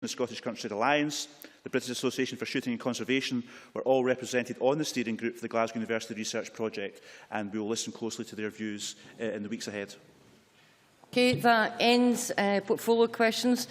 the Scottish Countryside Alliance, the British Association for Shooting and Conservation were all represented on the steering group for the Glasgow University Research Project, and we will listen closely to their views in the weeks ahead. Okay, that ends portfolio questions.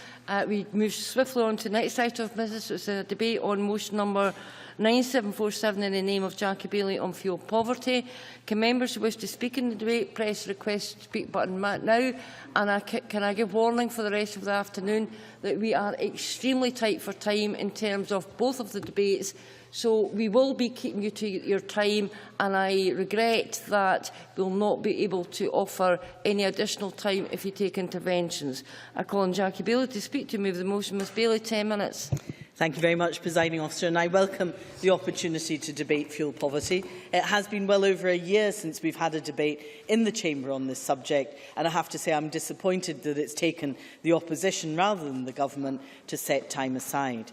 We move swiftly on to the next item of business. It's a debate on motion number 9747 in the name of Jackie Bailey on fuel poverty. Can members who wish to speak in the debate press the request to speak button now? And can I give warning for the rest of the afternoon that we are extremely tight for time in terms of both of the debates. So we will be keeping you to your time, and I regret that we will not be able to offer any additional time if you take interventions. I call on Jackie Bailey to speak to move the motion. Ms Bailey, 10 minutes. Thank you very much, Presiding Officer, and I welcome the opportunity to debate fuel poverty. It has been well over a year since we've had a debate in the Chamber on this subject, and I have to say I'm disappointed that it's taken the opposition rather than the government to set time aside.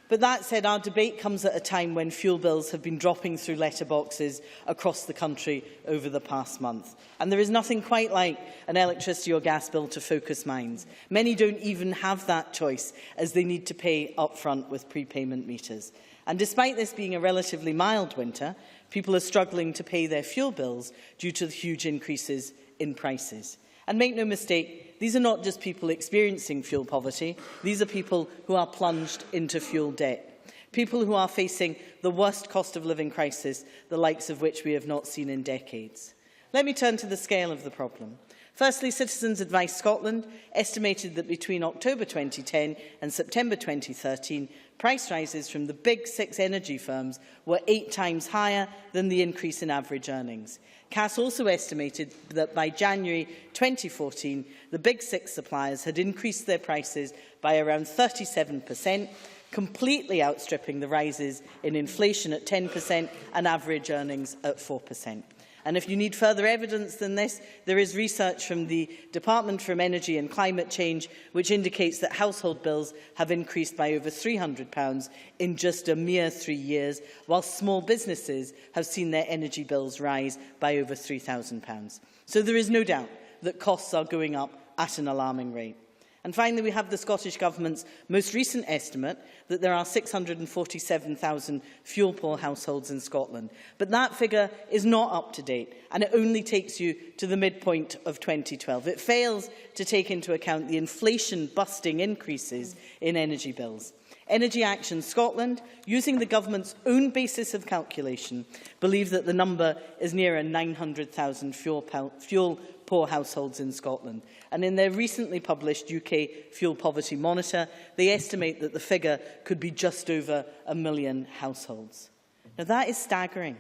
But that said, our debate comes at a time when fuel bills have been dropping through letterboxes across the country over the past month. And there is nothing quite like an electricity or gas bill to focus minds. Many don't even have that choice, as they need to pay upfront with prepayment meters. And despite this being a relatively mild winter, people are struggling to pay their fuel bills due to the huge increases in prices. And make no mistake, these are not just people experiencing fuel poverty. These are people who are plunged into fuel debt. People who are facing the worst cost of living crisis, the likes of which we have not seen in decades. Let me turn to the scale of the problem. Firstly, Citizens Advice Scotland estimated that between October 2010 and September 2013, price rises from the big 6 energy firms were 8 times higher than the increase in average earnings. CAS also estimated that by January 2014, the big 6 suppliers had increased their prices by around 37%, completely outstripping the rises in inflation at 10% and average earnings at 4%. And if you need further evidence than this, there is research from the Department for Energy and Climate Change which indicates that household bills have increased by over £300 in just a mere 3 years, while small businesses have seen their energy bills rise by over £3,000. So there is no doubt that costs are going up at an alarming rate. And finally, we have the Scottish Government's most recent estimate that there are 647,000 fuel-poor households in Scotland. But that figure is not up to date, and it only takes you to the midpoint of 2012. It fails to take into account the inflation-busting increases in energy bills. Energy Action Scotland, using the government's own basis of calculation, believe that the number is nearer 900,000 fuel-poor households in Scotland. And in their recently published UK Fuel Poverty Monitor, they estimate that the figure could be just over 1 million households. Now, that is staggering.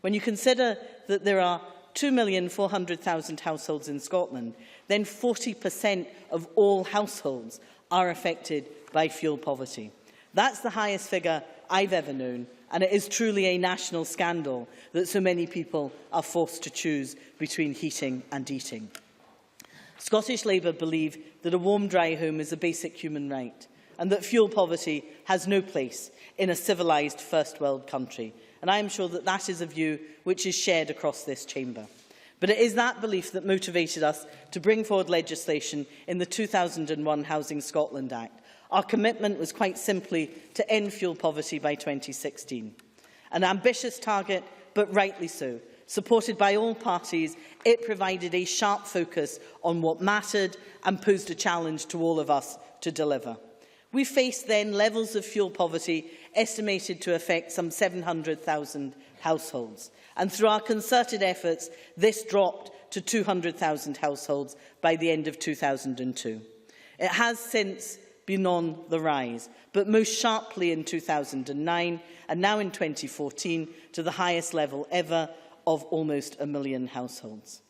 When you consider that there are 2,400,000 households in Scotland, then 40% of all households are affected by fuel poverty. That's the highest figure I've ever known, and it is truly a national scandal that so many people are forced to choose between heating and eating. Scottish Labour believe that a warm, dry home is a basic human right, and that fuel poverty has no place in a civilised first world country. And I am sure that that is a view which is shared across this chamber. But it is that belief that motivated us to bring forward legislation in the 2001 Housing Scotland Act. Our commitment was quite simply to end fuel poverty by 2016. An ambitious target, but rightly so. Supported by all parties, it provided a sharp focus on what mattered and posed a challenge to all of us to deliver. We faced then levels of fuel poverty estimated to affect some 700,000 households. And through our concerted efforts, this dropped to 200,000 households by the end of 2002. It has since been on the rise, but most sharply in 2009 and now in 2014 to the highest level ever of almost 1 million households.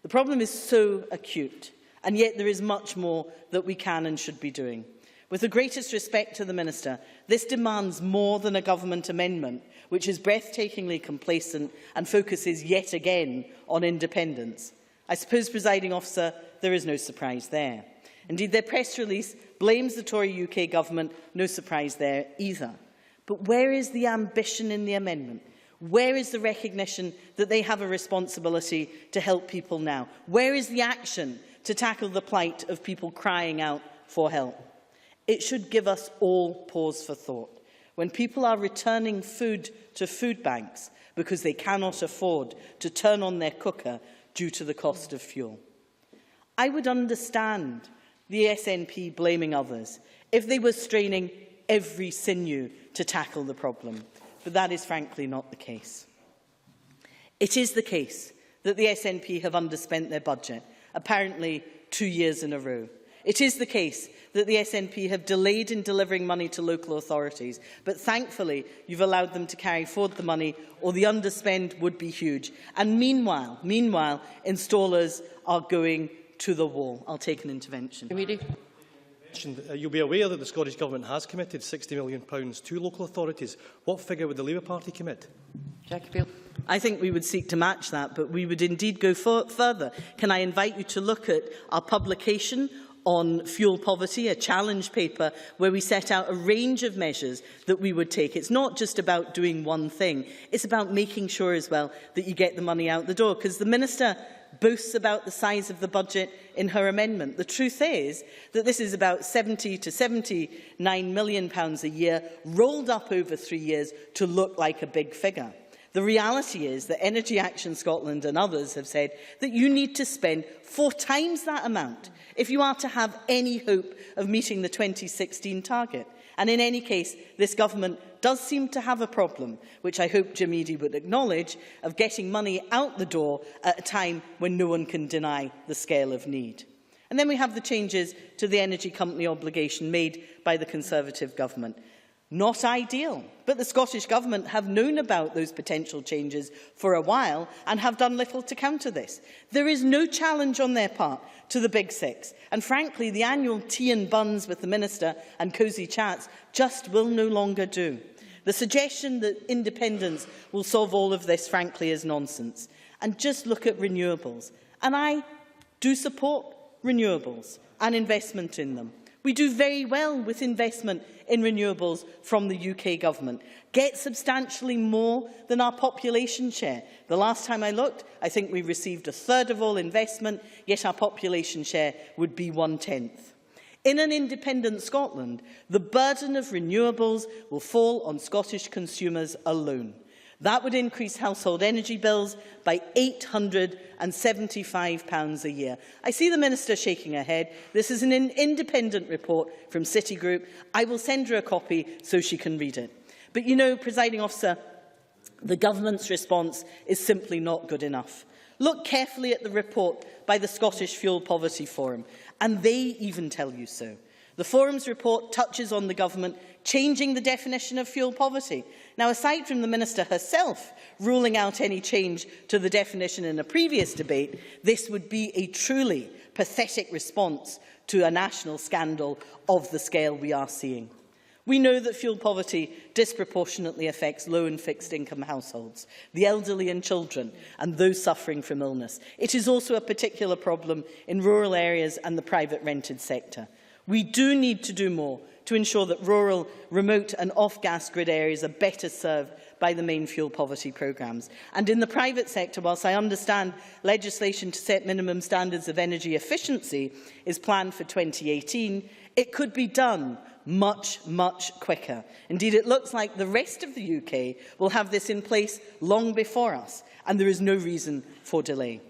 The problem is so acute, and yet there is much more that we can and should be doing. With the greatest respect to the Minister, this demands more than a government amendment, which is breathtakingly complacent and focuses yet again on independence. I suppose, Presiding Officer, there is no surprise there. Indeed, their press release blames the Tory UK government, no surprise there either. But where is the ambition in the amendment? Where is the recognition that they have a responsibility to help people now? Where is the action to tackle the plight of people crying out for help? It should give us all pause for thought. When people are returning food to food banks because they cannot afford to turn on their cooker due to the cost of fuel. I would understand the SNP blaming others if they were straining every sinew to tackle the problem, but that is frankly not the case. It is the case that the SNP have underspent their budget, apparently 2 years in a row. It is the case that the SNP have delayed in delivering money to local authorities, but thankfully you've allowed them to carry forward the money, or the underspend would be huge. And meanwhile, installers are going to the wall. I'll take an intervention. You'll be aware that the Scottish Government has committed £60 million to local authorities. What figure would the Labour Party commit? Jackie Peel. I think we would seek to match that, but we would indeed go further. Can I invite you to look at our publication on fuel poverty, a challenge paper where we set out a range of measures that we would take. It's not just about doing one thing, it's about making sure as well that you get the money out the door, because the Minister boasts about the size of the budget in her amendment. The truth is that this is about £70 to £79 million a year, rolled up over 3 years to look like a big figure. The reality is that Energy Action Scotland and others have said that you need to spend 4 times that amount if you are to have any hope of meeting the 2016 target. And in any case, this government does seem to have a problem, which I hope Jim Eadie would acknowledge, of getting money out the door at a time when no one can deny the scale of need. And then we have the changes to the energy company obligation made by the Conservative government. Not ideal, but the Scottish Government have known about those potential changes for a while and have done little to counter this. There is no challenge on their part to the Big Six, and frankly, the annual tea and buns with the Minister and cosy chats just will no longer do. The suggestion that independence will solve all of this, frankly, is nonsense. And just look at renewables. And I do support renewables and investment in them. We do very well with investment in renewables from the UK Government, get substantially more than our population share. The last time I looked, I think we received 1/3 of all investment, yet our population share would be 1/10. In an independent Scotland, the burden of renewables will fall on Scottish consumers alone. That would increase household energy bills by £875 a year. I see the Minister shaking her head. This is an independent report from Citigroup. I will send her a copy so she can read it. But you know, Presiding Officer, the Government's response is simply not good enough. Look carefully at the report by the Scottish Fuel Poverty Forum, and they even tell you so. The Forum's report touches on the Government changing the definition of fuel poverty. Now, aside from the Minister herself ruling out any change to the definition in a previous debate, this would be a truly pathetic response to a national scandal of the scale we are seeing. We know that fuel poverty disproportionately affects low and fixed income households, the elderly and children, and those suffering from illness. It is also a particular problem in rural areas and the private rented sector. We do need to do more to ensure that rural, remote and off-gas grid areas are better served by the main fuel poverty programmes. And in the private sector, whilst I understand legislation to set minimum standards of energy efficiency is planned for 2018, it could be done much quicker. Indeed, it looks like the rest of the UK will have this in place long before us, and there is no reason for delay.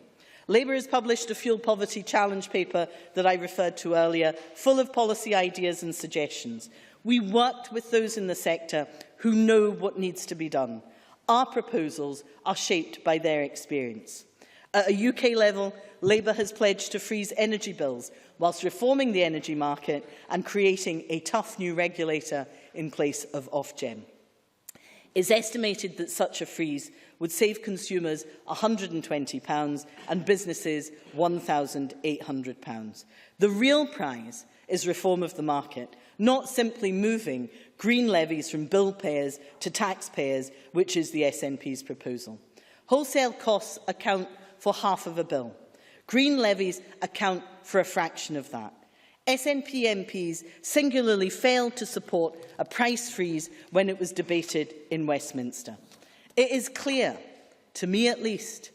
Labour has published a fuel poverty challenge paper that I referred to earlier, full of policy ideas and suggestions. We worked with those in the sector who know what needs to be done. Our proposals are shaped by their experience. At a UK level, Labour has pledged to freeze energy bills whilst reforming the energy market and creating a tough new regulator in place of Ofgem. It's estimated that such a freeze would save consumers £120 and businesses £1,800. The real prize is reform of the market, not simply moving green levies from bill payers to taxpayers, which is the SNP's proposal. Wholesale costs account for half of a bill. Green levies account for a fraction of that. SNP MPs singularly failed to support a price freeze when it was debated in Westminster. It is clear, to me at least,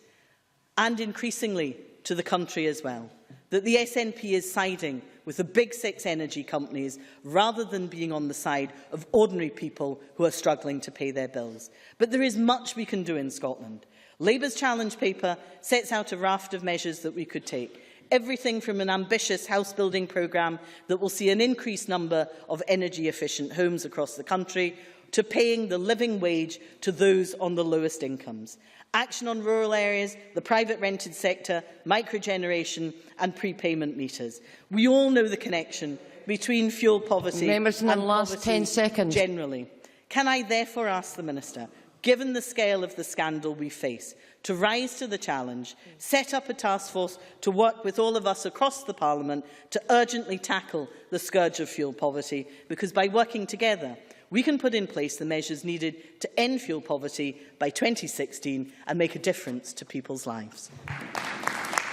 and increasingly to the country as well, that the SNP is siding with the big six energy companies rather than being on the side of ordinary people who are struggling to pay their bills. But there is much we can do in Scotland. Labour's challenge paper sets out a raft of measures that we could take. Everything from an ambitious house-building programme that will see an increased number of energy-efficient homes across the country, to paying the living wage to those on the lowest incomes. Action on rural areas, the private rented sector, microgeneration and prepayment meters. We all know the connection between fuel poverty and last 10 seconds. Generally. Can I therefore ask the Minister, given the scale of the scandal we face, to rise to the challenge, set up a task force to work with all of us across the Parliament to urgently tackle the scourge of fuel poverty, because by working together, we can put in place the measures needed to end fuel poverty by 2016 and make a difference to people's lives.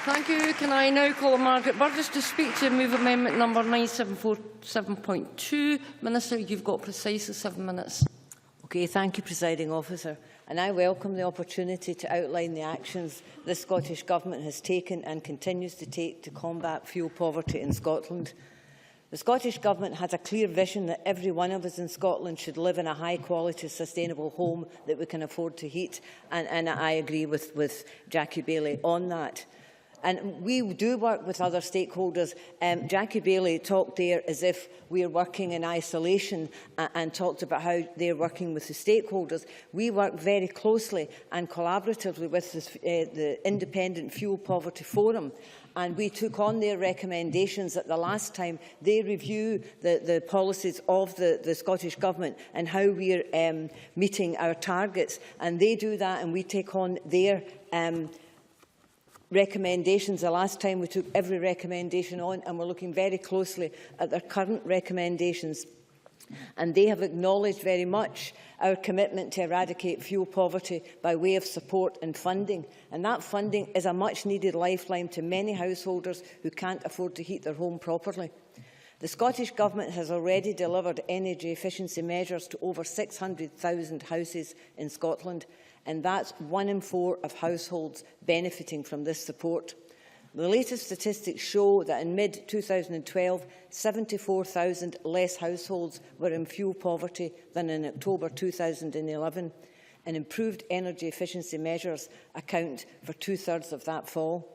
Thank you. Can I now call on Margaret Burgess to speak to move amendment number 9747.2? Minister, you've got precisely 7 minutes. Okay, thank you, Presiding Officer. And I welcome the opportunity to outline the actions the Scottish Government has taken and continues to take to combat fuel poverty in Scotland. The Scottish Government has a clear vision that every one of us in Scotland should live in a high-quality, sustainable home that we can afford to heat, and I agree with Jackie Baillie on that. And we do work with other stakeholders. Jackie Baillie talked there as if we are working in isolation and talked about how they are working with the stakeholders. We work very closely and collaboratively with the Independent Fuel Poverty Forum, and we took on their recommendations at the last time they review the policies of the Scottish Government and how we are meeting our targets. And they do that, and we take on their recommendations. The last time we took every recommendation on, and we're looking very closely at their current recommendations. And they have acknowledged very much our commitment to eradicate fuel poverty by way of support and funding. And that funding is a much-needed lifeline to many householders who can't afford to heat their home properly. The Scottish Government has already delivered energy efficiency measures to over 600,000 houses in Scotland, and that's 1 in 4 of households benefiting from this support. The latest statistics show that in mid-2012, 74,000 less households were in fuel poverty than in October 2011, and improved energy efficiency measures account for 2/3 of that fall.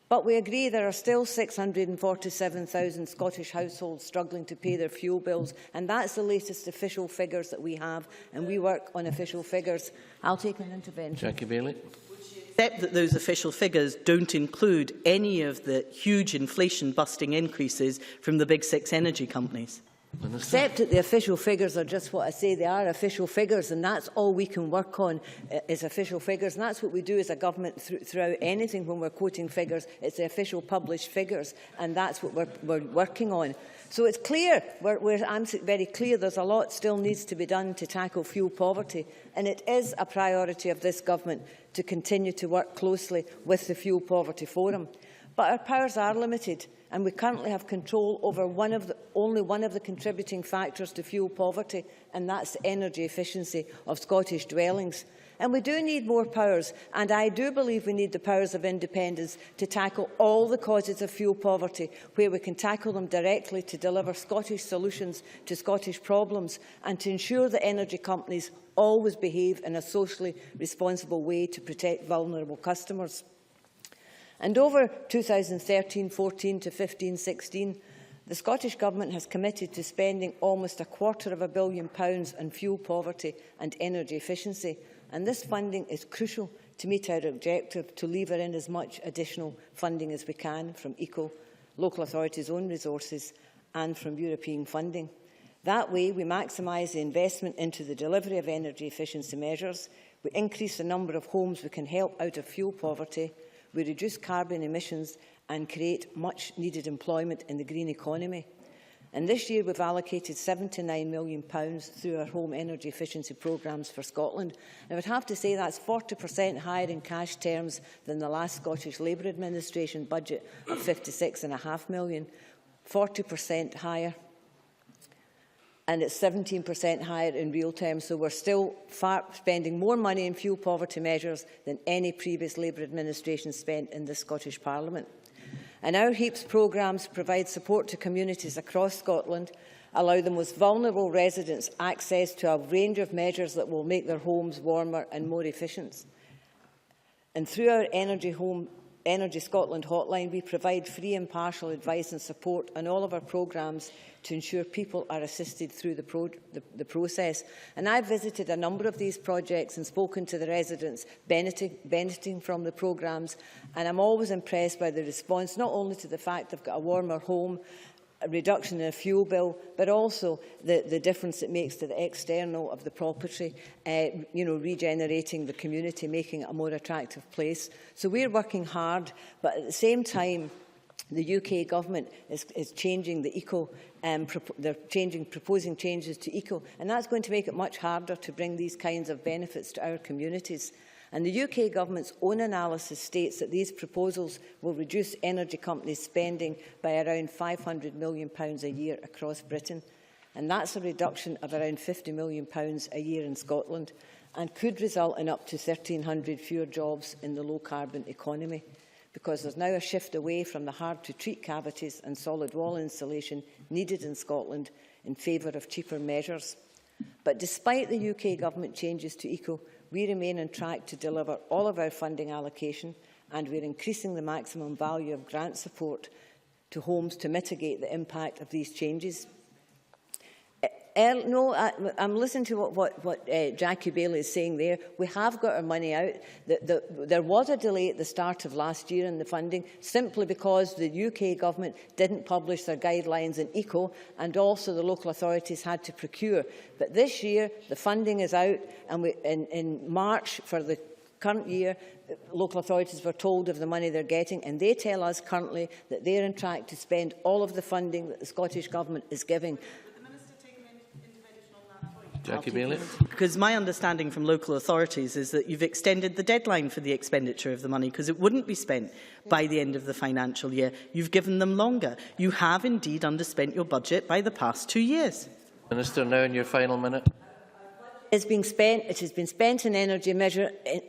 But we agree there are still 647,000 Scottish households struggling to pay their fuel bills, and that's the latest official figures that we have, and we work on official figures. I'll take an intervention. Jackie Baillie. Except that those official figures don't include any of the huge inflation-busting increases from the big six energy companies. Except that the official figures are just what I say, they are official figures, and that's all we can work on is official figures, and that's what we do as a government throughout anything when we're quoting figures. It's the official published figures, and that's what we're working on. So it's clear, I'm very clear, there's a lot still needs to be done to tackle fuel poverty, and it is a priority of this government to continue to work closely with the Fuel Poverty Forum. But our powers are limited, and we currently have control over only one of the contributing factors to fuel poverty, and that's the energy efficiency of Scottish dwellings. And we do need more powers, and I do believe we need the powers of independence to tackle all the causes of fuel poverty, where we can tackle them directly to deliver Scottish solutions to Scottish problems, and to ensure that energy companies always behave in a socially responsible way to protect vulnerable customers. And over 2013-14 to 15-16, the Scottish Government has committed to spending almost £250 million on fuel poverty and energy efficiency, and this funding is crucial to meet our objective to lever in as much additional funding as we can from local authorities' own resources and from European funding. That way, we maximise the investment into the delivery of energy efficiency measures, we increase the number of homes we can help out of fuel poverty, we reduce carbon emissions and create much-needed employment in the green economy. And this year we've allocated £79 million through our home energy efficiency programmes for Scotland. And I would have to say that's 40% higher in cash terms than the last Scottish Labour administration budget of £56.5 million, 40% higher. And it's 17% higher in real terms, so we're still spending more money in fuel poverty measures than any previous Labour administration spent in the Scottish Parliament. And our HEAPS programmes provide support to communities across Scotland, allow the most vulnerable residents access to a range of measures that will make their homes warmer and more efficient. And through our Energy Scotland hotline, we provide free impartial advice and support on all of our programmes to ensure people are assisted through the process. And I've visited a number of these projects and spoken to the residents benefiting from the programmes, and I'm always impressed by the response, not only to the fact they've got a warmer home, a reduction in a fuel bill, but also the difference it makes to the external of the property, regenerating the community, making it a more attractive place. So we're working hard, but at the same time, the UK government is changing the eco, proposing changes to eco, and that's going to make it much harder to bring these kinds of benefits to our communities. And the UK government's own analysis states that these proposals will reduce energy companies' spending by around £500 million a year across Britain. And that's a reduction of around £50 million a year in Scotland, and could result in up to 1,300 fewer jobs in the low-carbon economy, because there's now a shift away from the hard-to-treat cavities and solid wall insulation needed in Scotland in favour of cheaper measures. But despite the UK government changes to eco, we remain on track to deliver all of our funding allocation, and we're increasing the maximum value of grant support to homes to mitigate the impact of these changes. I'm listening to what Jackie Bailey is saying there. We have got our money out. There was a delay at the start of last year in the funding, simply because the UK government didn't publish their guidelines in eco, and also the local authorities had to procure. But this year, the funding is out, and in March for the current year, local authorities were told of the money they're getting, and they tell us currently that they're on track to spend all of the funding that the Scottish Government is giving. Jackie Bailey. Because my understanding from local authorities is that you've extended the deadline for the expenditure of the money, because it wouldn't be spent by the end of the financial year. You've given them longer. You have indeed underspent your budget by the past 2 years. Minister, now in your final minute. It has been spent in energy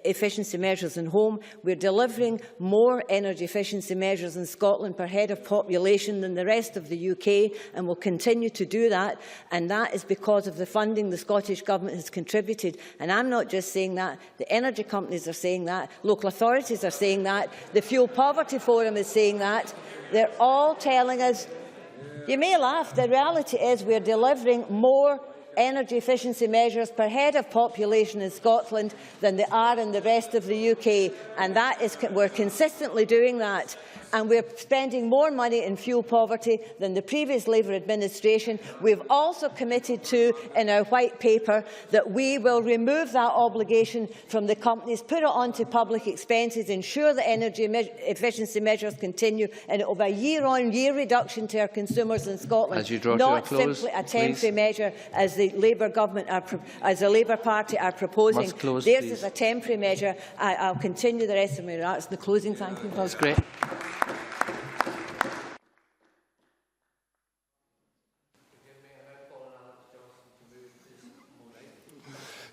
efficiency measures in home. We're delivering more energy efficiency measures in Scotland per head of population than the rest of the UK, and will continue to do that. And that is because of the funding the Scottish Government has contributed. And I'm not just saying that. The energy companies are saying that. Local authorities are saying that. The Fuel Poverty Forum is saying that. They're all telling us. You may laugh. The reality is we're delivering more energy efficiency measures per head of population in Scotland than they are in the rest of the UK, and we're consistently doing that. And we're spending more money in fuel poverty than the previous Labour administration. We've also committed to, in our white paper, that we will remove that obligation from the companies, put it onto public expenses, ensure that energy efficiency measures continue, and it will be a year-on-year reduction to our consumers in Scotland, as you draw not to a close, simply a temporary please. measure as the Labour government as the Labour Party are proposing. Close, Theirs please. is a temporary measure. I'll continue the rest of my remarks in the closing. Thank you. That's great.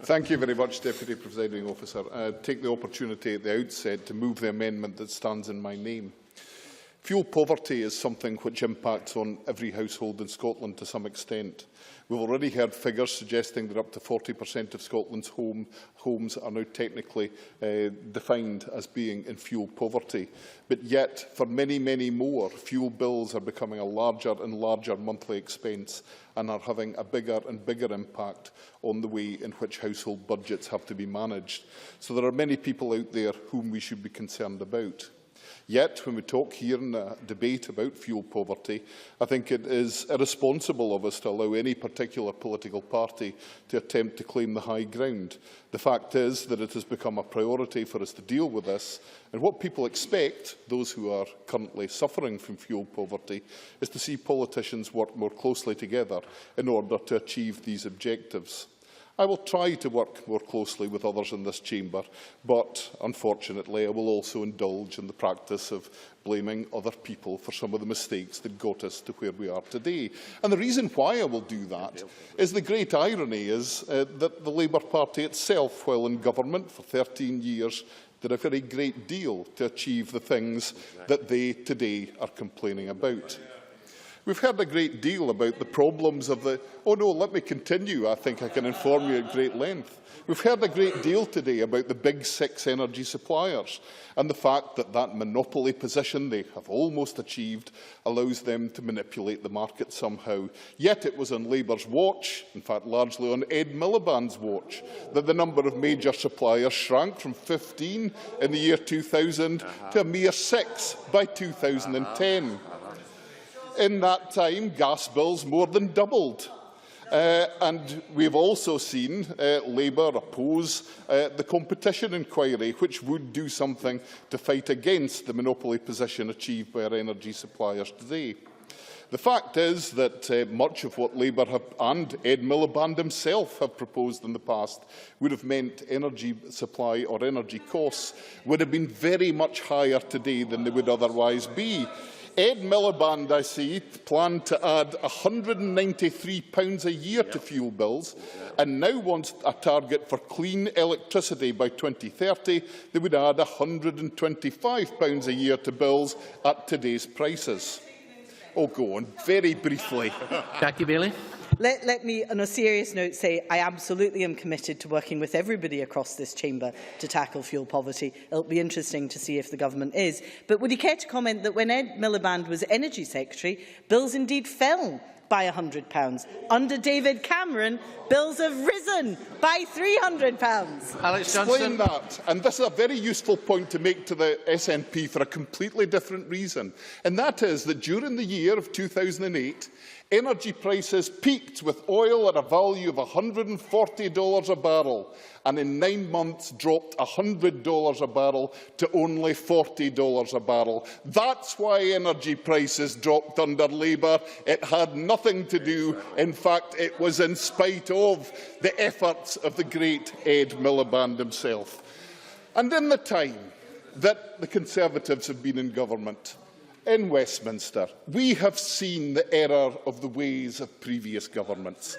Thank you very much, Deputy Presiding Officer. I take the opportunity at the outset to move the amendment that stands in my name. Fuel poverty is something which impacts on every household in Scotland to some extent. We've already heard figures suggesting that up to 40% of Scotland's homes are now technically defined as being in fuel poverty. But yet, for many, many more, fuel bills are becoming a larger and larger monthly expense and are having a bigger and bigger impact on the way in which household budgets have to be managed. So there are many people out there whom we should be concerned about. Yet, when we talk here in a debate about fuel poverty, I think it is irresponsible of us to allow any particular political party to attempt to claim the high ground. The fact is that it has become a priority for us to deal with this, and what people expect, those who are currently suffering from fuel poverty, is to see politicians work more closely together in order to achieve these objectives. I will try to work more closely with others in this chamber, but unfortunately I will also indulge in the practice of blaming other people for some of the mistakes that got us to where we are today. And the reason why I will do that is the great irony is that the Labour Party itself, while in government for 13 years, did a very great deal to achieve the things that they today are complaining about. We've heard a great deal about the problems of the... Oh no, let me continue. I think I can inform you at great length. We've heard a great deal today about the big six energy suppliers and the fact that that monopoly position they have almost achieved allows them to manipulate the market somehow. Yet it was on Labour's watch, in fact largely on Ed Miliband's watch, that the number of major suppliers shrank from 15 in the year 2000 to a mere 6 by 2010. In that time, gas bills more than doubled. And we have also seen Labour oppose the competition inquiry, which would do something to fight against the monopoly position achieved by our energy suppliers today. The fact is that much of what Labour and Ed Miliband himself have proposed in the past would have meant energy supply or energy costs would have been very much higher today than they would otherwise be. Ed Miliband, I see, planned to add £193 a year to fuel bills and now wants a target for clean electricity by 2030 that would add £125 a year to bills at today's prices. Oh, go on, very briefly. Jackie Bailey. Let me, on a serious note, say I absolutely am committed to working with everybody across this chamber to tackle fuel poverty. It'll be interesting to see if the government is. But would you care to comment that when Ed Miliband was Energy Secretary, bills indeed fell by £100. Under David Cameron, bills have risen by £300. Alex Johnson. Explain that. And this is a very useful point to make to the SNP for a completely different reason. And that is that during the year of 2008, energy prices peaked with oil at a value of $140 a barrel and in 9 months dropped $100 a barrel to only $40 a barrel. That's why energy prices dropped under Labour. It had nothing to do, in fact, it was in spite of the efforts of the great Ed Miliband himself. And in the time that the Conservatives have been in government, in Westminster, we have seen the error of the ways of previous governments.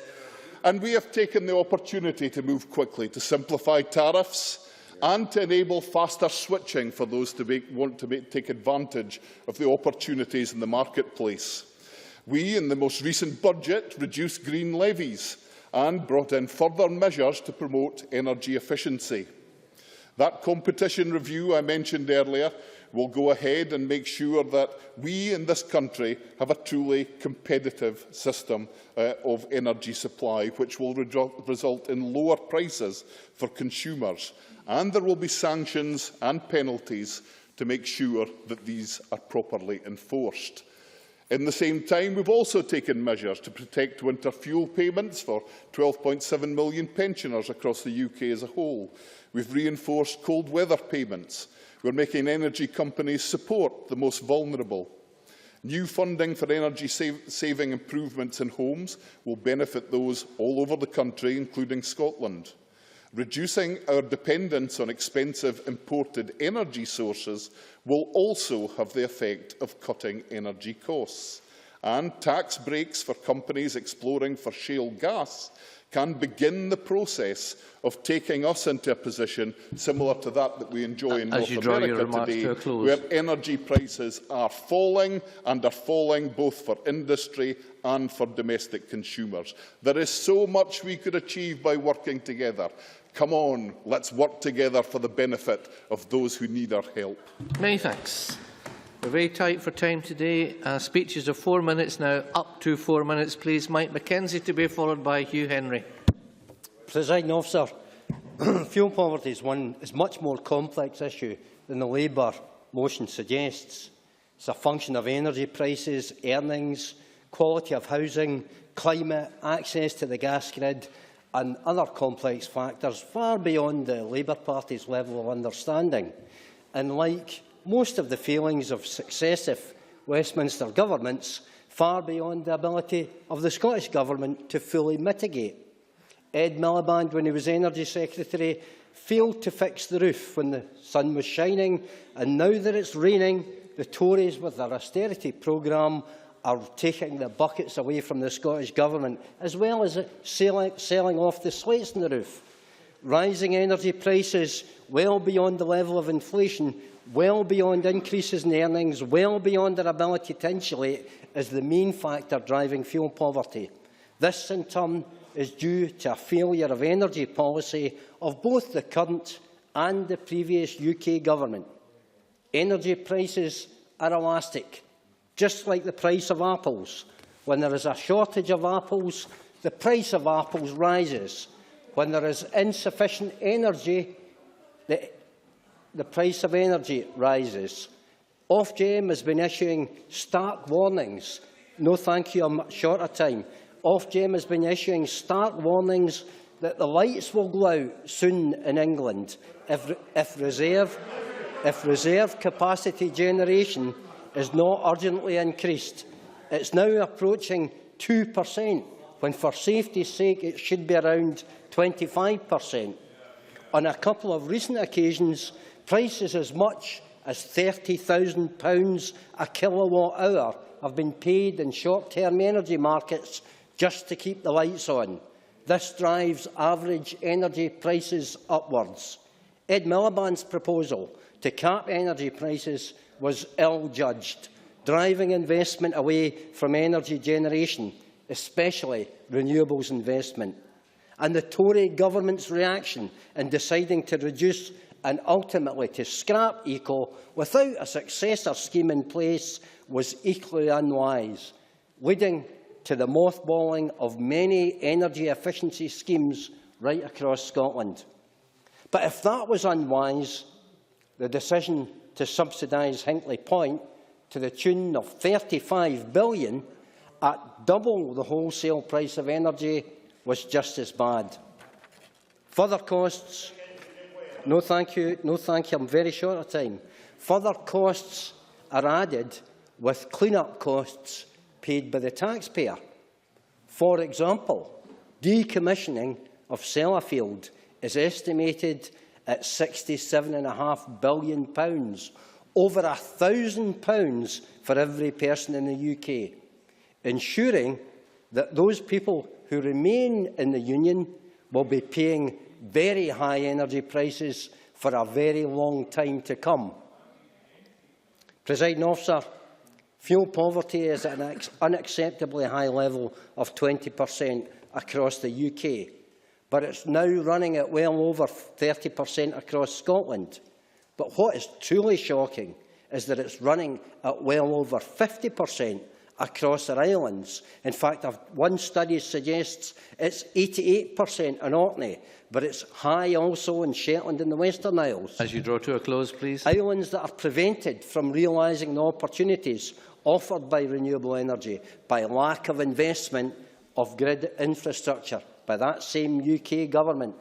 And we have taken the opportunity to move quickly to simplify tariffs and to enable faster switching for those who want to take advantage of the opportunities in the marketplace. We, in the most recent budget, reduced green levies and brought in further measures to promote energy efficiency. That competition review I mentioned earlier will go ahead and make sure that we in this country have a truly competitive system of energy supply, which will result in lower prices for consumers. And there will be sanctions and penalties to make sure that these are properly enforced. In the same time, we have also taken measures to protect winter fuel payments for 12.7 million pensioners across the UK as a whole. We have reinforced cold weather payments. We are making energy companies support the most vulnerable. New funding for energy saving improvements in homes will benefit those all over the country, including Scotland. Reducing our dependence on expensive imported energy sources will also have the effect of cutting energy costs. And tax breaks for companies exploring for shale gas can begin the process of taking us into a position similar to that we enjoy in North America today, where energy prices are falling and are falling both for industry and for domestic consumers. There is so much we could achieve by working together. Come on, let's work together for the benefit of those who need our help. Many thanks. We're very tight for time today. Speeches of 4 minutes now, up to 4 minutes, please. Mike Mackenzie to be followed by Hugh Henry. Presiding Officer, fuel poverty is much more complex issue than the Labour motion suggests. It's a function of energy prices, earnings, quality of housing, climate, access to the gas grid and other complex factors far beyond the Labour Party's level of understanding. And like most of the failings of successive Westminster governments, far beyond the ability of the Scottish Government to fully mitigate. Ed Miliband, when he was Energy Secretary, failed to fix the roof when the sun was shining, and now that it's raining, the Tories, with their austerity programme, are taking the buckets away from the Scottish Government, as well as selling off the slates on the roof. rising energy prices well beyond the level of inflation, well beyond increases in earnings, well beyond their ability to insulate, is the main factor driving fuel poverty. This, in turn, is due to a failure of energy policy of both the current and the previous UK government. Energy prices are elastic, just like the price of apples. When there is a shortage of apples, the price of apples rises. When there is insufficient energy, the price of energy rises. Ofgem has been issuing stark warnings. No, thank you, I'm short of time. Ofgem has been issuing stark warnings that the lights will go out soon in England if reserve capacity generation is not urgently increased. It's now approaching 2%, when for safety's sake it should be around 25%. On a couple of recent occasions, prices as much as £30,000 a kilowatt hour have been paid in short-term energy markets just to keep the lights on. This drives average energy prices upwards. Ed Miliband's proposal to cap energy prices was ill-judged, driving investment away from energy generation, especially renewables investment. And the Tory government's reaction in deciding to reduce and ultimately to scrap ECO without a successor scheme in place was equally unwise, leading to the mothballing of many energy efficiency schemes right across Scotland. But if that was unwise, the decision to subsidise Hinkley Point to the tune of £35 billion at double the wholesale price of energy was just as bad. Further costs... No, thank you. No, thank you. I'm very short of time. Further costs are added with clean-up costs paid by the taxpayer. For example, decommissioning of Sellafield is estimated at £67.5 billion, over £1,000 for every person in the UK, ensuring that those people who remain in the Union will be paying very high energy prices for a very long time to come. Presiding Officer, fuel poverty is at an unacceptably high level of 20% across the UK, but it's now running at well over 30% across Scotland. But what is truly shocking is that it's running at well over 50% across our islands. In fact, one study suggests it's 88% in Orkney, but it's high also in Shetland and the Western Isles. As you draw to a close, please. Islands that are prevented from realising the opportunities offered by renewable energy by lack of investment of grid infrastructure by that same UK government.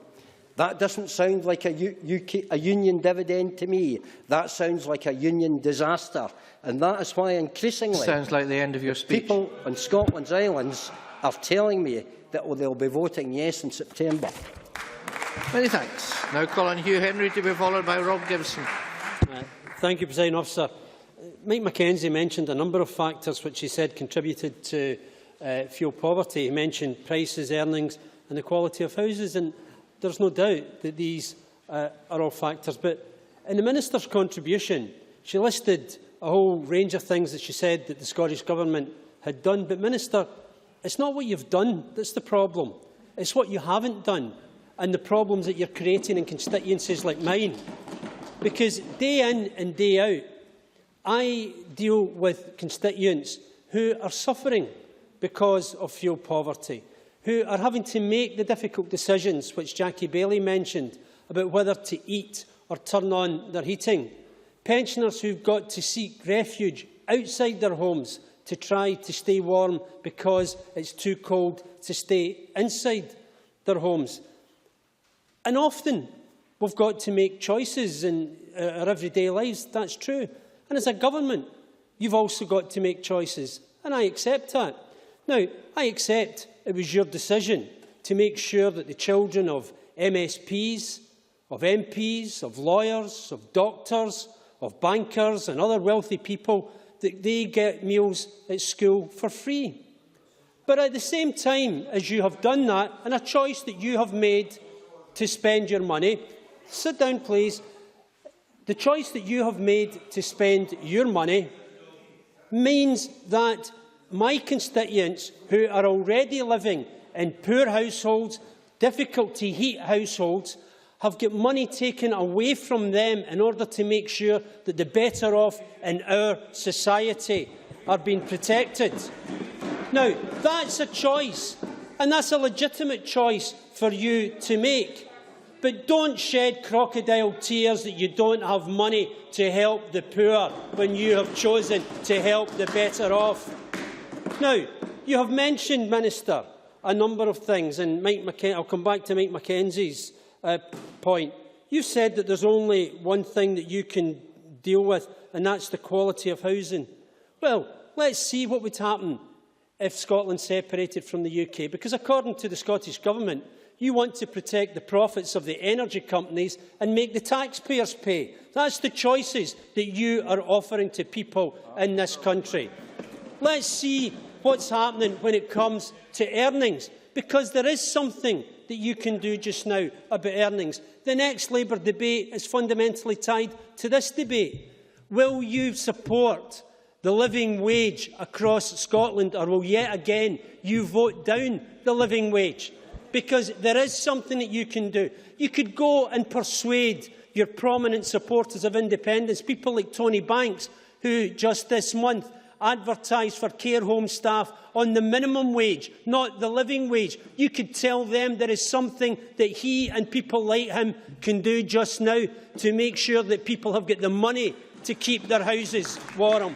That doesn't sound like a union dividend to me. That sounds like a union disaster. And that is why increasingly sounds like the end of your speech. People on Scotland's islands are telling me that they'll be voting yes in September. Many thanks. Now call on Hugh Henry to be followed by Rob Gibson. Thank you, Presiding Officer. Mike Mackenzie mentioned a number of factors which he said contributed to fuel poverty. He mentioned prices, earnings and the quality of houses. And there's no doubt that these are all factors. But in the Minister's contribution, she listed a whole range of things that she said that the Scottish Government had done. But, Minister, it's not what you've done that's the problem. It's what you haven't done and the problems that you're creating in constituencies like mine. Because day in and day out, I deal with constituents who are suffering because of fuel poverty, who are having to make the difficult decisions which Jackie Baillie mentioned about whether to eat or turn on their heating. Pensioners who've got to seek refuge outside their homes to try to stay warm because it's too cold to stay inside their homes. And often we've got to make choices in our everyday lives, that's true. And as a government, you've also got to make choices, and I accept that. Now, I accept it was your decision to make sure that the children of MSPs, of MPs, of lawyers, of doctors, of bankers and other wealthy people, that they get meals at school for free. But at the same time as you have done that, and a choice that you have made, to spend your money. Sit down, please. The choice that you have made to spend your money means that my constituents who are already living in poor households, difficult to heat households, have got money taken away from them in order to make sure that the better off in our society are being protected. Now, that's a choice, and that's a legitimate choice for you to make. But don't shed crocodile tears that you don't have money to help the poor when you have chosen to help the better off. Now, you have mentioned, Minister, a number of things, and I'll come back to Mike Mackenzie's point. You've said that there's only one thing that you can deal with, and that's the quality of housing. Well, let's see what would happen if Scotland separated from the UK, because according to the Scottish Government, you want to protect the profits of the energy companies and make the taxpayers pay. That's the choices that you are offering to people in this country. Let's see what's happening when it comes to earnings, because there is something that you can do just now about earnings. The next Labour debate is fundamentally tied to this debate. Will you support the living wage across Scotland, or will yet again you vote down the living wage? Because there is something that you can do. You could go and persuade your prominent supporters of independence, people like Tony Banks, who just this month advertised for care home staff on the minimum wage, not the living wage. You could tell them there is something that he and people like him can do just now to make sure that people have got the money to keep their houses warm.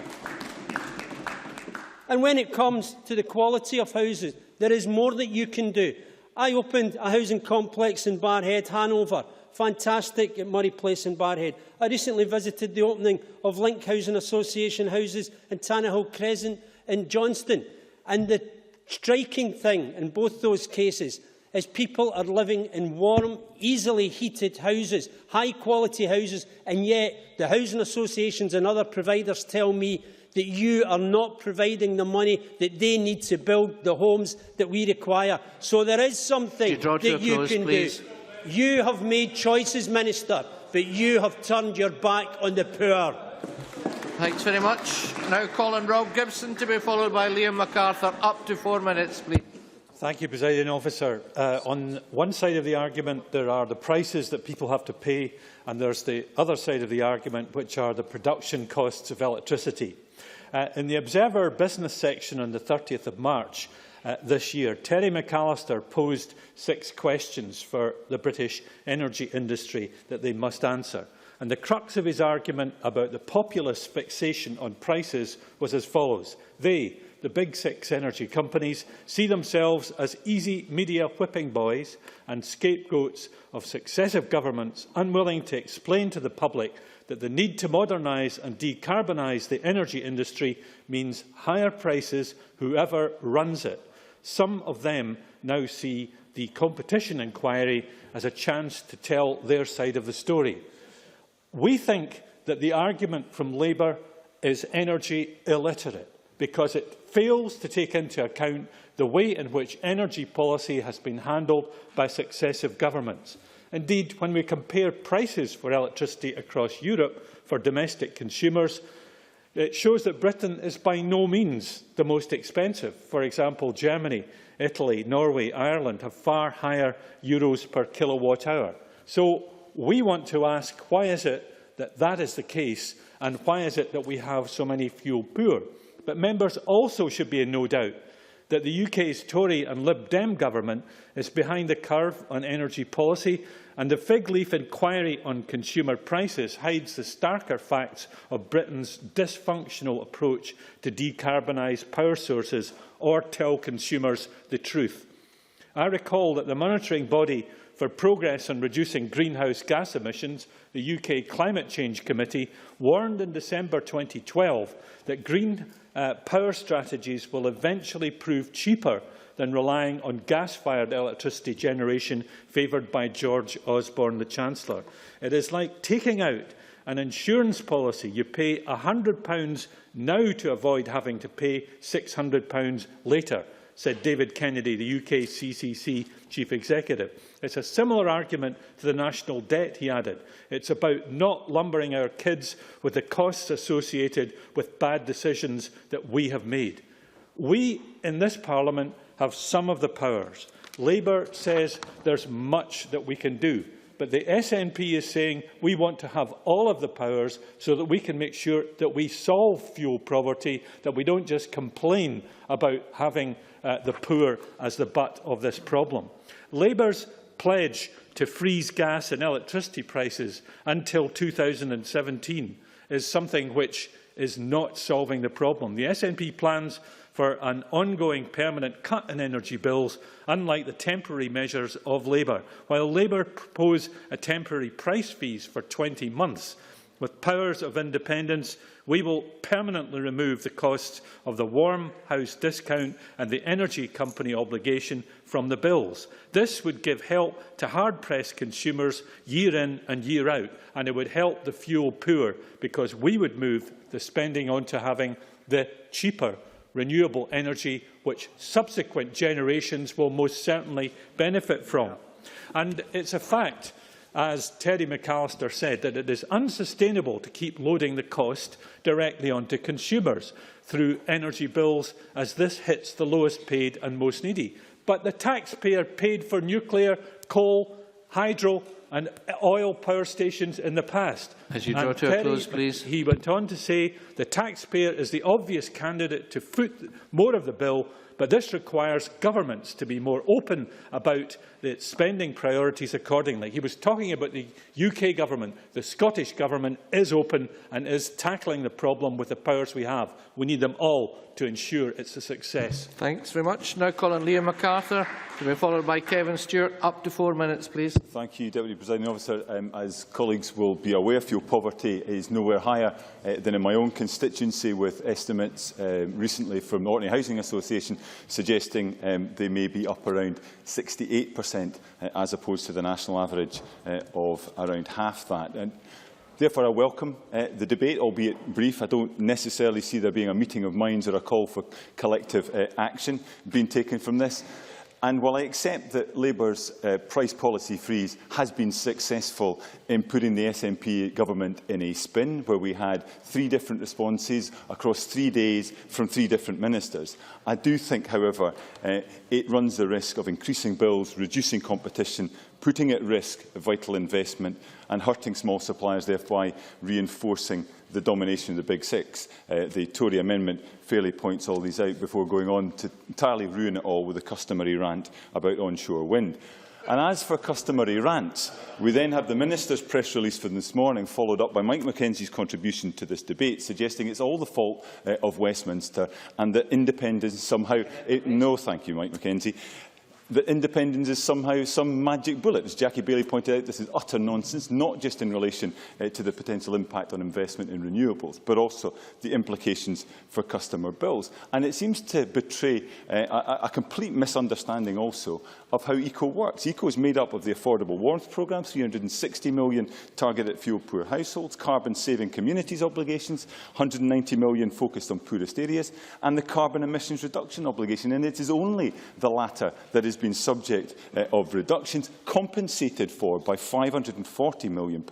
And when it comes to the quality of houses, there is more that you can do. I opened a housing complex in Barrhead, Hanover. Fantastic at Murray Place in Barrhead. I recently visited the opening of Link Housing Association houses in Tannahill Crescent in Johnston. And the striking thing in both those cases is people are living in warm, easily heated houses, high-quality houses, and yet the housing associations and other providers tell me that you are not providing the money that they need to build the homes that we require. So there is something that you can do. You have made choices, Minister, but you have turned your back on the poor. Thanks very much. Now calling Rob Gibson to be followed by Liam MacArthur. Up to 4 minutes, please. Thank you, Presiding Officer. On one side of the argument, there are the prices that people have to pay, and there's the other side of the argument, which are the production costs of electricity. In the Observer Business section on the 30th of March this year, Terry McAllister posed 6 questions for the British energy industry that they must answer. And the crux of his argument about the populist fixation on prices was as follows. They, the big 6 energy companies, see themselves as easy media whipping boys and scapegoats of successive governments unwilling to explain to the public that the need to modernise and decarbonise the energy industry means higher prices whoever runs it. Some of them now see the competition inquiry as a chance to tell their side of the story. We think that the argument from Labour is energy illiterate because it fails to take into account the way in which energy policy has been handled by successive governments. Indeed, when we compare prices for electricity across Europe for domestic consumers, it shows that Britain is by no means the most expensive. For example, Germany, Italy, Norway, Ireland have far higher euros per kilowatt hour. So we want to ask, why is it that that is the case, and why is it that we have so many fuel poor? But members also should be in no doubt that the UK's Tory and Lib Dem government is behind the curve on energy policy, and the fig leaf inquiry on consumer prices hides the starker facts of Britain's dysfunctional approach to decarbonise power sources or tell consumers the truth. I recall that the monitoring body for progress on reducing greenhouse gas emissions, the UK Climate Change Committee, warned in December 2012 that green power strategies will eventually prove cheaper than relying on gas-fired electricity generation favoured by George Osborne, the Chancellor. It is like taking out an insurance policy. You pay £100 now to avoid having to pay £600 later. said David Kennedy, the UK CCC Chief Executive. It's a similar argument to the national debt, he added. It's about not lumbering our kids with the costs associated with bad decisions that we have made. We in this Parliament have some of the powers. Labour says there's much that we can do. But the SNP is saying we want to have all of the powers so that we can make sure that we solve fuel poverty, that we don't just complain about having the poor as the butt of this problem. Labour's pledge to freeze gas and electricity prices until 2017 is something which is not solving the problem. The SNP plans for an ongoing permanent cut in energy bills, unlike the temporary measures of Labour. While Labour propose a temporary price freeze for 20 months, with powers of independence, we will permanently remove the costs of the Warm House discount and the energy company obligation from the bills. This would give help to hard-pressed consumers year in and year out, and it would help the fuel poor because we would move the spending on to having the cheaper renewable energy, which subsequent generations will most certainly benefit from. And it's a fact, as Terry McAllister said, that it is unsustainable to keep loading the cost directly onto consumers through energy bills, as this hits the lowest paid and most needy. But the taxpayer paid for nuclear, coal, hydro and oil power stations in the past. As you draw to a close, please. He went on to say the taxpayer is the obvious candidate to foot more of the bill, but this requires governments to be more open about the spending priorities accordingly. He was talking about the UK government. The Scottish government is open and is tackling the problem with the powers we have. We need them all to ensure it's a success. Thanks very much. Now calling Liam MacArthur, to be followed by Kevin Stewart. Up to 4 minutes, please. Thank you, Deputy Presiding Officer. As colleagues will be aware, fuel poverty is nowhere higher than in my own constituency, with estimates recently from the Orkney Housing Association suggesting they may be up around 68%, as opposed to the national average of around half that. And therefore, I welcome the debate, albeit brief. I don't necessarily see there being a meeting of minds or a call for collective action being taken from this. And while I accept that Labour's price policy freeze has been successful in putting the SNP government in a spin, where we had 3 different responses across 3 days from 3 different ministers, I do think, however, it runs the risk of increasing bills, reducing competition, putting at risk vital investment and hurting small suppliers, thereby reinforcing the domination of the Big Six. The Tory amendment fairly points all these out before going on to entirely ruin it all with a customary rant about onshore wind. And as for customary rants, we then have the Minister's press release from this morning, followed up by Mike Mackenzie's contribution to this debate, suggesting it's all the fault of Westminster and that independence somehow... No, thank you, Mike Mackenzie. That independence is somehow some magic bullet. As Jackie Bailey pointed out, this is utter nonsense, not just in relation to the potential impact on investment in renewables, but also the implications for customer bills. And it seems to betray a complete misunderstanding also of how ECO works. ECO is made up of the Affordable Warmth Programme, 360 million targeted at fuel-poor households, carbon-saving communities obligations, 190 million focused on poorest areas, and the carbon emissions reduction obligation. And it is only the latter that is been subject of reductions, compensated for by £540 million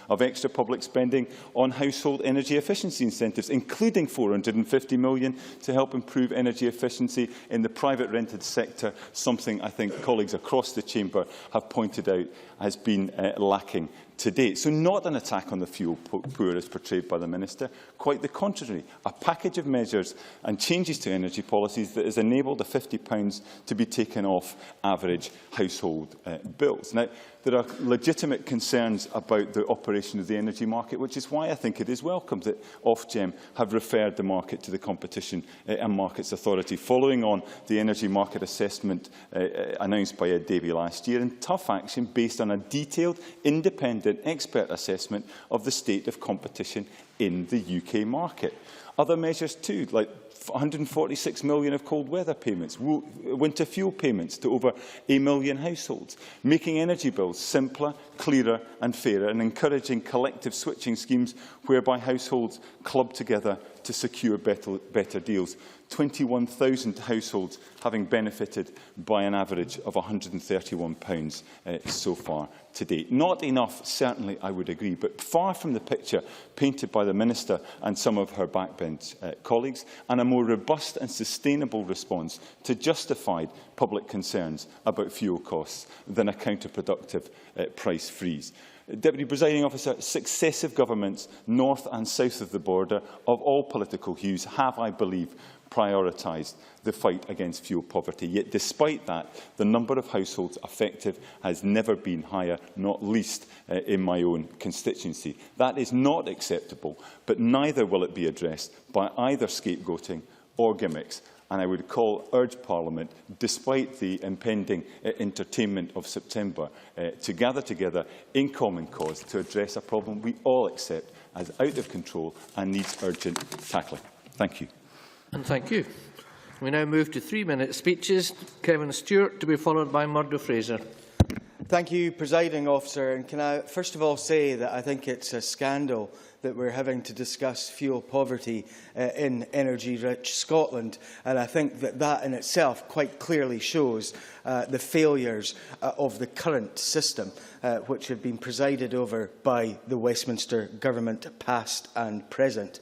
of extra public spending on household energy efficiency incentives, including £450 million to help improve energy efficiency in the private rented sector, something I think colleagues across the chamber have pointed out has been lacking to date. So not an attack on the fuel poor as portrayed by the Minister, quite the contrary, a package of measures and changes to energy policies that has enabled the £50 to be taken off average household bills. Now, there are legitimate concerns about the operation of the energy market, which is why I think it is welcome that Ofgem have referred the market to the Competition and Markets Authority, following on the energy market assessment announced by Ed Davey last year, and tough action based on a detailed, independent expert assessment of the state of competition in the UK market. Other measures too, like 146 million of cold weather payments, winter fuel payments to over 1 million households, making energy bills simpler, clearer and fairer, and encouraging collective switching schemes whereby households club together to secure better deals. 21,000 households having benefited by an average of £131 so far to date. Not enough, certainly, I would agree, but far from the picture painted by the Minister and some of her backbench colleagues, and a more robust and sustainable response to justified public concerns about fuel costs than a counterproductive price freeze. Deputy Presiding Officer, successive governments north and south of the border of all political hues have, I believe, prioritised the fight against fuel poverty. Yet, despite that, the number of households affected has never been higher, not least in my own constituency. That is not acceptable, but neither will it be addressed by either scapegoating or gimmicks. And I would urge Parliament, despite the impending entertainment of September, to gather together in common cause to address a problem we all accept as out of control and needs urgent tackling. Thank you. And thank you. We now move to 3-minute speeches. Kevin Stewart, to be followed by Murdo Fraser. Thank you, Presiding Officer. And can I first of all say that I think it's a scandal that we're having to discuss fuel poverty in energy-rich Scotland. And I think that that in itself quite clearly shows the failures of the current system, which have been presided over by the Westminster Government, past and present.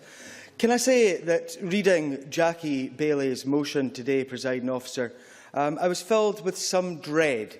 Can I say that reading Jackie Bailey's motion today, Presiding Officer, I was filled with some dread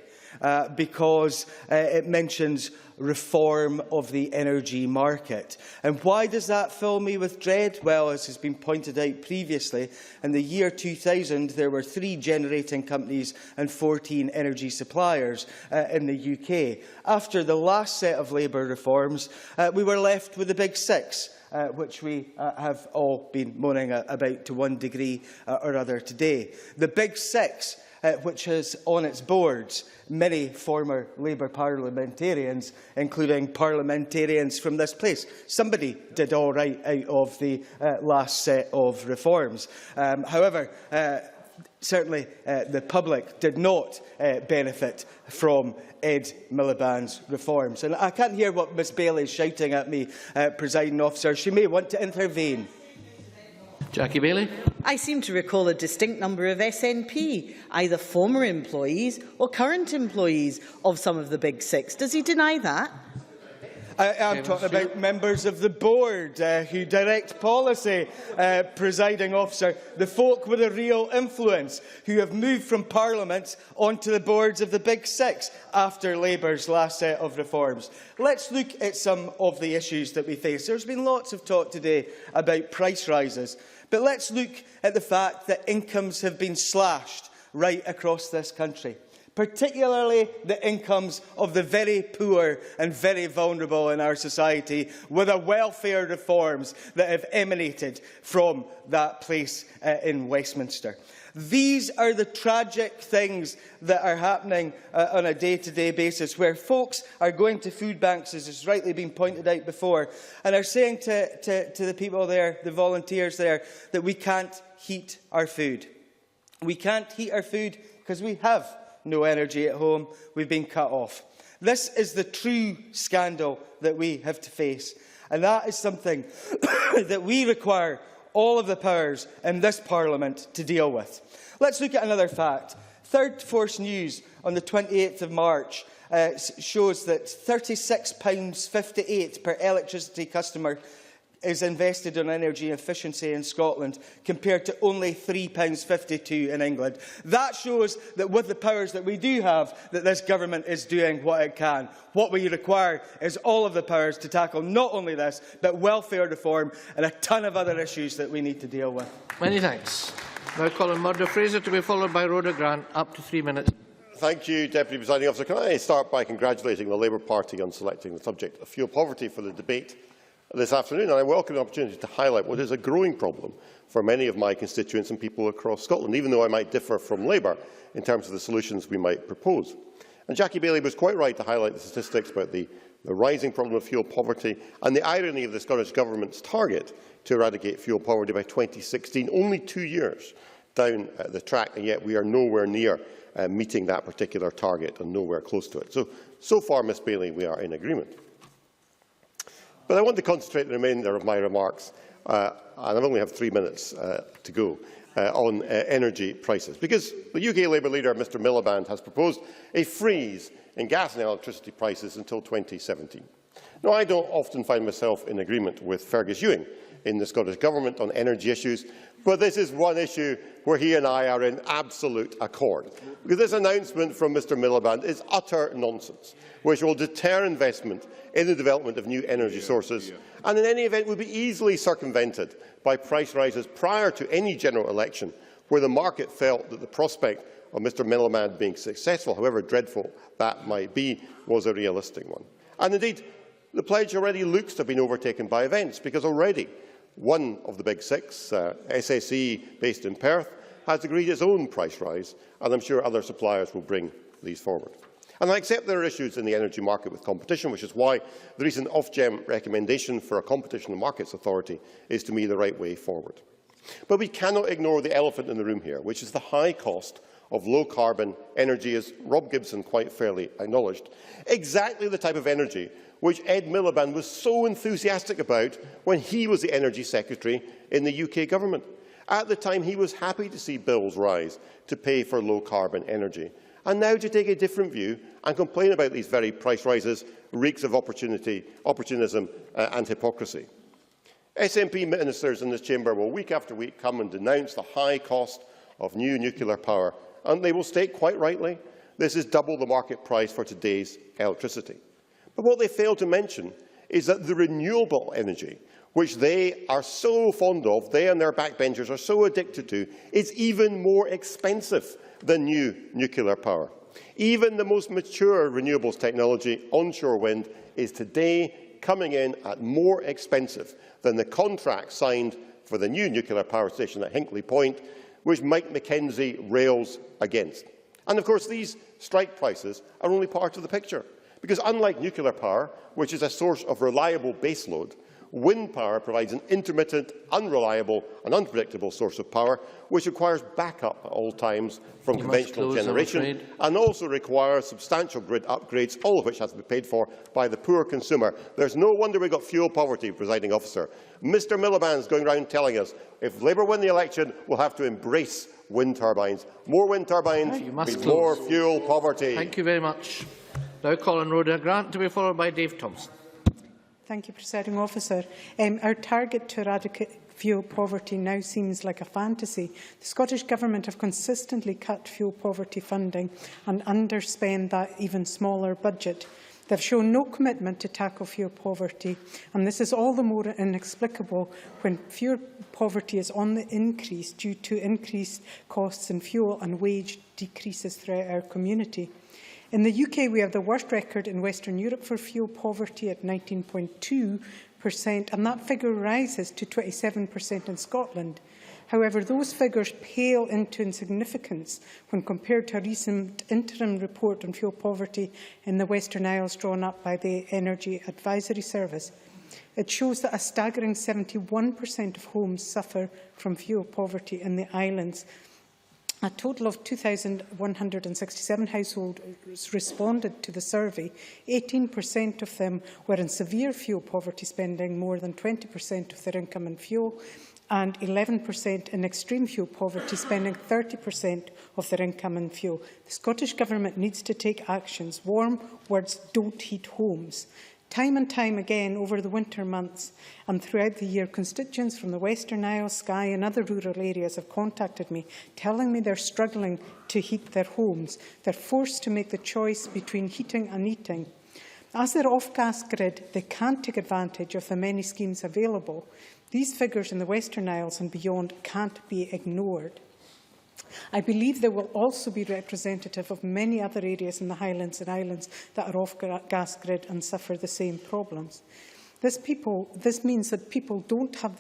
because it mentions reform of the energy market. And why does that fill me with dread? Well, as has been pointed out previously, in the year 2000 there were 3 generating companies and 14 energy suppliers in the UK. After the last set of Labour reforms, we were left with the big 6. Which we have all been moaning about to one degree or other today. The Big 6, which has on its boards many former Labour parliamentarians, including parliamentarians from this place. Somebody did all right out of the last set of reforms. However, certainly the public did not benefit from Ed Miliband's reforms. And I can't hear what Ms Bailey is shouting at me, Presiding Officer. She may want to intervene. Jackie Bailey. I seem to recall a distinct number of SNP, either former employees or current employees of some of the Big 6. Does he deny that? I'm talking about members of the board who direct policy, Presiding Officer, the folk with a real influence, who have moved from Parliament onto the boards of the Big 6 after Labour's last set of reforms. Let's look at some of the issues that we face. There's been lots of talk today about price rises, but let's look at the fact that incomes have been slashed right across this country, particularly the incomes of the very poor and very vulnerable in our society, with the welfare reforms that have emanated from that place in Westminster. These are the tragic things that are happening on a day-to-day basis, where folks are going to food banks, as has rightly been pointed out before, and are saying to the people there, the volunteers there, that we can't heat our food. We can't heat our food because we have no energy at home. We've been cut off. This is the true scandal that we have to face, and that is something that we require all of the powers in this Parliament to deal with. Let's look at another fact. Third Force News on the 28th of March shows that £36.58 per electricity customer is invested in energy efficiency in Scotland, compared to only £3.52 in England. That shows that with the powers that we do have, that this government is doing what it can. What we require is all of the powers to tackle not only this, but welfare reform and a ton of other issues that we need to deal with. Many thanks. Now calling Murdo Fraser, to be followed by Rhoda Grant. Up to 3 minutes. Thank you, Deputy Presiding Officer. Can I start by congratulating the Labour Party on selecting the subject of fuel poverty for the debate this afternoon, and I welcome the opportunity to highlight what is a growing problem for many of my constituents and people across Scotland, even though I might differ from Labour in terms of the solutions we might propose. And Jackie Bailey was quite right to highlight the statistics about the rising problem of fuel poverty and the irony of the Scottish Government's target to eradicate fuel poverty by 2016, only 2 years down the track, and yet we are nowhere near meeting that particular target and nowhere close to it. So far, Ms Bailey, we are in agreement. But I want to concentrate the remainder of my remarks and I only have 3 minutes to go, on energy prices. Because the UK Labour leader, Mr Miliband, has proposed a freeze in gas and electricity prices until 2017. Now, I don't often find myself in agreement with Fergus Ewing in the Scottish Government on energy issues, but this is one issue where he and I are in absolute accord. Because this announcement from Mr Miliband is utter nonsense, which will deter investment in the development of new energy sources, and in any event would be easily circumvented by price rises prior to any general election, where the market felt that the prospect of Mr Miliband being successful, however dreadful that might be, was a realistic one. And indeed, the pledge already looks to have been overtaken by events, because already one of the big six, SSE, based in Perth, has agreed its own price rise, and I'm sure other suppliers will bring these forward. And I accept there are issues in the energy market with competition, which is why the recent Ofgem recommendation for a Competition and Markets Authority is, to me, the right way forward. But we cannot ignore the elephant in the room here, which is the high cost of low-carbon energy, as Rob Gibson quite fairly acknowledged. Exactly the type of energy which Ed Miliband was so enthusiastic about when he was the Energy Secretary in the UK Government. At the time, he was happy to see bills rise to pay for low-carbon energy. And now to take a different view and complain about these very price rises reeks of opportunism and hypocrisy. SNP ministers in this chamber will week after week come and denounce the high cost of new nuclear power, and they will state quite rightly this is double the market price for today's electricity. But what they fail to mention is that the renewable energy, which they are so fond of, they and their backbenchers are so addicted to, is even more expensive than new nuclear power. Even the most mature renewables technology, onshore wind, is today coming in at more expensive than the contract signed for the new nuclear power station at Hinkley Point, which Mike McKenzie rails against. And of course, these strike prices are only part of the picture. Because unlike nuclear power, which is a source of reliable baseload, wind power provides an intermittent, unreliable and unpredictable source of power, which requires backup at all times from conventional generation, and also requires substantial grid upgrades, all of which has to be paid for by the poor consumer. There's no wonder we've got fuel poverty, Presiding Officer. Mr Miliband is going around telling us if Labour win the election, we'll have to embrace wind turbines. More wind turbines means more fuel poverty. Thank you very much. Now Colin Rhoda Grant to be followed by Dave Thompson. Thank you, Presiding Officer. Our target to eradicate fuel poverty now seems like a fantasy. The Scottish Government have consistently cut fuel poverty funding and underspent that even smaller budget. They have shown no commitment to tackle fuel poverty, and this is all the more inexplicable when fuel poverty is on the increase due to increased costs in fuel and wage decreases throughout our community. In the UK, we have the worst record in Western Europe for fuel poverty at 19.2%, and that figure rises to 27% in Scotland. However, those figures pale into insignificance when compared to a recent interim report on fuel poverty in the Western Isles drawn up by the Energy Advisory Service. It shows that a staggering 71% of homes suffer from fuel poverty in the islands. A total of 2,167 households responded to the survey. 18% of them were in severe fuel poverty, spending more than 20% of their income on fuel, and 11% in extreme fuel poverty, spending 30% of their income on fuel. The Scottish Government needs to take actions. Warm words don't heat homes. Time and time again over the winter months and throughout the year, constituents from the Western Isles, Skye and other rural areas have contacted me, telling me they're struggling to heat their homes. They're forced to make the choice between heating and eating. As they're off gas grid, they can't take advantage of the many schemes available. These figures in the Western Isles and beyond can't be ignored. I believe they will also be representative of many other areas in the Highlands and Islands that are off gas grid and suffer the same problems. This means that people don't have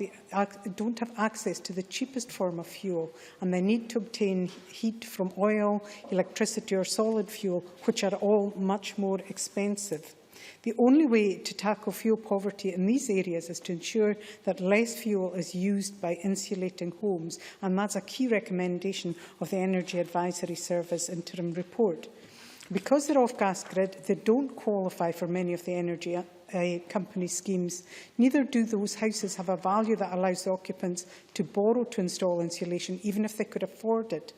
access to the cheapest form of fuel, and they need to obtain heat from oil, electricity or solid fuel, which are all much more expensive. The only way to tackle fuel poverty in these areas is to ensure that less fuel is used by insulating homes, and that's a key recommendation of the Energy Advisory Service interim report. Because they're off gas grid, they don't qualify for many of the energy company schemes. Neither do those houses have a value that allows the occupants to borrow to install insulation, even if they could afford it.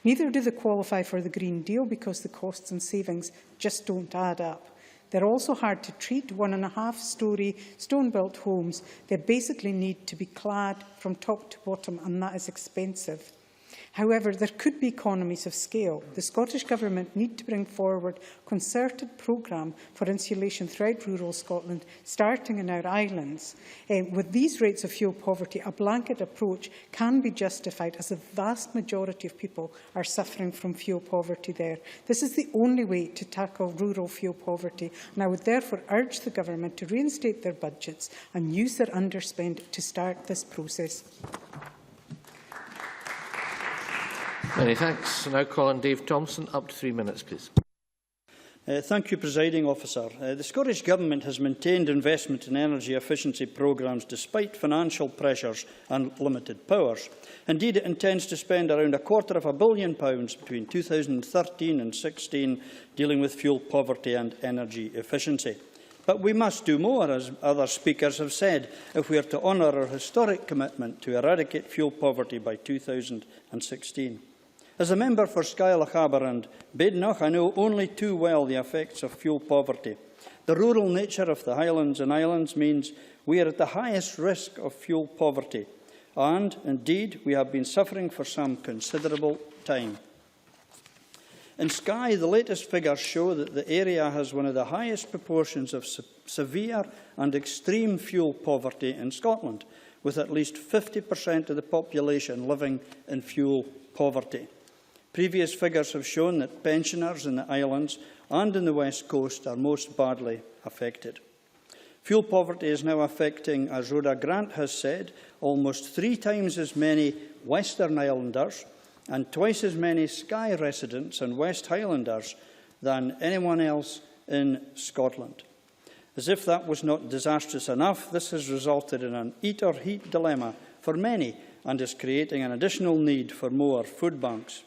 Neither do they qualify for the Green Deal because the costs and savings just don't add up. They're also hard to treat, 1.5-storey stone-built homes. They basically need to be clad from top to bottom, and that is expensive. However, there could be economies of scale. The Scottish Government need to bring forward a concerted programme for insulation throughout rural Scotland, starting in our islands. With these rates of fuel poverty, a blanket approach can be justified, as the vast majority of people are suffering from fuel poverty there. This is the only way to tackle rural fuel poverty, and I would therefore urge the Government to reinstate their budgets and use their underspend to start this process. Many thanks. Now call on Dave Thompson. Up to 3 minutes, please. Thank you, Presiding Officer. The Scottish Government has maintained investment in energy efficiency programmes despite financial pressures and limited powers. Indeed, it intends to spend around £250 million between 2013 and 2016 dealing with fuel poverty and energy efficiency. But we must do more, as other speakers have said, if we are to honour our historic commitment to eradicate fuel poverty by 2016. As a member for Skyloch Harbour and Badenoch, I know only too well the effects of fuel poverty. The rural nature of the Highlands and Islands means we are at the highest risk of fuel poverty, and indeed we have been suffering for some considerable time. In Skye, the latest figures show that the area has one of the highest proportions of severe and extreme fuel poverty in Scotland, with at least 50% of the population living in fuel poverty. Previous figures have shown that pensioners in the islands and in the West Coast are most badly affected. Fuel poverty is now affecting, as Rhoda Grant has said, almost 3 times as many Western Islanders and twice as many Skye residents and West Highlanders than anyone else in Scotland. As if that was not disastrous enough, this has resulted in an eat or heat dilemma for many and is creating an additional need for more food banks.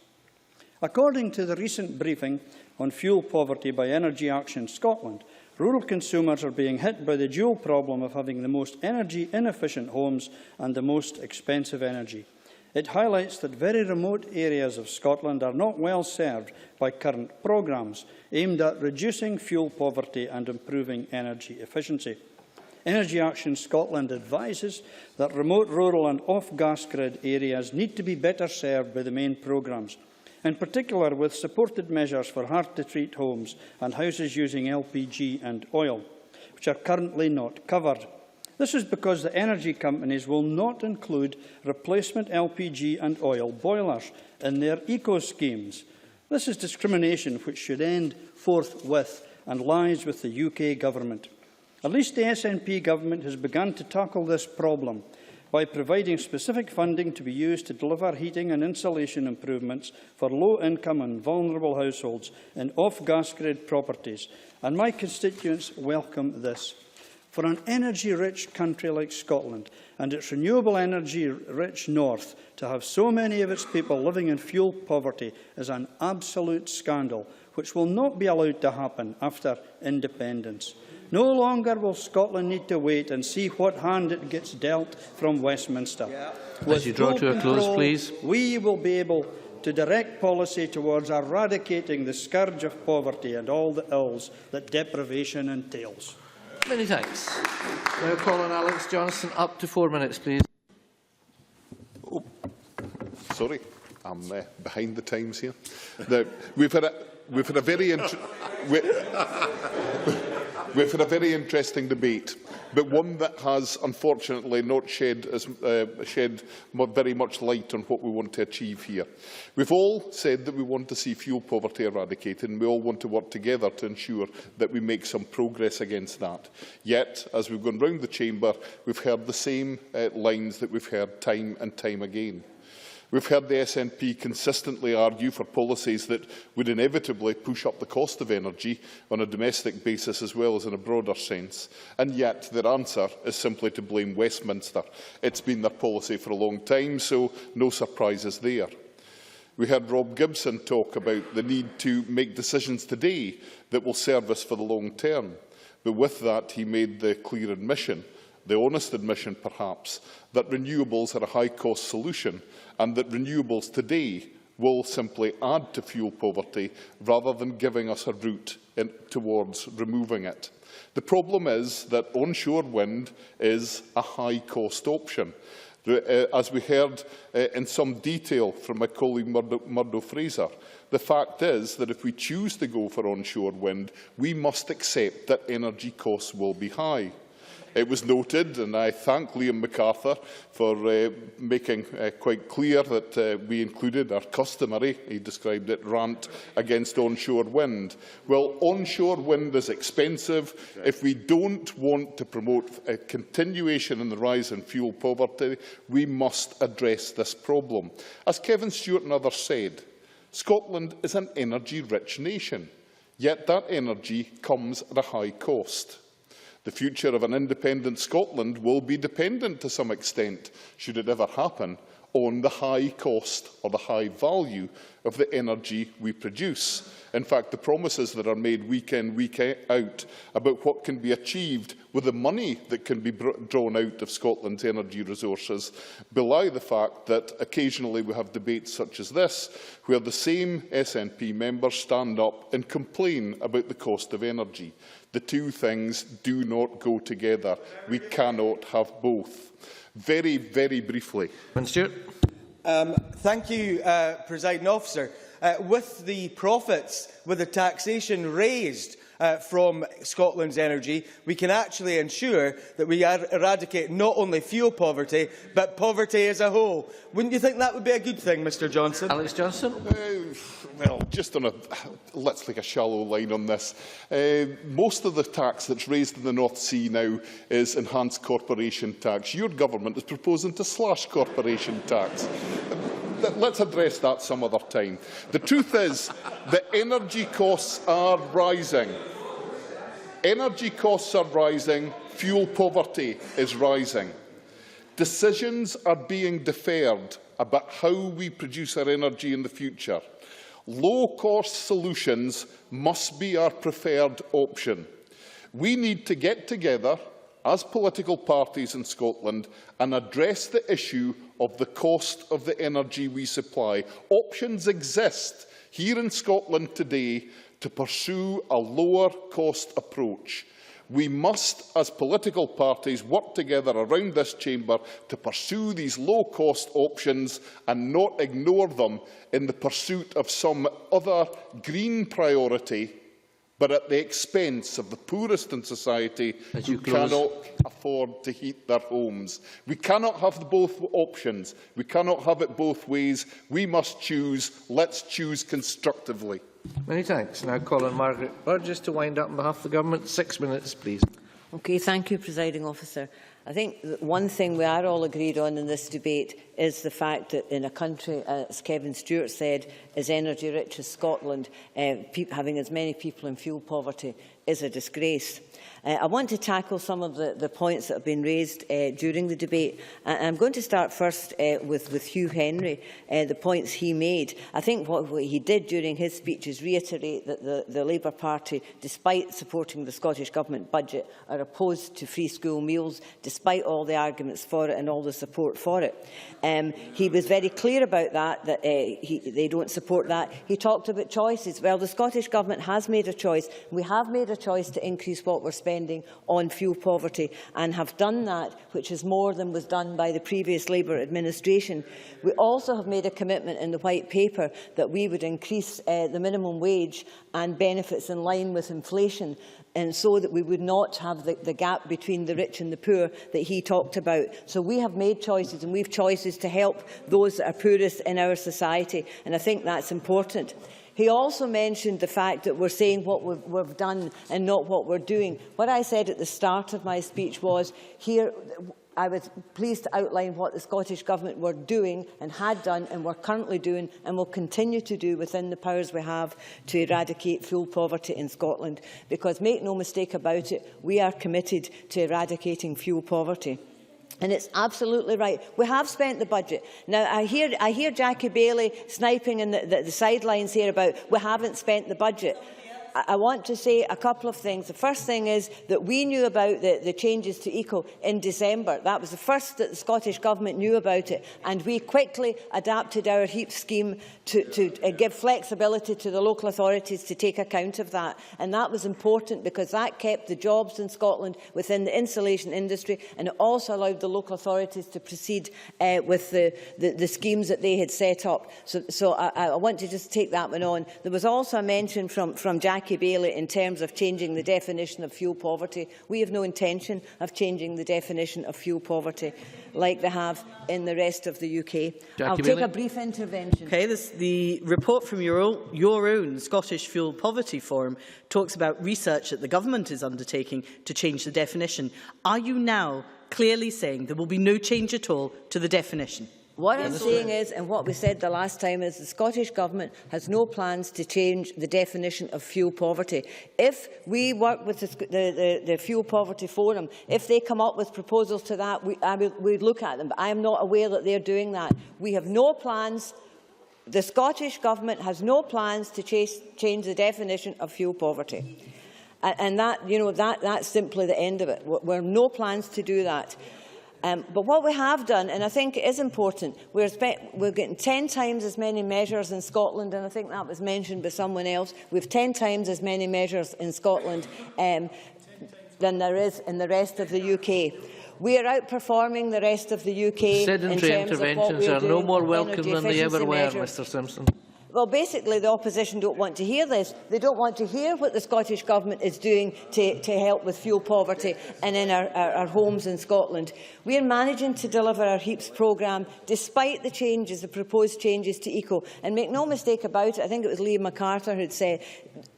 According to the recent briefing on fuel poverty by Energy Action Scotland, rural consumers are being hit by the dual problem of having the most energy-inefficient homes and the most expensive energy. It highlights that very remote areas of Scotland are not well served by current programmes aimed at reducing fuel poverty and improving energy efficiency. Energy Action Scotland advises that remote, rural and off-gas grid areas need to be better served by the main programmes, in particular with supported measures for hard-to-treat homes and houses using LPG and oil, which are currently not covered. This is because the energy companies will not include replacement LPG and oil boilers in their eco-schemes. This is discrimination which should end forthwith and lies with the UK Government. At least the SNP Government has begun to tackle this problem by providing specific funding to be used to deliver heating and insulation improvements for low-income and vulnerable households in off-gas grid properties, and my constituents welcome this. For an energy-rich country like Scotland and its renewable energy-rich north to have so many of its people living in fuel poverty is an absolute scandal, which will not be allowed to happen after independence. No longer will Scotland need to wait and see what hand it gets dealt from Westminster. As you draw to a close, please. We will be able to direct policy towards eradicating the scourge of poverty and all the ills that deprivation entails. Many thanks. Now call on Alex Johnson. Up to 4 minutes, please. Oh, sorry, I'm behind the times here. Now, we've had a very interesting debate, but one that has unfortunately not shed very much light on what we want to achieve here. We've all said that we want to see fuel poverty eradicated, and we all want to work together to ensure that we make some progress against that. Yet, as we've gone round the chamber, we've heard the same lines that we've heard time and time again. We've heard the SNP consistently argue for policies that would inevitably push up the cost of energy on a domestic basis as well as in a broader sense, and yet their answer is simply to blame Westminster. It's been their policy for a long time, so no surprises there. We heard Rob Gibson talk about the need to make decisions today that will serve us for the long term. But with that, he made the clear admission, the honest admission perhaps, that renewables are a high-cost solution and that renewables today will simply add to fuel poverty rather than giving us a route towards removing it. The problem is that onshore wind is a high-cost option. As we heard in some detail from my colleague Murdo Fraser, the fact is that if we choose to go for onshore wind, we must accept that energy costs will be high. It was noted, and I thank Liam MacArthur for making quite clear that we included our customary, he described it, rant against onshore wind. Well, onshore wind is expensive. If we don't want to promote a continuation in the rise in fuel poverty, we must address this problem. As Kevin Stewart and others said, Scotland is an energy-rich nation, yet that energy comes at a high cost. The future of an independent Scotland will be dependent to some extent, should it ever happen, on the high cost or the high value of the energy we produce. In fact, the promises that are made week in, week out about what can be achieved with the money that can be drawn out of Scotland's energy resources belie the fact that occasionally we have debates such as this, where the same SNP members stand up and complain about the cost of energy. The two things do not go together. We cannot have both. Very, very briefly. Thank you, Presiding Officer. With the profits, with the taxation raised from Scotland's energy, we can actually ensure that we eradicate not only fuel poverty, but poverty as a whole. Wouldn't you think that would be a good thing, Mr Johnson? Alex Johnson? Well, just on let's take a shallow line on this. Most of the tax that's raised in the North Sea now is enhanced corporation tax. Your government is proposing to slash corporation tax. Let's address that some other time. The truth is that energy costs are rising. Energy costs are rising. Fuel poverty is rising. Decisions are being deferred about how we produce our energy in the future. Low-cost solutions must be our preferred option. We need to get together as political parties in Scotland and address the issue of the cost of the energy we supply. Options exist here in Scotland today to pursue a lower-cost approach. We must, as political parties, work together around this chamber to pursue these low-cost options and not ignore them in the pursuit of some other green priority, but at the expense of the poorest in society who cannot afford to heat their homes. We cannot have both options. We cannot have it both ways. We must choose. Let's choose constructively. Many thanks. Now call on Margaret Burgess to wind up on behalf of the Government. 6 minutes, please. Okay, thank you, Presiding Officer. I think that one thing we are all agreed on in this debate is the fact that in a country, as Kevin Stewart said, as energy rich as Scotland, having as many people in fuel poverty is a disgrace. I want to tackle some of the points that have been raised during the debate. I'm going to start first with Hugh Henry, the points he made. I think what he did during his speech is reiterate that the Labour Party, despite supporting the Scottish Government budget, are opposed to free school meals, despite all the arguments for it and all the support for it. He was very clear about that they don't support that. He talked about choices. Well, the Scottish Government has made a choice. We have made a choice to increase what we're spending on fuel poverty and have done that, which is more than was done by the previous Labour administration. We also have made a commitment in the White Paper that we would increase the minimum wage and benefits in line with inflation, and so that we would not have the gap between the rich and the poor that he talked about. So we have made choices, and we have choices to help those that are poorest in our society, and I think that's important. He also mentioned the fact that we're saying what we've done and not what we're doing. What I said at the start of my speech was, here I was pleased to outline what the Scottish Government were doing and had done and were currently doing and will continue to do within the powers we have to eradicate fuel poverty in Scotland. Because make no mistake about it, we are committed to eradicating fuel poverty. And it's absolutely right. We have spent the budget. Now, I hear Jackie Bailey sniping in the sidelines here about we haven't spent the budget. I want to say a couple of things. The first thing is that we knew about the changes to ECO in December. That was the first that the Scottish Government knew about it, and we quickly adapted our HEAP scheme to give flexibility to the local authorities to take account of that. And that was important because that kept the jobs in Scotland within the insulation industry, and it also allowed the local authorities to proceed with the schemes that they had set up. So I want to just take that one on. There was also a mention from Jackie Bailey in terms of changing the definition of fuel poverty. We have no intention of changing the definition of fuel poverty like they have in the rest of the UK. I'll take a brief intervention. Okay, the report from your own Scottish Fuel Poverty Forum talks about research that the government is undertaking to change the definition. Are you now clearly saying there will be no change at all to the definition? What I'm saying is, and what we said the last time, is the Scottish Government has no plans to change the definition of fuel poverty. If we work with the Fuel Poverty Forum, if they come up with proposals to that, we'd look at them. But I am not aware that they're doing that. We have no plans. The Scottish Government has no plans to change the definition of fuel poverty. And that's simply the end of it. We have no plans to do that. But what we have done, and I think it is important, we're getting 10 times as many measures in Scotland, and I think that was mentioned by someone else. We have 10 times as many measures in Scotland than there is in the rest of the UK. We are outperforming the rest of the UK. Sedentary interventions are no more welcome than they ever were, Mr Simpson. Well, basically, the opposition don't want to hear this. They don't want to hear what the Scottish Government is doing to help with fuel poverty and in our homes in Scotland. We are managing to deliver our HEAPS programme despite the proposed changes to ECO. And make no mistake about it, I think it was Liam MacArthur who had said,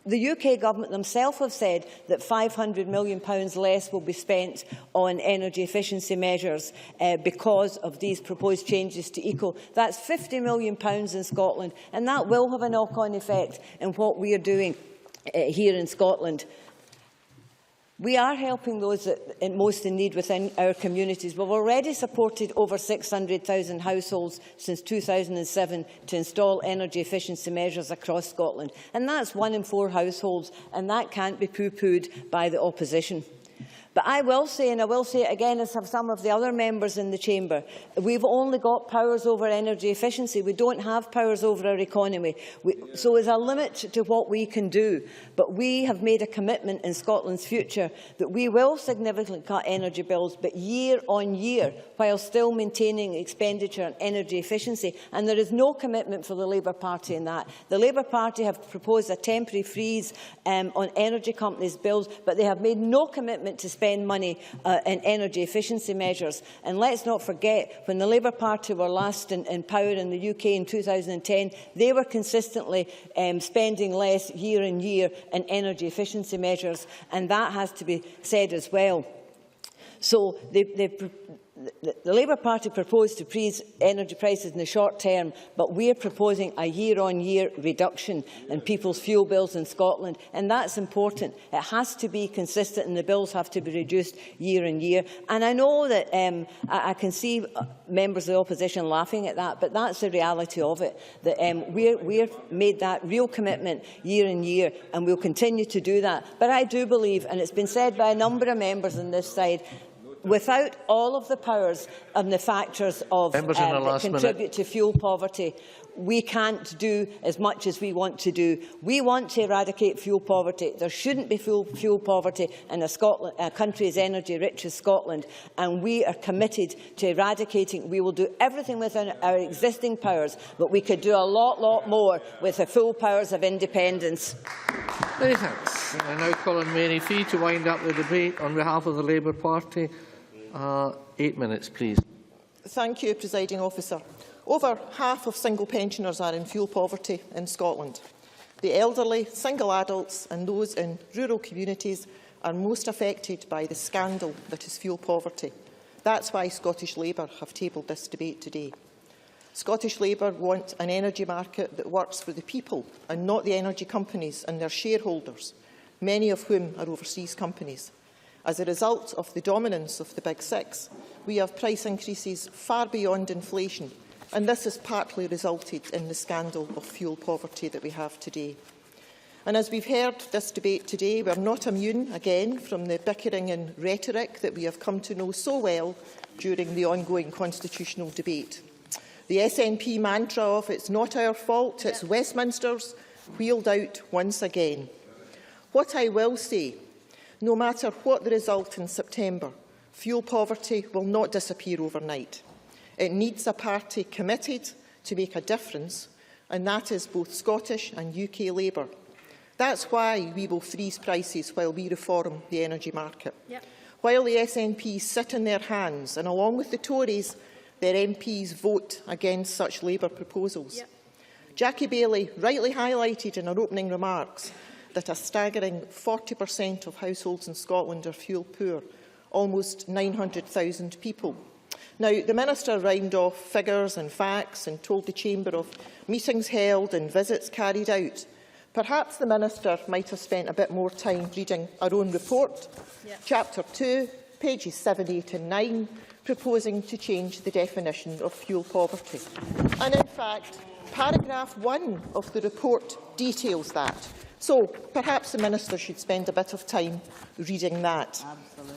the UK Government themselves have said that £500 million less will be spent on energy efficiency measures because of these proposed changes to ECO. That's £50 million in Scotland, and that will have a knock-on effect in what we are doing here in Scotland. We are helping those that are most in need within our communities. We've already supported over 600,000 households since 2007 to install energy efficiency measures across Scotland. And that's 1 in 4 households, and that can't be pooh-poohed by the opposition. But I will say, and I will say it again as have some of the other members in the chamber, we've only got powers over energy efficiency. We don't have powers over our economy. So there's a limit to what we can do. But we have made a commitment in Scotland's future that we will significantly cut energy bills, but year on year, while still maintaining expenditure on energy efficiency. And there is no commitment for the Labour Party in that. The Labour Party have proposed a temporary freeze on energy companies' bills, but they have made no commitment to spend money in energy efficiency measures. And let's not forget, when the Labour Party were last in power in the UK in 2010, they were consistently spending less year on year in energy efficiency measures, and that has to be said as well. So the Labour Party proposed to freeze energy prices in the short term, but we are proposing a year-on-year reduction in people's fuel bills in Scotland, and that's important. It has to be consistent, and the bills have to be reduced year on year. And I know that I can see members of the opposition laughing at that, but that's the reality of it, that we've made that real commitment year on year, and we'll continue to do that. But I do believe, and it's been said by a number of members on this side, without all of the powers and the factors of that contribute to fuel poverty, we can't do as much as we want to do. We want to eradicate fuel poverty. There shouldn't be fuel poverty in a country as energy rich as Scotland, and we are committed to eradicating. We will do everything within our existing powers, but we could do a lot more with the full powers of independence. Many thanks. I now call on Mary Fee to wind up the debate on behalf of the Labour Party. 8 minutes, please. Thank you, Presiding Officer. Over half of single pensioners are in fuel poverty in Scotland. The elderly, single adults and those in rural communities are most affected by the scandal that is fuel poverty. That's why Scottish Labour have tabled this debate today. Scottish Labour want an energy market that works for the people and not the energy companies and their shareholders, many of whom are overseas companies. As a result of the dominance of the Big Six, we have price increases far beyond inflation, and this has partly resulted in the scandal of fuel poverty that we have today. And as we've heard this debate today, we are not immune again from the bickering and rhetoric that we have come to know so well during the ongoing constitutional debate. The SNP mantra of "it's not our fault, it's Westminster's" wheeled out once again. What I will say, no matter what the result in September, fuel poverty will not disappear overnight. It needs a party committed to make a difference, and that is both Scottish and UK Labour. That's why we will freeze prices while we reform the energy market. While the SNP sit in their hands, and along with the Tories, their MPs vote against such Labour proposals. Jackie Baillie rightly highlighted in her opening remarks that a staggering 40% of households in Scotland are fuel poor, almost 900,000 people. Now, the Minister rhymed off figures and facts and told the Chamber of meetings held and visits carried out. Perhaps the Minister might have spent a bit more time reading our own report, Chapter 2, pages 7, 8 and 9, proposing to change the definition of fuel poverty. And in fact, paragraph 1 of the report details that. So perhaps the Minister should spend a bit of time reading that. Absolutely.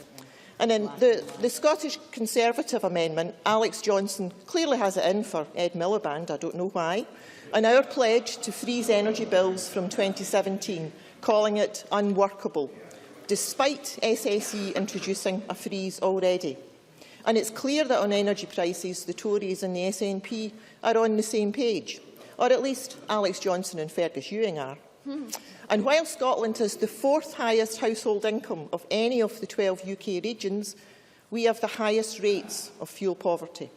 And in the Scottish Conservative amendment, Alex Johnson clearly has it in for Ed Miliband, I don't know why, and our pledge to freeze energy bills from 2017, calling it unworkable, despite SSE introducing a freeze already. And it's clear that on energy prices, the Tories and the SNP are on the same page, or at least Alex Johnson and Fergus Ewing are. And while Scotland has the 4th highest household income of any of the 12 UK regions, we have the highest rates of fuel poverty.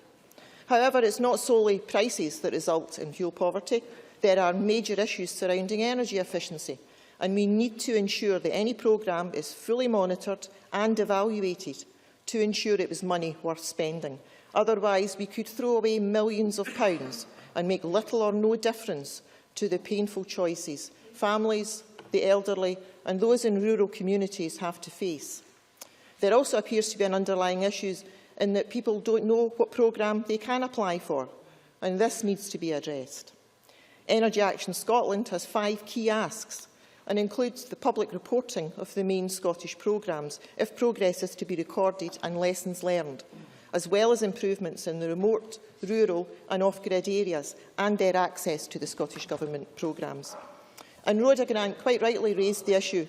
However, it's not solely prices that result in fuel poverty. There are major issues surrounding energy efficiency, and we need to ensure that any programme is fully monitored and evaluated to ensure it was money worth spending. Otherwise, we could throw away millions of pounds and make little or no difference to the painful choices families, the elderly and those in rural communities have to face. There also appears to be an underlying issue in that people don't know what programme they can apply for, and this needs to be addressed. Energy Action Scotland has 5 key asks and includes the public reporting of the main Scottish programmes if progress is to be recorded and lessons learned, as well as improvements in the remote, rural and off-grid areas and their access to the Scottish Government programmes. And Rhoda Grant quite rightly raised the issue.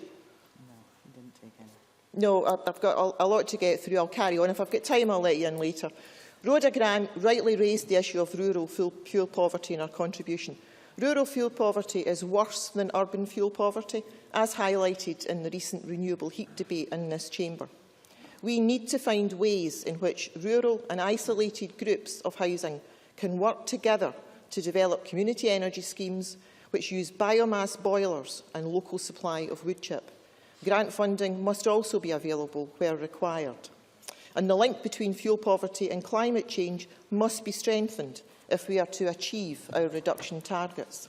No, I've got a lot to get through. I'll carry on. If I've got time, I'll let you in later. Rhoda Grant rightly raised the issue of rural fuel poverty in her contribution. Rural fuel poverty is worse than urban fuel poverty, as highlighted in the recent renewable heat debate in this chamber. We need to find ways in which rural and isolated groups of housing can work together to develop community energy schemes which use biomass boilers and local supply of wood chip. Grant funding must also be available where required. And the link between fuel poverty and climate change must be strengthened if we are to achieve our reduction targets.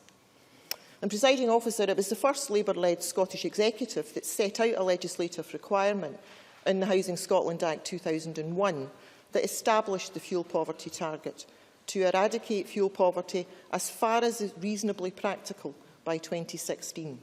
And, Presiding Officer, it was the first Labour-led Scottish Executive that set out a legislative requirement in the Housing Scotland Act 2001 that established the fuel poverty target to eradicate fuel poverty as far as is reasonably practical by 2016.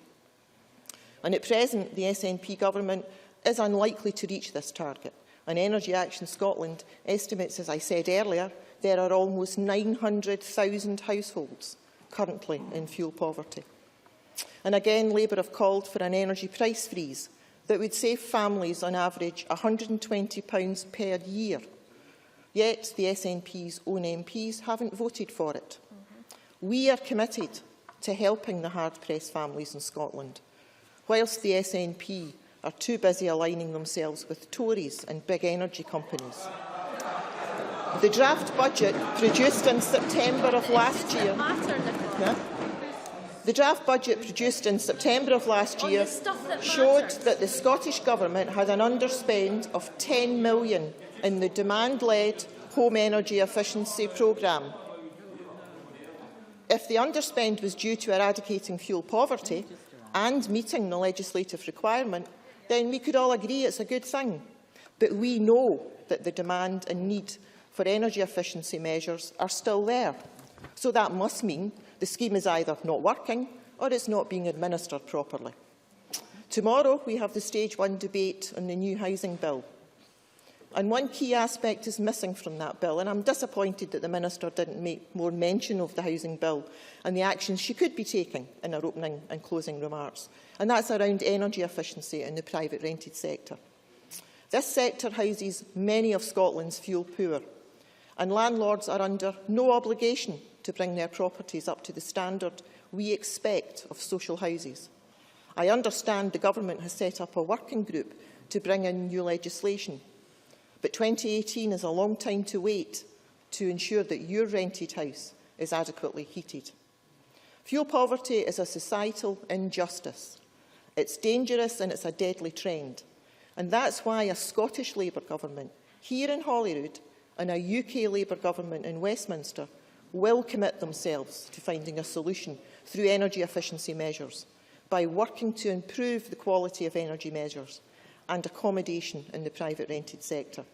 And at present, the SNP government is unlikely to reach this target. And Energy Action Scotland estimates, as I said earlier, there are almost 900,000 households currently in fuel poverty. And again, Labour have called for an energy price freeze that would save families on average £120 per year. Yet the SNP's own MPs haven't voted for it. We are committed to helping the hard-pressed families in Scotland, whilst the SNP are too busy aligning themselves with Tories and big energy companies. The draft budget produced in September of last year... The draft budget produced in September of last year showed that the Scottish Government had an underspend of £10 million in the demand-led home energy efficiency programme. If the underspend was due to eradicating fuel poverty and meeting the legislative requirement, then we could all agree it's a good thing. But we know that the demand and need for energy efficiency measures are still there. So that must mean the scheme is either not working or it's not being administered properly. Tomorrow we have the Stage 1 debate on the new housing bill. And one key aspect is missing from that bill, and I'm disappointed that the Minister didn't make more mention of the housing bill and the actions she could be taking in her opening and closing remarks, and that's around energy efficiency in the private rented sector. This sector houses many of Scotland's fuel poor, and landlords are under no obligation to bring their properties up to the standard we expect of social houses. I understand the Government has set up a working group to bring in new legislation, but 2018 is a long time to wait to ensure that your rented house is adequately heated. Fuel poverty is a societal injustice. It's dangerous and it's a deadly trend. And that's why a Scottish Labour government here in Holyrood and a UK Labour government in Westminster will commit themselves to finding a solution through energy efficiency measures by working to improve the quality of energy measures and accommodation in the private rented sector,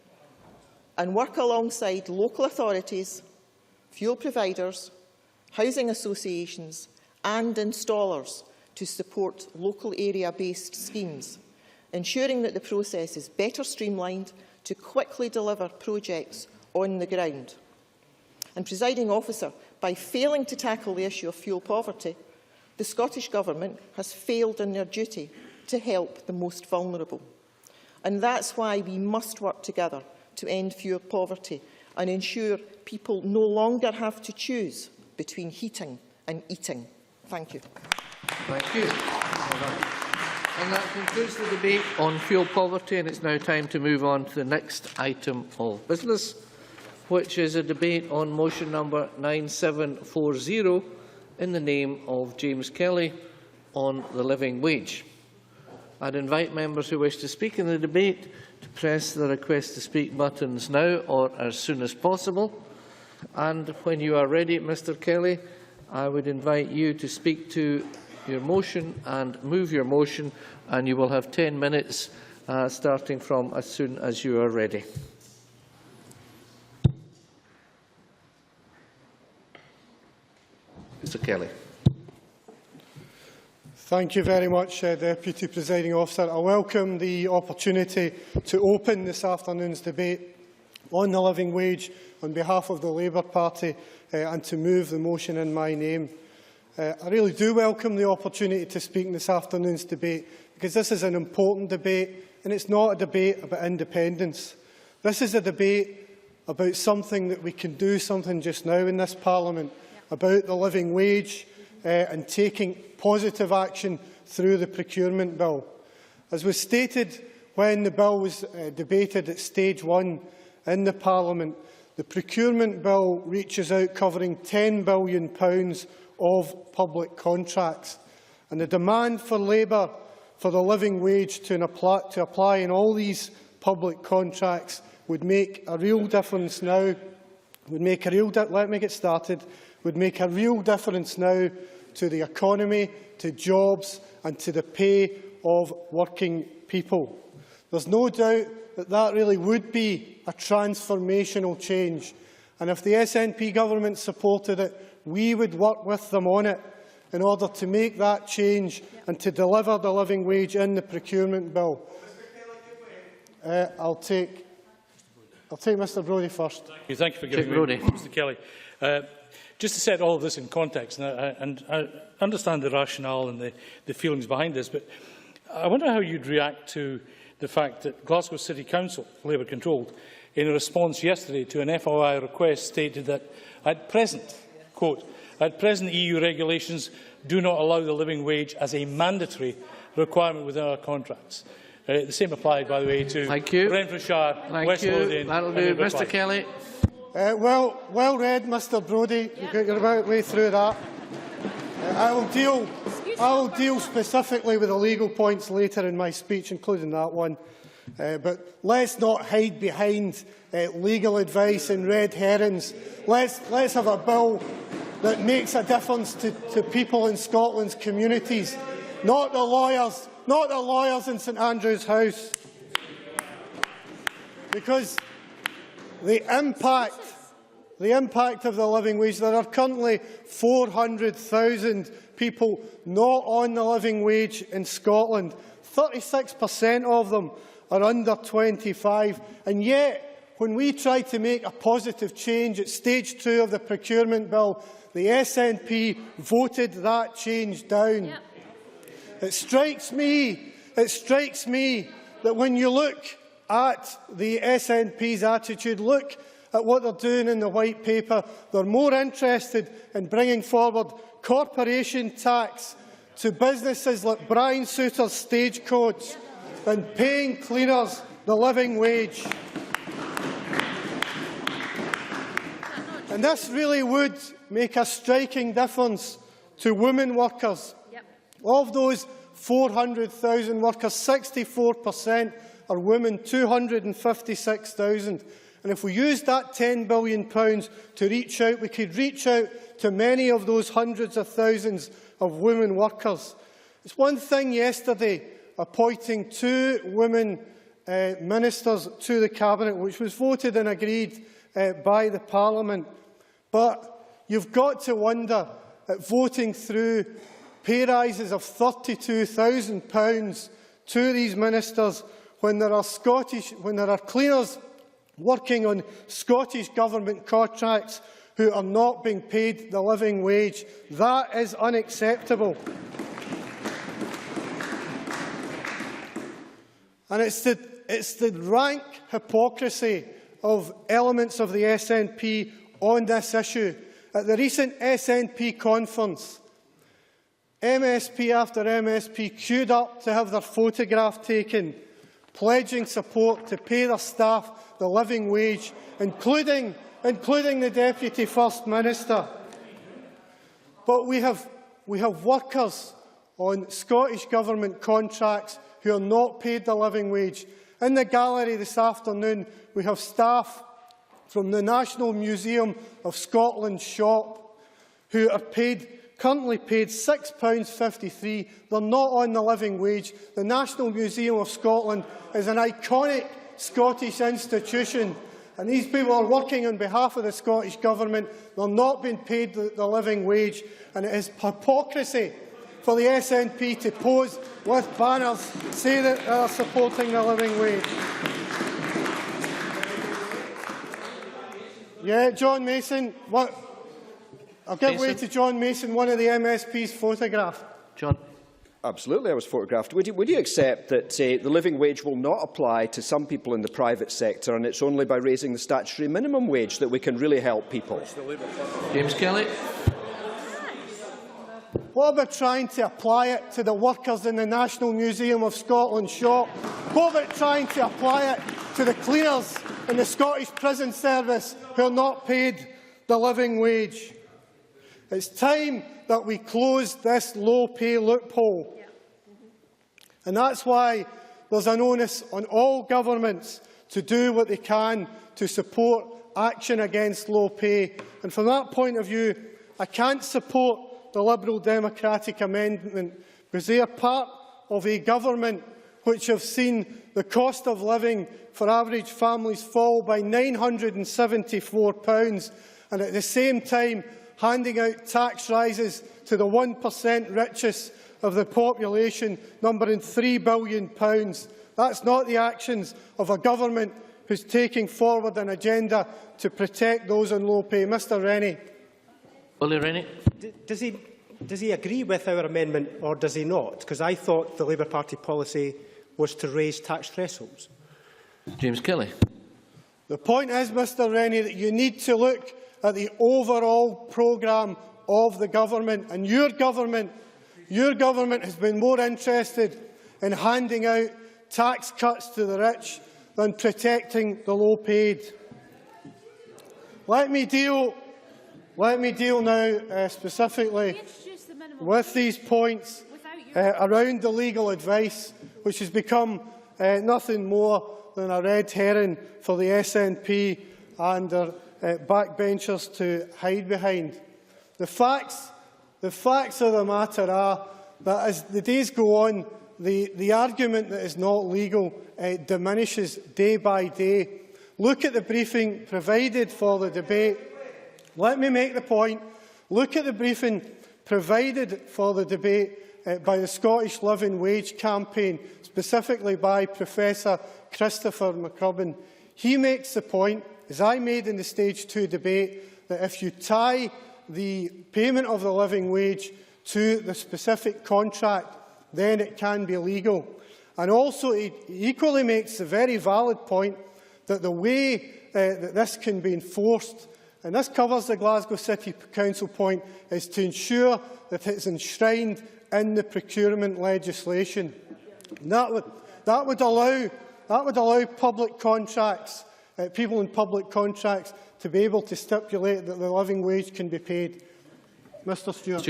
and work alongside local authorities, fuel providers, housing associations and installers to support local area-based schemes, ensuring that the process is better streamlined to quickly deliver projects on the ground. And, Presiding Officer, by failing to tackle the issue of fuel poverty, the Scottish Government has failed in their duty to help the most vulnerable. And that's why we must work together to end fuel poverty and ensure people no longer have to choose between heating and eating. Thank you. Thank you. And that concludes the debate on fuel poverty, and it's now time to move on to the next item of business, which is a debate on motion number 9740 in the name of James Kelly on the living wage. I'd invite members who wish to speak in the debate to press the request to speak buttons now or as soon as possible. And when you are ready, Mr Kelly, I would invite you to speak to your motion and move your motion, and you will have 10 minutes starting from as soon as you are ready. Mr Kelly. Thank you very much, Deputy Presiding Officer. I welcome the opportunity to open this afternoon's debate on the living wage on behalf of the Labour Party and to move the motion in my name. I really do welcome the opportunity to speak in this afternoon's debate, because this is an important debate, and it's not a debate about independence. This is a debate about something that we can do something just now in this Parliament, about the living wage and taking positive action through the procurement bill. As was stated when the bill was debated at Stage 1 in the Parliament, the procurement bill reaches out covering £10 billion of public contracts. And the demand for Labour for the living wage to apply in all these public contracts would make a real difference now. Would make a real difference now to the economy, to jobs and to the pay of working people. There's no doubt that that really would be a transformational change, and if the SNP government supported it, we would work with them on it in order to make that change and to deliver the living wage in the procurement bill. I'll take Mr Brodie first. Thank you for giving me, Mr Kelly. Just to set all of this in context, and I understand the rationale and the feelings behind this, but I wonder how you'd react to the fact that Glasgow City Council, Labour controlled, in a response yesterday to an FOI request stated that at present, quote, at present EU regulations do not allow the living wage as a mandatory requirement within our contracts. The same applied, by the way, to Renfrewshire, West Lothian. That'll do. Mr Kelly. Well read, Mr Brodie. You're about way through that. I will deal specifically with the legal points later in my speech, including that one. But let's not hide behind legal advice and red herrings. Let's have a bill that makes a difference to people in Scotland's communities, not the lawyers not the lawyers in St Andrew's House. Because the impact of the living wage, there are currently 400,000 people not on the living wage in Scotland. 36% of them are under 25. And yet, when we tried to make a positive change at stage 2 of the procurement bill, the SNP voted that change down. Yep. It strikes me that when you look at the SNP's attitude, look at what they're doing in the White Paper, they're more interested in bringing forward corporation tax to businesses like Brian Souter's Stagecoach than paying cleaners the living wage. And this really would make a striking difference to women workers. Yep. Of those 400,000 workers, 64% are women, 256,000. And if we used that £10 billion to reach out, we could reach out to many of those hundreds of thousands of women workers. It's one thing yesterday appointing 2 women ministers to the Cabinet, which was voted and agreed by the Parliament. But you've got to wonder at voting through pay rises of £32,000 to these ministers when there are cleaners working on Scottish Government contracts who are not being paid the living wage. That is unacceptable. And it's the rank hypocrisy of elements of the SNP on this issue. At the recent SNP conference, MSP after MSP queued up to have their photograph taken, pledging support to pay their staff the living wage, including the Deputy First Minister. But we have workers on Scottish Government contracts who are not paid the living wage. In the gallery this afternoon, we have staff from the National Museum of Scotland shop who are currently paid £6.53. They're not on the living wage. The National Museum of Scotland is an iconic Scottish institution, and these people are working on behalf of the Scottish Government. They're not being paid the living wage, and it is hypocrisy for the SNP to pose with banners, say that they are supporting the living wage. Yeah, John Mason. I'll give way to John Mason, one of the MSP's photographed. John. Absolutely, I was photographed. Would you accept that the living wage will not apply to some people in the private sector, and it's only by raising the statutory minimum wage that we can really help people? James Kelly. What about trying to apply it to the workers in the National Museum of Scotland shop? What about trying to apply it to the cleaners in the Scottish Prison Service who are not paid the living wage? It's time that we close this low-pay loophole. And that's why there's an onus on all governments to do what they can to support action against low pay. And from that point of view, I can't support the Liberal Democratic amendment because they are part of a government which have seen the cost of living for average families fall by £974, and at the same time handing out tax rises to the 1% richest of the population, numbering £3 billion. That's not the actions of a government who's taking forward an agenda to protect those on low pay. Mr Rennie. Willie Rennie. Does he agree with our amendment or does he not? Because I thought the Labour Party policy was to raise tax thresholds. James Kelly. The point is, Mr Rennie, that you need to look at the overall programme of the government, and your government has been more interested in handing out tax cuts to the rich than protecting the low-paid. Let me deal now specifically with these points around the legal advice, which has become nothing more than a red herring for the SNP and their backbenchers to hide behind. The facts of the matter are that as the days go on, the argument that it's not legal diminishes day by day. Look at the briefing provided for the debate. Let me make the point. Look at the briefing provided for the debate by the Scottish Living Wage Campaign, specifically by Professor Christopher McCubbin. He makes the point, as I made in the Stage 2 debate, that if you tie the payment of the living wage to the specific contract, then it can be legal. And also, he equally makes the very valid point that the way that this can be enforced, and this covers the Glasgow City Council point, is to ensure that it's enshrined in the procurement legislation. And that would allow public contracts, people in public contracts, to be able to stipulate that the living wage can be paid. Mr. Stewart.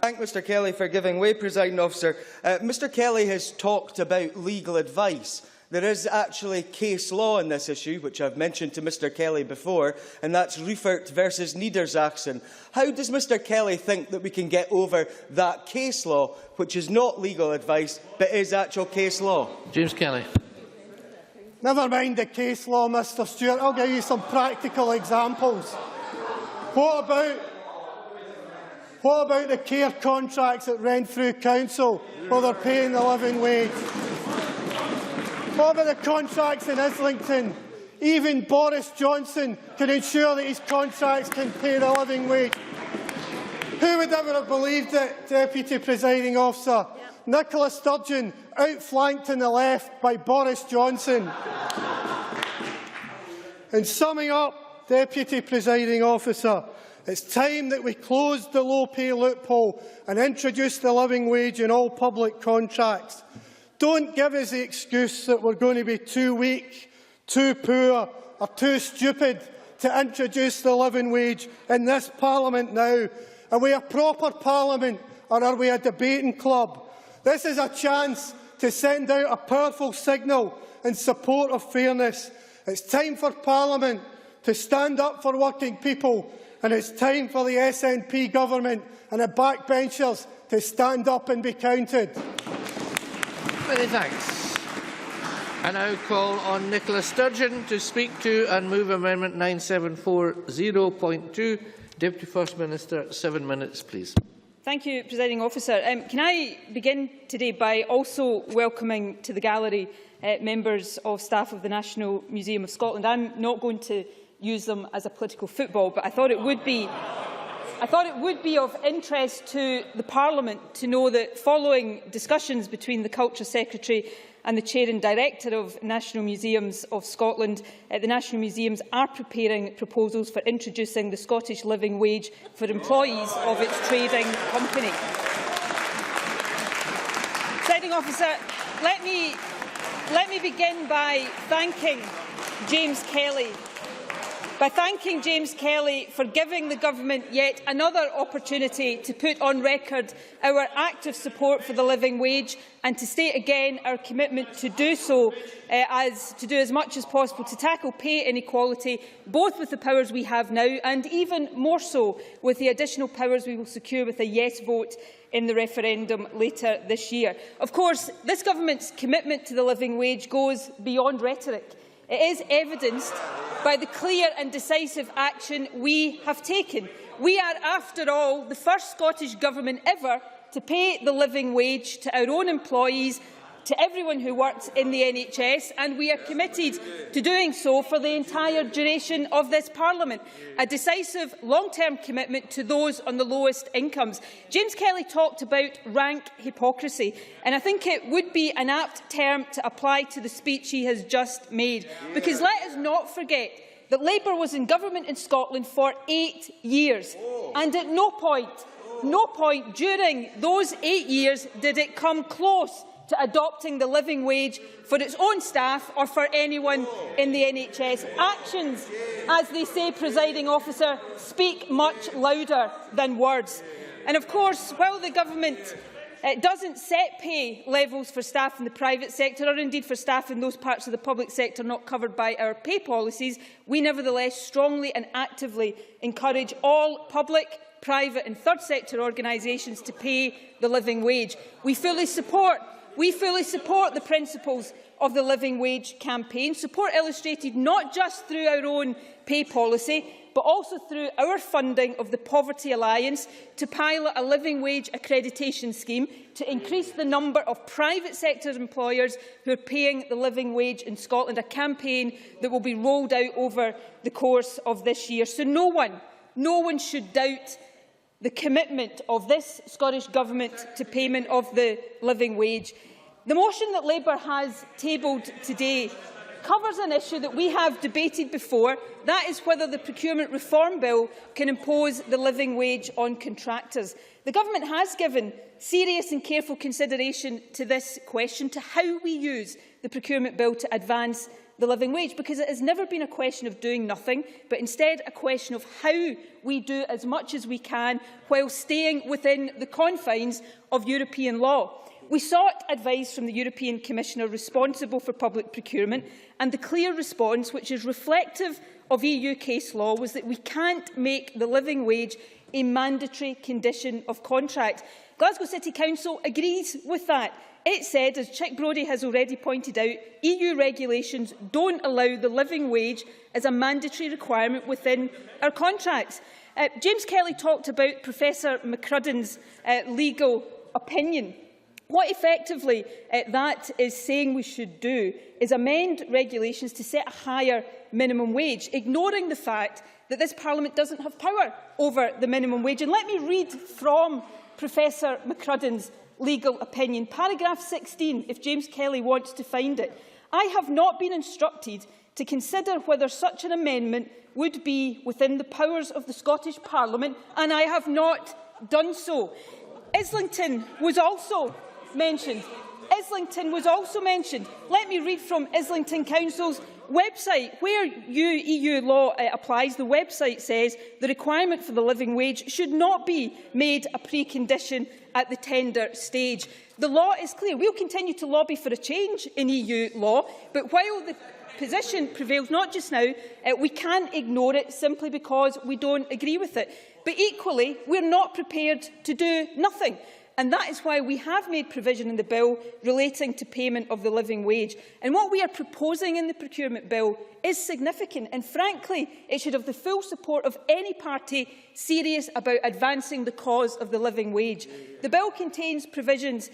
Thank Mr Kelly for giving way, Presiding Officer. Mr Kelly has talked about legal advice. There is actually case law in this issue, which I've mentioned to Mr Kelly before, and that's Riefert versus Niedersachsen. How does Mr Kelly think that we can get over that case law, which is not legal advice, but is actual case law? James Kelly. Never mind the case law, Mr Stewart. I'll give you some practical examples. What about the care contracts at Renfrew Council, where they're paying the living wage? What about the contracts in Islington? Even Boris Johnson can ensure that his contracts can pay the living wage. Who would ever have believed it, Deputy Presiding Officer? Nicola Sturgeon, outflanked on the left by Boris Johnson. In summing up, Deputy Presiding Officer, it's time that we close the low pay loophole and introduce the living wage in all public contracts. Don't give us the excuse that we're going to be too weak, too poor or too stupid to introduce the living wage in this Parliament now. Are we a proper Parliament or are we a debating club? This is a chance to send out a powerful signal in support of fairness. It's time for Parliament to stand up for working people, and it's time for the SNP government and the backbenchers to stand up and be counted. Many thanks. I now call on Nicola Sturgeon to speak to and move Amendment 9740.2. Deputy First Minister, 7 minutes, please. Thank you, Presiding Officer. Can I begin today by also welcoming to the gallery members of staff of the National Museum of Scotland. I'm not going to use them as a political football, but I thought it would be of interest to the Parliament to know that following discussions between the Culture Secretary and the Chair and Director of National Museums of Scotland, the National Museums are preparing proposals for introducing the Scottish living wage for employees of its trading company. Presiding Officer, let me begin by thanking James Kelly for giving the Government yet another opportunity to put on record our active support for the living wage and to state again our commitment to do so, to do as much as possible to tackle pay inequality, both with the powers we have now and even more so with the additional powers we will secure with a yes vote in the referendum later this year. Of course, this Government's commitment to the living wage goes beyond rhetoric. It is evidenced by the clear and decisive action we have taken. We are, after all, the first Scottish Government ever to pay the living wage to our own employees, to everyone who works in the NHS, and we are committed to doing so for the entire duration of this Parliament. A decisive, long-term commitment to those on the lowest incomes. James Kelly talked about rank hypocrisy, and I think it would be an apt term to apply to the speech he has just made. Because let us not forget that Labour was in government in Scotland for 8 years, and at no point during those 8 years did it come close to adopting the living wage for its own staff or for anyone in the NHS. Actions, as they say, Presiding Officer, speak much louder than words. And of course, while the Government doesn't set pay levels for staff in the private sector, or indeed for staff in those parts of the public sector not covered by our pay policies, we nevertheless strongly and actively encourage all public, private and third sector organisations to pay the living wage. We fully support We fully support the principles of the Living Wage campaign, support illustrated not just through our own pay policy, but also through our funding of the Poverty Alliance to pilot a living wage accreditation scheme to increase the number of private sector employers who are paying the living wage in Scotland, a campaign that will be rolled out over the course of this year. So no one should doubt the commitment of this Scottish Government to payment of the living wage. The motion that Labour has tabled today covers an issue that we have debated before. That is whether the Procurement Reform Bill can impose the living wage on contractors. The Government has given serious and careful consideration to this question, to how we use the Procurement Bill to advance the living wage, because it has never been a question of doing nothing, but instead a question of how we do as much as we can while staying within the confines of European law. We sought advice from the European Commissioner responsible for public procurement, and the clear response, which is reflective of EU case law, was that we can't make the living wage a mandatory condition of contract. Glasgow City Council agrees with that. It said, as Chick Brodie has already pointed out, EU regulations don't allow the living wage as a mandatory requirement within our contracts. James Kelly talked about Professor McCrudden's legal opinion. What effectively that is saying we should do is amend regulations to set a higher minimum wage, ignoring the fact that this Parliament doesn't have power over the minimum wage. And let me read from Professor McCrudden's legal opinion, paragraph 16, if James Kelly wants to find it. I have not been instructed to consider whether such an amendment would be within the powers of the Scottish Parliament, and I have not done so. Islington was also mentioned. Let me read from Islington Council's website. Where EU law applies, the website says the requirement for the living wage should not be made a precondition at the tender stage. The law is clear. We will continue to lobby for a change in EU law, but while the position prevails not just now, we can't ignore it simply because we don't agree with it. But equally, we are not prepared to do nothing. And that is why we have made provision in the bill relating to payment of the living wage. And what we are proposing in the procurement bill is significant, and frankly, it should have the full support of any party serious about advancing the cause of the living wage. The bill contains provisions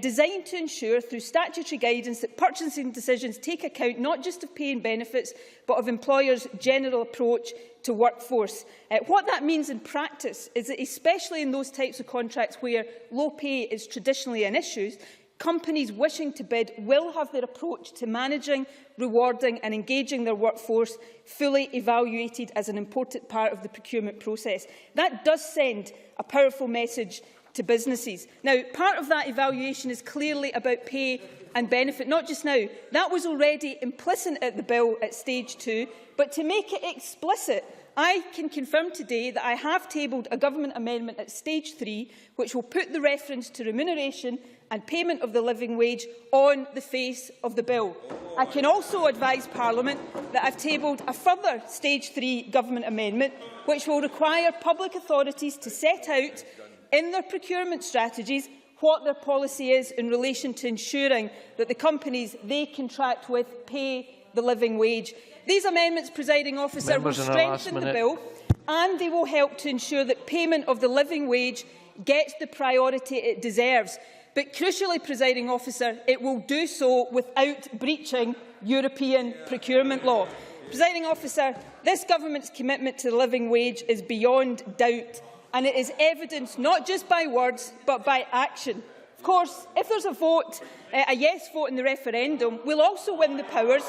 designed to ensure, through statutory guidance, that purchasing decisions take account not just of pay and benefits, but of employers' general approach to workforce. What that means in practice is that, especially in those types of contracts where low pay is traditionally an issue, companies wishing to bid will have their approach to managing, rewarding and engaging their workforce fully evaluated as an important part of the procurement process. That does send a powerful message to businesses. Now, part of that evaluation is clearly about pay and benefit, not just now. That was already implicit at the bill at stage 2, but to make it explicit, I can confirm today that I have tabled a government amendment at stage 3, which will put the reference to remuneration and payment of the living wage on the face of the bill. I can also advise Parliament that I have tabled a further stage 3 government amendment, which will require public authorities to set out in their procurement strategies what their policy is in relation to ensuring that the companies they contract with pay the living wage. These amendments, Presiding Officer, will strengthen the bill, and they will help to ensure that payment of the living wage gets the priority it deserves. But crucially, Presiding Officer, it will do so without breaching European procurement law. Presiding Officer, this Government's commitment to the living wage is beyond doubt, and it is evidenced not just by words but by action. Of course, if there's a vote, a yes vote in the referendum, we'll also win the powers.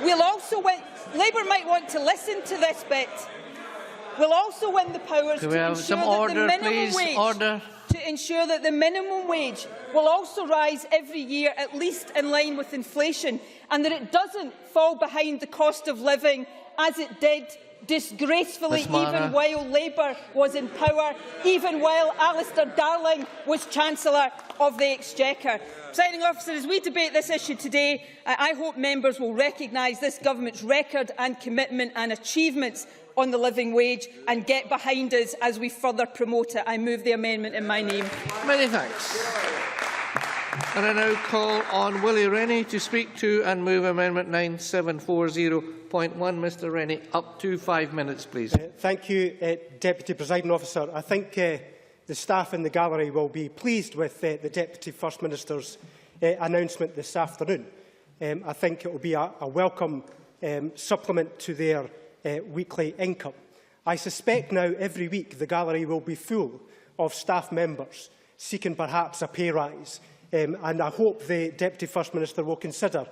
We'll also win. Labour might want to listen to this bit. We'll also win the powers to ensure that the minimum wage. To ensure that the minimum wage will also rise every year, at least in line with inflation, and that it doesn't fall behind the cost of living as it did disgracefully even while Labour was in power, even while Alistair Darling was Chancellor of the Exchequer. Presiding Officer, as we debate this issue today, I hope members will recognise this Government's record and commitment and achievements on the living wage and get behind us as we further promote it. I move the amendment in my name. Many thanks. And I now call on Willie Rennie to speak to and move Amendment 9740.1. Mr Rennie, up to 5 minutes, please. Thank you, Deputy Presiding Officer. I think the staff in the gallery will be pleased with the Deputy First Minister's announcement this afternoon. I think it will be a welcome supplement to their weekly income. I suspect now every week the gallery will be full of staff members seeking perhaps a pay rise. And I hope the Deputy First Minister will consider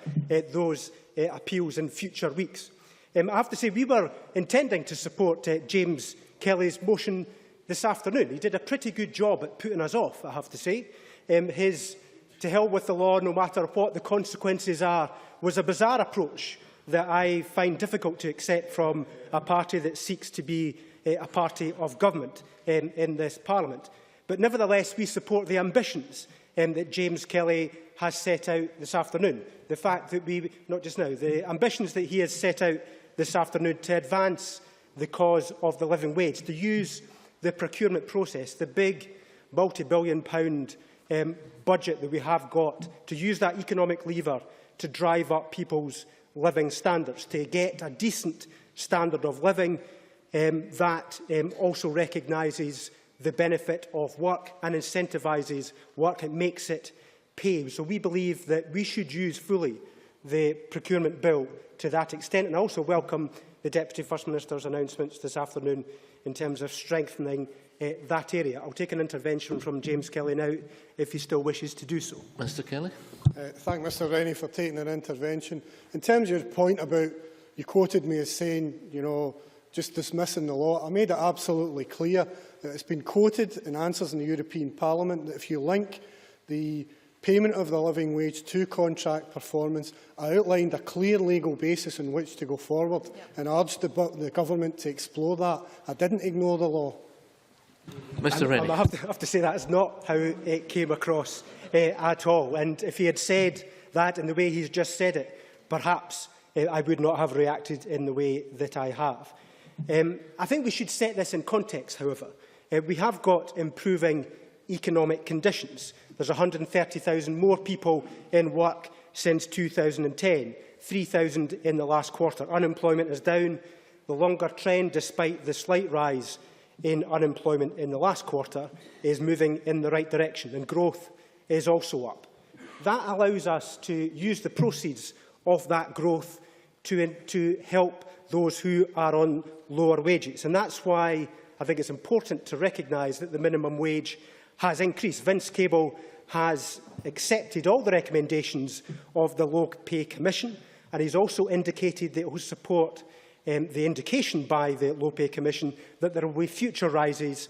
those appeals in future weeks. I have to say, we were intending to support James Kelly's motion this afternoon. He did a pretty good job at putting us off, I have to say. His "to hell with the law, no matter what the consequences are" was a bizarre approach that I find difficult to accept from a party that seeks to be a party of government in this Parliament. But nevertheless, we support the ambitions that James Kelly has set out this afternoon. The fact that the ambitions that he has set out this afternoon to advance the cause of the living wage, to use the procurement process, the big multi-billion-pound budget that we have got, to use that economic lever to drive up people's living standards, to get a decent standard of living that also recognises the benefit of work and incentivises work and makes it pay. So we believe that we should use fully the procurement bill to that extent, and I also welcome the Deputy First Minister's announcements this afternoon in terms of strengthening that area. I'll take an intervention from James Kelly now, if he still wishes to do so. Mr Kelly. Thank Mr Rennie for taking an intervention. In terms of your point about, you quoted me as saying, just dismissing the law. I made it absolutely clear that it's been quoted in answers in the European Parliament that if you link the payment of the living wage to contract performance, I outlined a clear legal basis in which to go forward and urged the government to explore that. I didn't ignore the law. Mr Rennie. I have to say that is not how it came across at all. And if he had said that in the way he's just said it, perhaps I would not have reacted in the way that I have. I think we should set this in context, however. We have got improving economic conditions. There's 130,000 more people in work since 2010, 3,000 in the last quarter. Unemployment is down. The longer trend, despite the slight rise in unemployment in the last quarter, is moving in the right direction, and growth is also up. That allows us to use the proceeds of that growth to help those who are on lower wages. And that's why I think it's important to recognise that the minimum wage has increased. Vince Cable has accepted all the recommendations of the Low Pay Commission, and he's also indicated that he will support the indication by the Low Pay Commission that there will be future rises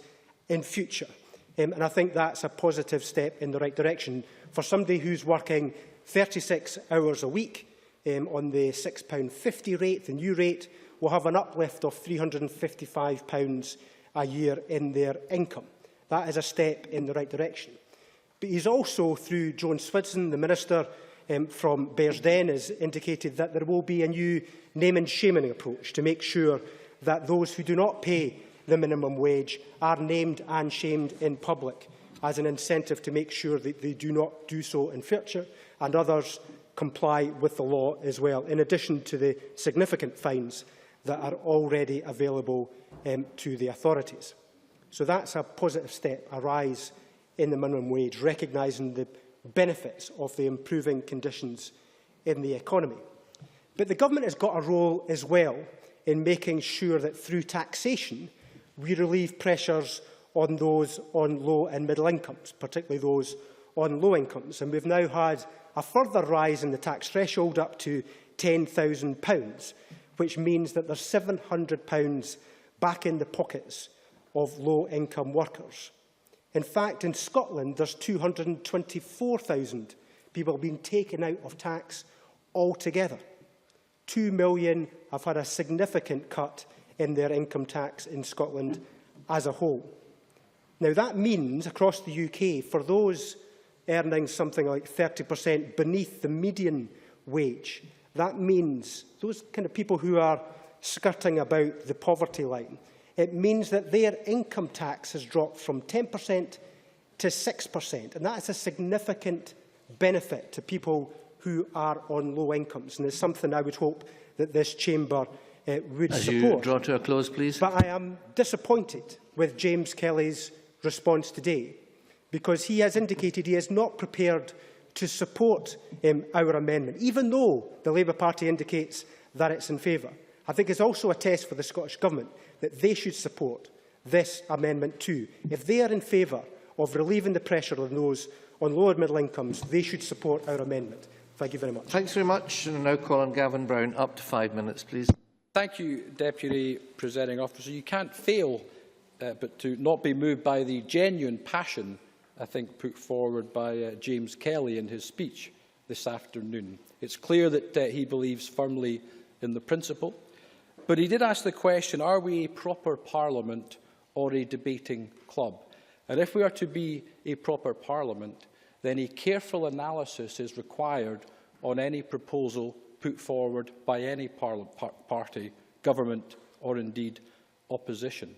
in future. And I think that's a positive step in the right direction. For somebody who's working 36 hours a week on the £6.50 rate, the new rate, will have an uplift of £355 a year in their income. That is a step in the right direction. But he's also, through Joan Swidson, the Minister from Bearsden, has indicated that there will be a new name and shaming approach to make sure that those who do not pay the minimum wage are named and shamed in public as an incentive to make sure that they do not do so in future, and others comply with the law as well, in addition to the significant fines that are already available to the authorities. So that's a positive step, a rise in the minimum wage, recognising the benefits of the improving conditions in the economy. But the government has got a role as well in making sure that through taxation we relieve pressures on those on low and middle incomes, particularly those on low incomes. And we've now had a further rise in the tax threshold up to £10,000, which means that there's £700 back in the pockets of low-income workers. In fact, in Scotland, there's 224,000 people being taken out of tax altogether. 2 million have had a significant cut in their income tax in Scotland as a whole. Now, that means, across the UK, for those earning something like 30% beneath the median wage, that means those kind of people who are skirting about the poverty line, it means that their income tax has dropped from 10% to 6%, and that is a significant benefit to people who are on low incomes, and it's something I would hope that this chamber would As support. you draw to a close, please. But I am disappointed with James Kelly's response today, because he has indicated he is not prepared to support our amendment, even though the Labour Party indicates that it's in favour. I think it's also a test for the Scottish Government that they should support this amendment too. If they are in favour of relieving the pressure on those on lower middle incomes, they should support our amendment. Thank you very much. Thanks very much. And I now call on Gavin Brown. Up to 5 minutes, please. Thank you, Deputy Presiding Officer. You can't fail but to not be moved by the genuine passion, I think, put forward by James Kelly in his speech this afternoon. It's clear that he believes firmly in the principle, but he did ask the question, are we a proper Parliament or a debating club? And if we are to be a proper Parliament, then a careful analysis is required on any proposal put forward by any party, government or indeed opposition.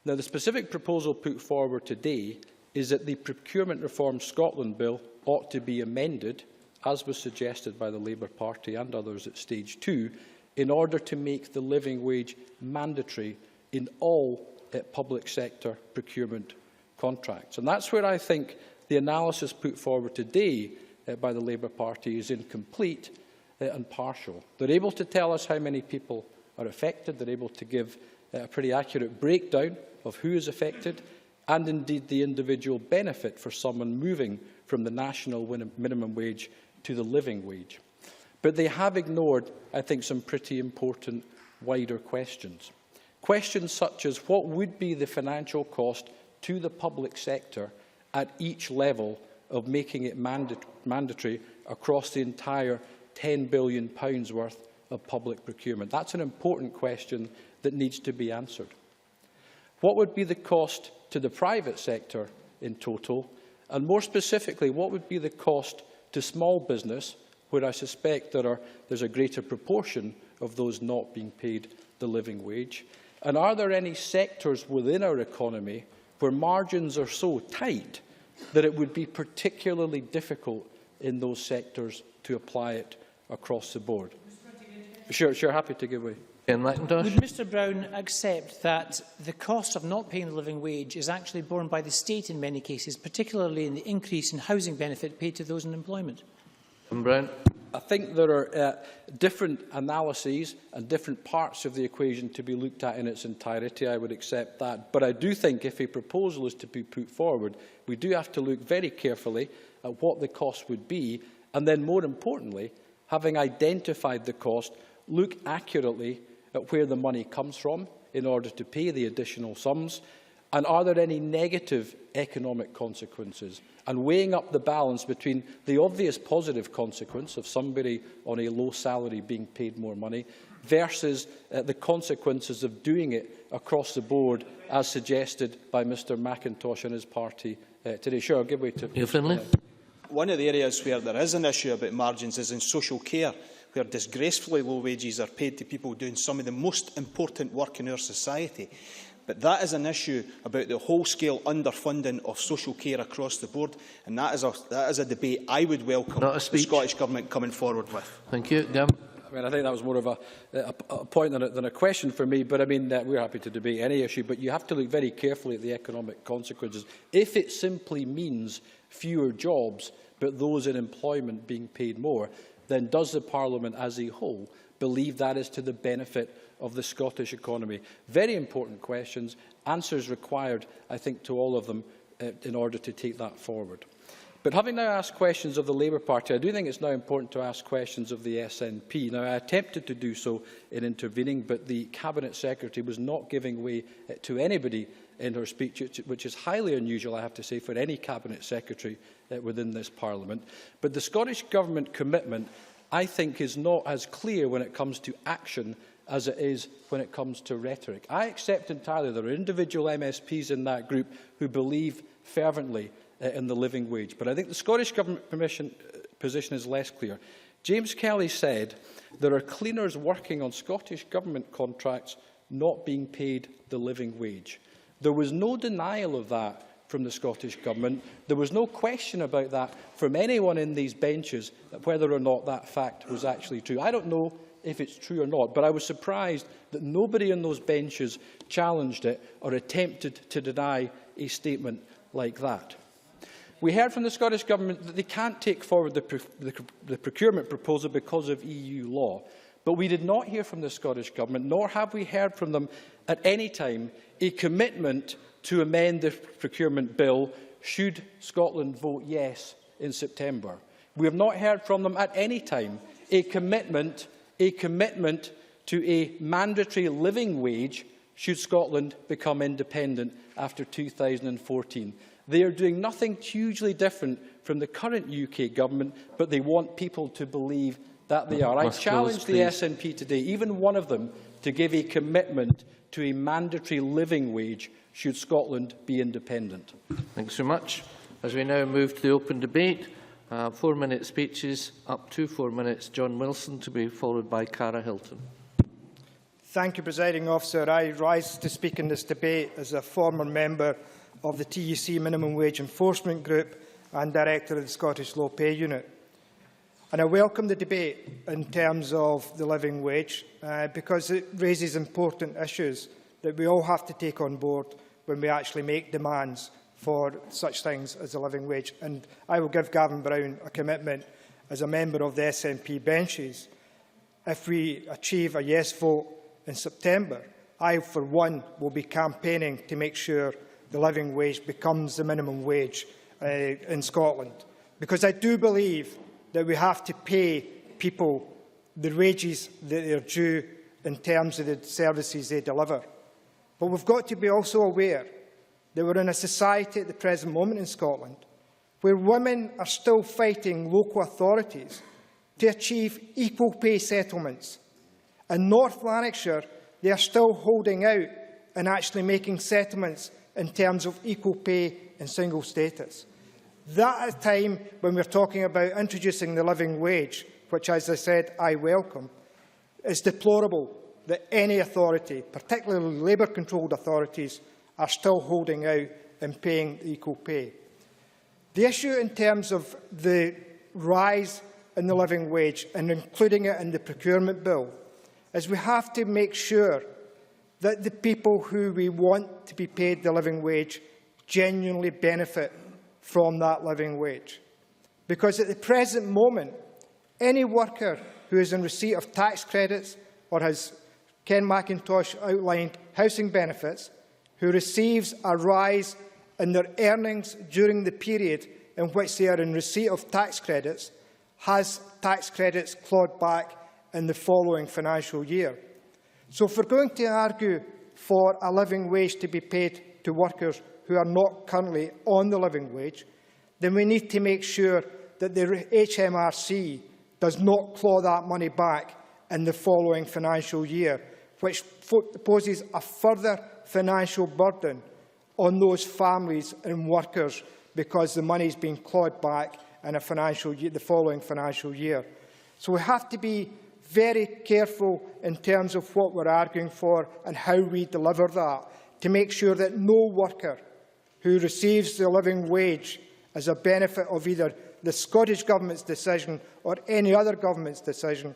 Now, the specific proposal put forward today is that the Procurement Reform Scotland Bill ought to be amended, as was suggested by the Labour Party and others at stage 2, in order to make the living wage mandatory in all public sector procurement contracts. And that's where I think the analysis put forward today by the Labour Party is incomplete and partial. They're able to tell us how many people are affected. They're able to give a pretty accurate breakdown of who is affected and indeed the individual benefit for someone moving from the national minimum wage to the living wage. But they have ignored, I think, some pretty important wider questions. Questions such as what would be the financial cost to the public sector at each level of making it mandatory across the entire £10 billion worth of public procurement. That's an important question that needs to be answered. What would be the cost to the private sector in total? And more specifically, what would be the cost to small business, where I suspect there's a greater proportion of those not being paid the living wage? And are there any sectors within our economy where margins are so tight that it would be particularly difficult in those sectors to apply it across the board? Sure, happy to give way. Would Mr Brown accept that the cost of not paying the living wage is actually borne by the state in many cases, particularly in the increase in housing benefit paid to those in employment? Brown. I think there are different analyses and different parts of the equation to be looked at in its entirety. I would accept that. But I do think if a proposal is to be put forward, we do have to look very carefully at what the cost would be, and then, more importantly, having identified the cost, look accurately at where the money comes from in order to pay the additional sums, and are there any negative economic consequences, and weighing up the balance between the obvious positive consequence of somebody on a low salary being paid more money versus the consequences of doing it across the board, as suggested by Mr McIntosh and his party today. Sure, I'll give way to Neil Findlay. One of the areas where there is an issue about margins is in social care, where disgracefully low wages are paid to people doing some of the most important work in our society. But that is an issue about the whole-scale underfunding of social care across the board, and that is a debate I would welcome the Scottish Government coming forward with. Thank you. Gavin. I mean, I think that was more of a point than a question for me, but I mean, we're happy to debate any issue, but you have to look very carefully at the economic consequences. If it simply means fewer jobs, but those in employment being paid more, then does the Parliament as a whole believe that is to the benefit of the Scottish economy? Very important questions, answers required, I think, to all of them in order to take that forward. But having now asked questions of the Labour Party, I do think it's now important to ask questions of the SNP. Now, I attempted to do so in intervening, but the Cabinet Secretary was not giving way to anybody in her speech, which is highly unusual, I have to say, for any Cabinet Secretary within this Parliament. But the Scottish Government commitment, I think, is not as clear when it comes to action as it is when it comes to rhetoric. I accept entirely there are individual MSPs in that group who believe fervently in the living wage, but I think the Scottish Government position is less clear. James Kelly said there are cleaners working on Scottish Government contracts not being paid the living wage. There was no denial of that from the Scottish Government. There was no question about that from anyone in these benches, whether or not that fact was actually true. I don't know if it's true or not, but I was surprised that nobody on those benches challenged it or attempted to deny a statement like that. We heard from the Scottish Government that they can't take forward the procurement proposal because of EU law. But we did not hear from the Scottish Government, nor have we heard from them at any time, a commitment to amend the procurement bill should Scotland vote yes in September. We have not heard from them at any time a commitment to a mandatory living wage should Scotland become independent after 2014. They are doing nothing hugely different from the current UK Government, but they want people to believe that they are. I challenge the SNP today, even one of them, to give a commitment to a mandatory living wage should Scotland be independent. Thanks so much. As we now move to the open debate, 4-minute speeches, up to 4 minutes. John Wilson, to be followed by Cara Hilton. Thank you, Presiding Officer. I rise to speak in this debate as a former member of the TUC Minimum Wage Enforcement Group and Director of the Scottish Low Pay Unit. And I welcome the debate in terms of the living wage because it raises important issues that we all have to take on board when we actually make demands for such things as a living wage. And I will give Gavin Brown a commitment as a member of the SNP benches. If we achieve a yes vote in September, I, for one, will be campaigning to make sure the living wage becomes the minimum wage in Scotland. Because I do believe that we have to pay people the wages that they are due in terms of the services they deliver. But we've got to be also aware that we're in a society at the present moment in Scotland where women are still fighting local authorities to achieve equal pay settlements. In North Lanarkshire, they are still holding out and actually making settlements in terms of equal pay and single status. That at a time when we're talking about introducing the living wage, which, as I said, I welcome, it's deplorable that any authority, particularly Labour-controlled authorities, are still holding out and paying equal pay. The issue in terms of the rise in the living wage and including it in the procurement bill is we have to make sure that the people who we want to be paid the living wage genuinely benefit from that living wage. Because at the present moment, any worker who is in receipt of tax credits or has Ken McIntosh outlined housing benefits, who receives a rise in their earnings during the period in which they are in receipt of tax credits, has tax credits clawed back in the following financial year. So if we're going to argue for a living wage to be paid to workers who are not currently on the living wage, then we need to make sure that the HMRC does not claw that money back in the following financial year, which poses a further financial burden on those families and workers because the money is being clawed back in the following financial year. So we have to be very careful in terms of what we're arguing for and how we deliver that, to make sure that no worker who receives the living wage as a benefit of either the Scottish Government's decision or any other government's decision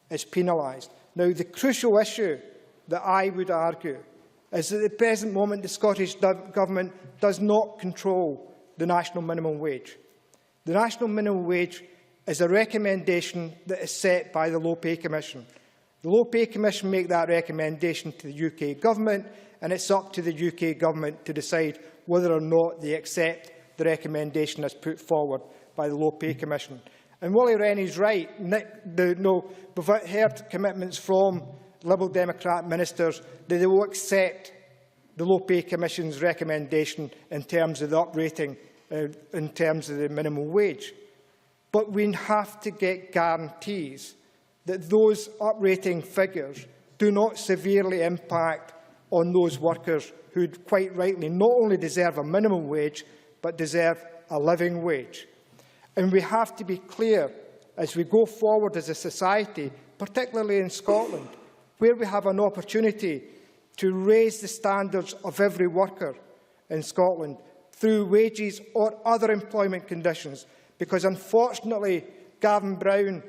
is penalised. Now, the crucial issue that I would argue is that at the present moment the Scottish Government does not control the national minimum wage. The national minimum wage is a recommendation that is set by the Low Pay Commission. The Low Pay Commission make that recommendation to the UK Government, and it's up to the UK Government to decide whether or not they accept the recommendation as put forward by the Low Pay Commission. And Willie Rennie's right. We've heard commitments from Liberal Democrat ministers that they will accept the Low Pay Commission's recommendation in terms of the uprating, in terms of the minimum wage. But we have to get guarantees that those uprating figures do not severely impact on those workers who quite rightly not only deserve a minimum wage, but deserve a living wage. And we have to be clear as we go forward as a society, particularly in Scotland, where we have an opportunity to raise the standards of every worker in Scotland, through wages or other employment conditions, because unfortunately Gavin Brown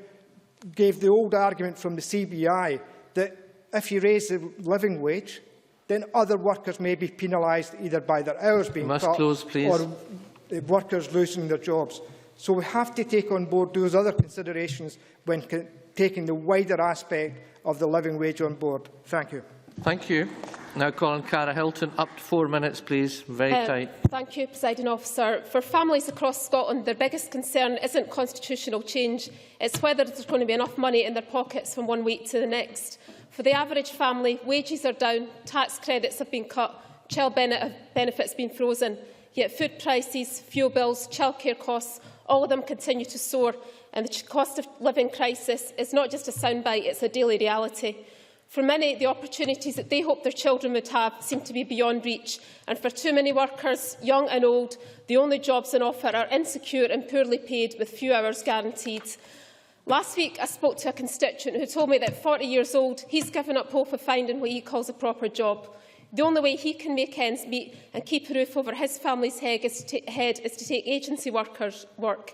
gave the old argument from the CBI that if you raise the living wage, then other workers may be penalised either by their hours being cut or workers losing their jobs. So we have to take on board those other considerations when taking the wider aspect of the living wage on board. Thank you. Thank you. Now calling Cara Hilton. Up to 4 minutes, please. Very tight. Thank you, Presiding Officer. For families across Scotland, their biggest concern isn't constitutional change. It's whether there's going to be enough money in their pockets from one week to the next. For the average family, wages are down, tax credits have been cut, child benefits have been frozen, yet food prices, fuel bills, childcare costs, all of them continue to soar, and the cost of living crisis is not just a soundbite, it's a daily reality. For many, the opportunities that they hoped their children would have seem to be beyond reach, and for too many workers, young and old, the only jobs on offer are insecure and poorly paid with few hours guaranteed. Last week, I spoke to a constituent who told me that at 40 years old, he's given up hope of finding what he calls a proper job. The only way he can make ends meet and keep a roof over his family's head is to take agency workers' work.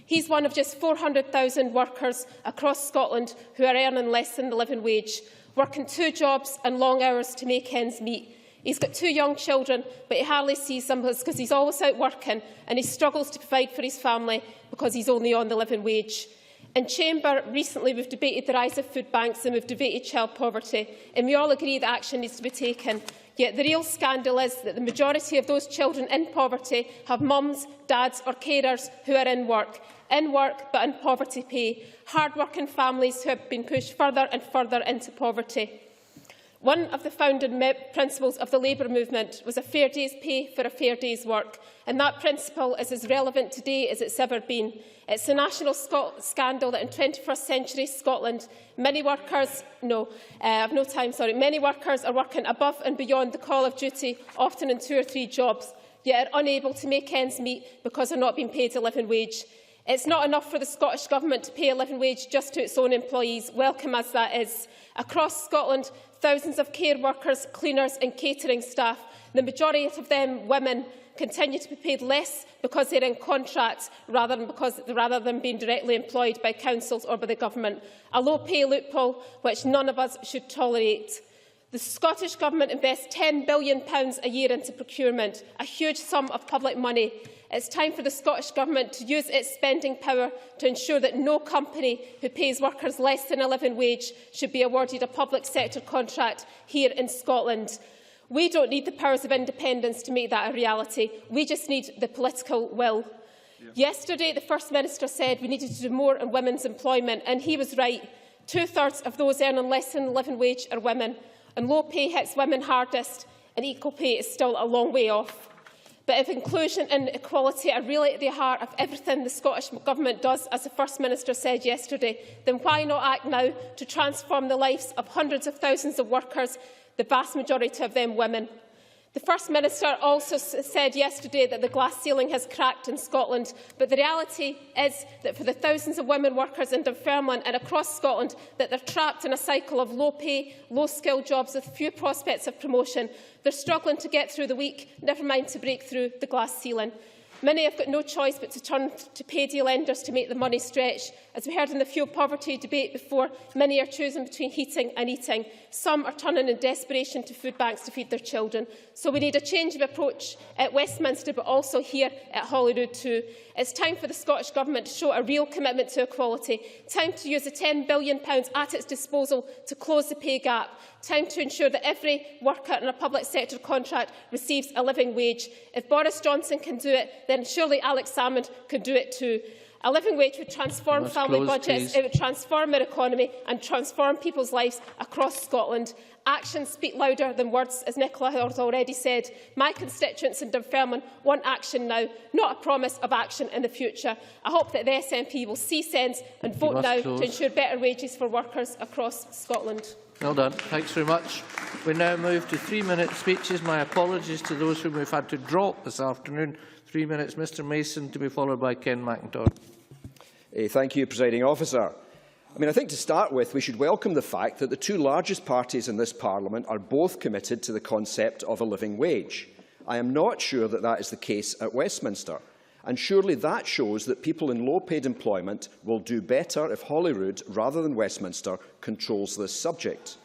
He's one of just 400,000 workers across Scotland who are earning less than the living wage, working 2 jobs and long hours to make ends meet. He's got 2 young children, but he hardly sees them because he's always out working, and he struggles to provide for his family because he's only on the living wage. In Chamber, recently we've debated the rise of food banks and we've debated child poverty, and we all agree that action needs to be taken. Yet the real scandal is that the majority of those children in poverty have mums, dads or carers who are in work but in poverty pay, hard-working families who have been pushed further and further into poverty. One of the founding principles of the Labour movement was a fair day's pay for a fair day's work, and that principle is as relevant today as it's ever been. It's a national scandal that in 21st century Scotland, many workers are working above and beyond the call of duty, often in 2 or 3 jobs, yet are unable to make ends meet because they're not being paid a living wage. It's not enough for the Scottish Government to pay a living wage just to its own employees, welcome as that is. Across Scotland, thousands of care workers, cleaners and catering staff, the majority of them women, continue to be paid less because they're in contracts rather than being directly employed by councils or by the Government, a low pay loophole which none of us should tolerate. The Scottish Government invests £10 billion a year into procurement, a huge sum of public money. It's time for the Scottish Government to use its spending power to ensure that no company who pays workers less than a living wage should be awarded a public sector contract here in Scotland. We don't need the powers of independence to make that a reality. We just need the political will. Yesterday, the First Minister said we needed to do more on women's employment, and he was right. 2/3 of those earning less than the living wage are women, and low pay hits women hardest, and equal pay is still a long way off. But if inclusion and equality are really at the heart of everything the Scottish Government does, as the First Minister said yesterday, then why not act now to transform the lives of hundreds of thousands of workers, the vast majority of them women? The First Minister also said yesterday that the glass ceiling has cracked in Scotland, but the reality is that for the thousands of women workers in Dunfermline and across Scotland, that they're trapped in a cycle of low pay, low skill jobs with few prospects of promotion. They're struggling to get through the week, never mind to break through the glass ceiling. Many have got no choice but to turn to payday lenders to make the money stretch. As we heard in the fuel poverty debate before, many are choosing between heating and eating. Some are turning in desperation to food banks to feed their children. So we need a change of approach at Westminster, but also here at Holyrood too. It's time for the Scottish Government to show a real commitment to equality. Time to use the £10 billion at its disposal to close the pay gap. Time to ensure that every worker in a public sector contract receives a living wage. If Boris Johnson can do it, then surely Alex Salmond can do it too. A living wage would transform family budgets, it would transform our economy and transform people's lives across Scotland. Actions speak louder than words, as Nicola has already said. My constituents in Dunfermline want action now, not a promise of action in the future. I hope that the SNP will see sense and vote now to ensure better wages for workers across Scotland. Well done. Thanks very much. We now move to 3-minute speeches. My apologies to those whom we've had to drop this afternoon. 3 minutes, Mr Mason, to be followed by Ken McIntyre. Thank you, Presiding Officer. I think to start with, we should welcome the fact that the 2 largest parties in this Parliament are both committed to the concept of a living wage. I am not sure that that is the case at Westminster. And surely that shows that people in low-paid employment will do better if Holyrood, rather than Westminster, controls this subject.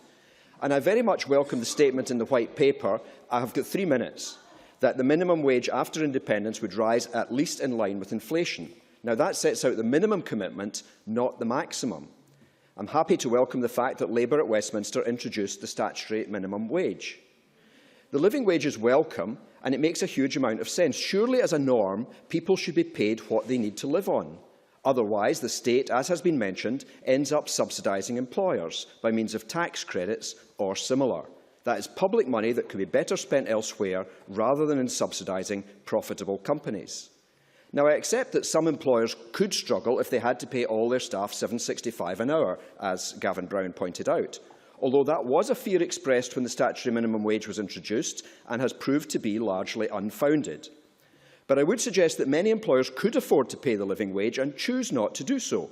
And I very much welcome the statement in the White Paper, I have got 3 minutes, that the minimum wage after independence would rise at least in line with inflation. Now, that sets out the minimum commitment, not the maximum. I'm happy to welcome the fact that Labour at Westminster introduced the statutory minimum wage. The living wage is welcome, and it makes a huge amount of sense. Surely, as a norm, people should be paid what they need to live on. Otherwise, the state, as has been mentioned, ends up subsidising employers by means of tax credits or similar. That is public money that could be better spent elsewhere rather than in subsidising profitable companies. Now, I accept that some employers could struggle if they had to pay all their staff $7.65 an hour, as Gavin Brown pointed out, although that was a fear expressed when the statutory minimum wage was introduced and has proved to be largely unfounded. But I would suggest that many employers could afford to pay the living wage and choose not to do so.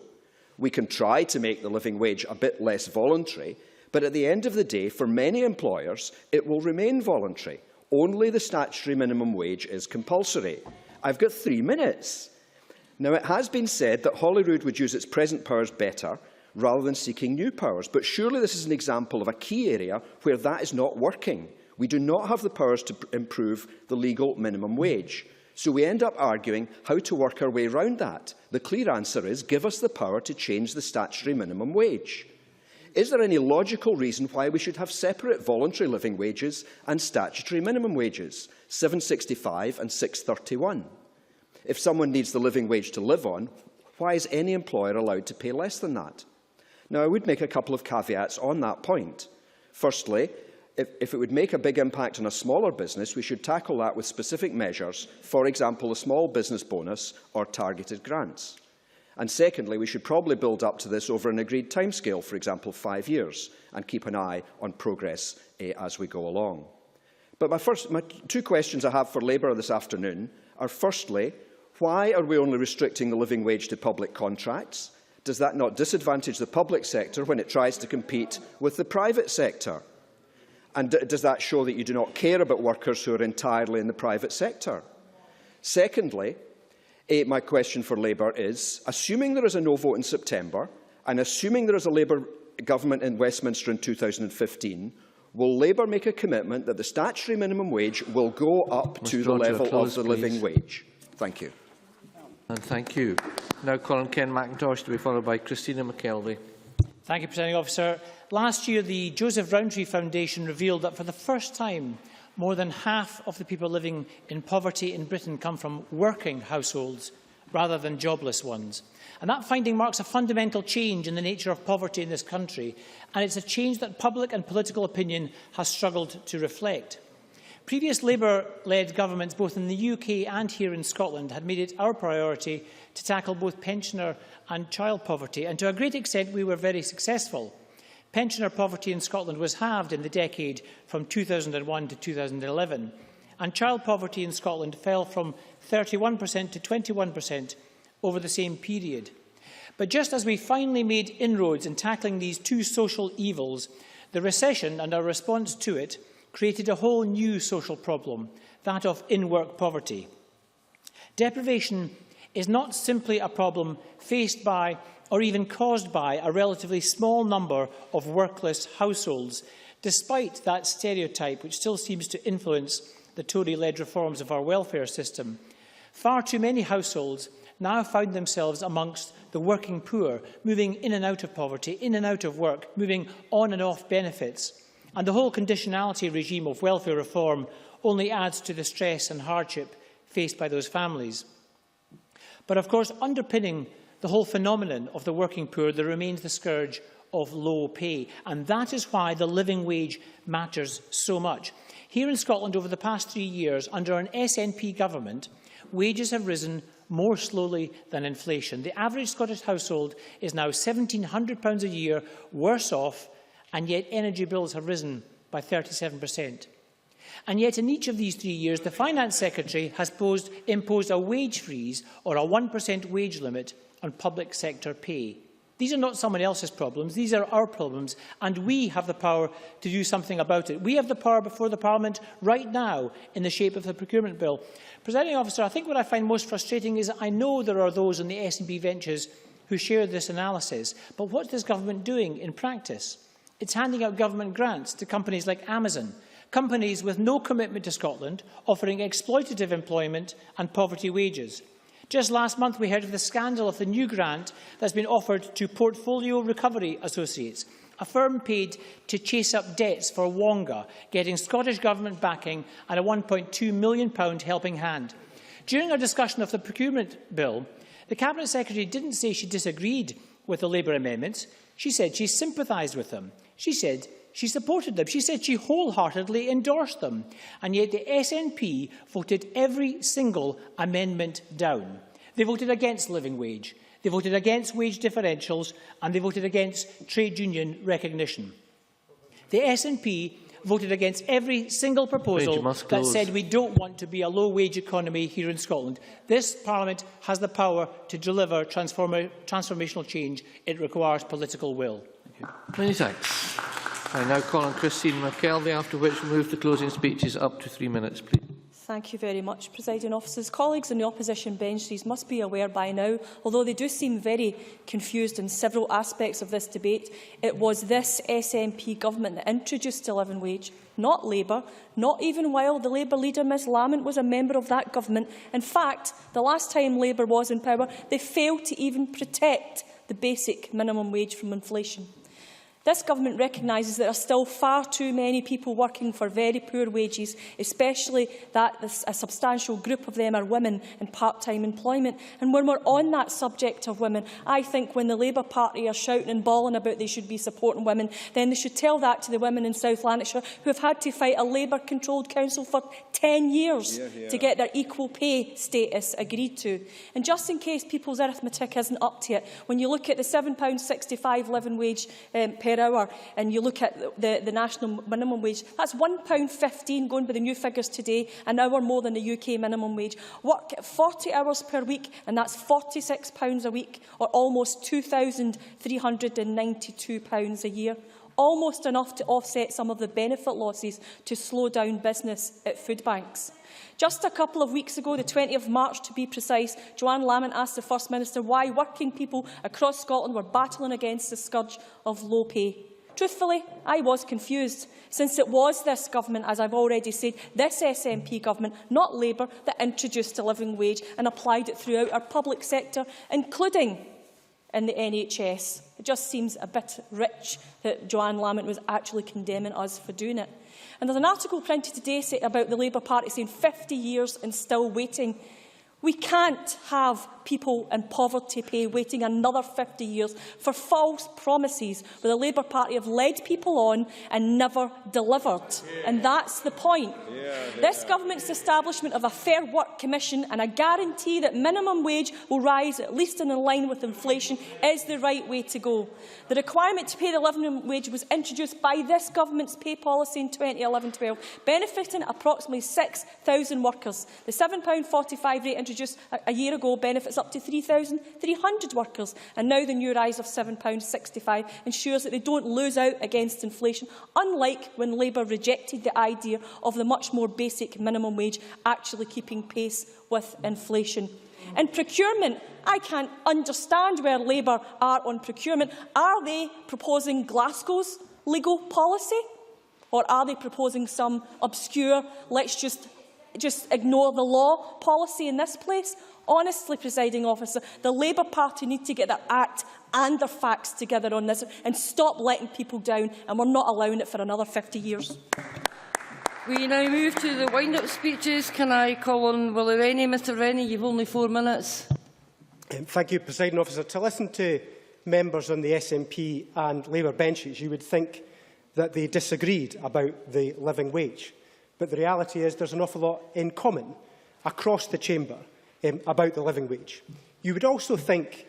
We can try to make the living wage a bit less voluntary, but at the end of the day, for many employers, it will remain voluntary. Only the statutory minimum wage is compulsory. I've got 3 minutes. Now, it has been said that Holyrood would use its present powers better rather than seeking new powers, but surely this is an example of a key area where that is not working. We do not have the powers to improve the legal minimum wage. So we end up arguing how to work our way around that. The clear answer is, give us the power to change the statutory minimum wage. Is there any logical reason why we should have separate voluntary living wages and statutory minimum wages, $7.65 and $6.31? If someone needs the living wage to live on, why is any employer allowed to pay less than that? Now, I would make a couple of caveats on that point. Firstly, if it would make a big impact on a smaller business, we should tackle that with specific measures, for example, a small business bonus or targeted grants. And secondly, we should probably build up to this over an agreed timescale, for example, 5 years, and keep an eye on progress as we go along. But my 2 questions I have for Labour this afternoon are, firstly, why are we only restricting the living wage to public contracts? Does that not disadvantage the public sector when it tries to compete with the private sector? And does that show that you do not care about workers who are entirely in the private sector? Secondly, my question for Labour is, assuming there is a no vote in September, and assuming there is a Labour government in Westminster in 2015, will Labour make a commitment that the statutory minimum wage will go up to the level of the living wage? Thank you. And thank you. Now calling Ken McIntosh to be followed by Christina McKelvey. Thank you, Presiding Officer. Last year, the Joseph Rowntree Foundation revealed that for the first time, more than half of the people living in poverty in Britain come from working households rather than jobless ones. And that finding marks a fundamental change in the nature of poverty in this country, and it's a change that public and political opinion has struggled to reflect. Previous Labour-led governments, both in the UK and here in Scotland, had made it our priority to tackle both pensioner and child poverty, and to a great extent we were very successful. Pensioner poverty in Scotland was halved in the decade from 2001 to 2011, and child poverty in Scotland fell from 31% to 21% over the same period. But just as we finally made inroads in tackling these 2 social evils, the recession and our response to it created a whole new social problem, that of in-work poverty. Deprivation is not simply a problem faced by or even caused by a relatively small number of workless households, despite that stereotype which still seems to influence the Tory-led reforms of our welfare system. Far too many households now found themselves amongst the working poor, moving in and out of poverty, in and out of work, moving on and off benefits. And the whole conditionality regime of welfare reform only adds to the stress and hardship faced by those families. But of course, underpinning the whole phenomenon of the working poor, there remains the scourge of low pay. And that is why the living wage matters so much. Here in Scotland, over the past 3 years, under an SNP government, wages have risen more slowly than inflation. The average Scottish household is now £1,700 a year worse off, and yet energy bills have risen by 37%. And yet in each of these 3 years, the Finance Secretary has imposed a wage freeze or a 1% wage limit on public sector pay. These are not someone else's problems, these are our problems, and we have the power to do something about it. We have the power before the Parliament right now in the shape of the procurement bill. Presiding Officer, I think what I find most frustrating is that I know there are those on the SNP benches who share this analysis, but what is government doing in practice? It's handing out government grants to companies like Amazon, companies with no commitment to Scotland, offering exploitative employment and poverty wages. Just last month, we heard of the scandal of the new grant that's been offered to Portfolio Recovery Associates, a firm paid to chase up debts for Wonga, getting Scottish Government backing and a £1.2 million helping hand. During our discussion of the procurement bill, the Cabinet Secretary didn't say she disagreed with the Labour amendments. She said she sympathised with them. She said she supported them. She said she wholeheartedly endorsed them. And yet the SNP voted every single amendment down. They voted against living wage. They voted against wage differentials. And they voted against trade union recognition. The SNP voted against every single proposal that said we don't want to be a low-wage economy here in Scotland. This Parliament has the power to deliver transformational change. It requires political will. Many thanks. I now call on Christine McKelvey, after which we move to closing speeches. Up to 3 minutes, please. Thank you very much, Presiding Officers. Colleagues on the opposition benches must be aware by now, although they do seem very confused in several aspects of this debate, it was this SNP government that introduced the living wage, not Labour, not even while the Labour leader, Ms Lamont, was a member of that government. In fact, the last time Labour was in power, they failed to even protect the basic minimum wage from inflation. This government recognises there are still far too many people working for very poor wages, especially that a substantial group of them are women in part-time employment. And when we're on that subject of women, I think when the Labour Party are shouting and bawling about they should be supporting women, then they should tell that to the women in South Lanarkshire who have had to fight a Labour-controlled council for 10 years to get their equal pay status agreed to. And just in case people's arithmetic isn't up to it, when you look at the £7.65 living wage per hour and you look at the national minimum wage, that's £1.15 going by the new figures today, an hour more than the UK minimum wage. Work at 40 hours per week and that's £46 a week, or almost £2,392 a year. Almost enough to offset some of the benefit losses to slow down business at food banks. Just a couple of weeks ago, the 20th of March to be precise, Joanne Lamont asked the First Minister why working people across Scotland were battling against the scourge of low pay. Truthfully, I was confused, since it was this government, as I've already said, this SNP government, not Labour, that introduced a living wage and applied it throughout our public sector, including in the NHS. It just seems a bit rich that Joanne Lamont was actually condemning us for doing it. And there's an article printed today about the Labour Party saying 50 years and still waiting. We can't have people in poverty pay waiting another 50 years for false promises where the Labour Party have led people on and never delivered. And that's the point. This government's establishment of a Fair Work Commission and a guarantee that minimum wage will rise at least in line with inflation is the right way to go. The requirement to pay the living wage was introduced by this government's pay policy in 2011-12, benefiting approximately 6,000 workers. The £7.45 rate introduced a year ago benefits up to 3,300 workers, and now the new rise of £7.65 ensures that they don't lose out against inflation, unlike when Labour rejected the idea of the much more basic minimum wage actually keeping pace with inflation. In procurement, I can't understand where Labour are on procurement. Are they proposing Glasgow's legal policy? Or are they proposing some obscure, let's just ignore the law policy in this place? Honestly, Presiding Officer, the Labour Party need to get their act and their facts together on this and stop letting people down, and we're not allowing it for another 50 years. We now move to the wind-up speeches. Can I call on Willie Rennie? Mr Rennie, you've only 4 minutes. Thank you, Presiding Officer. To listen to members on the SNP and Labour benches, you would think that they disagreed about the living wage. But the reality is there's an awful lot in common across the chamber about the living wage. You would also think,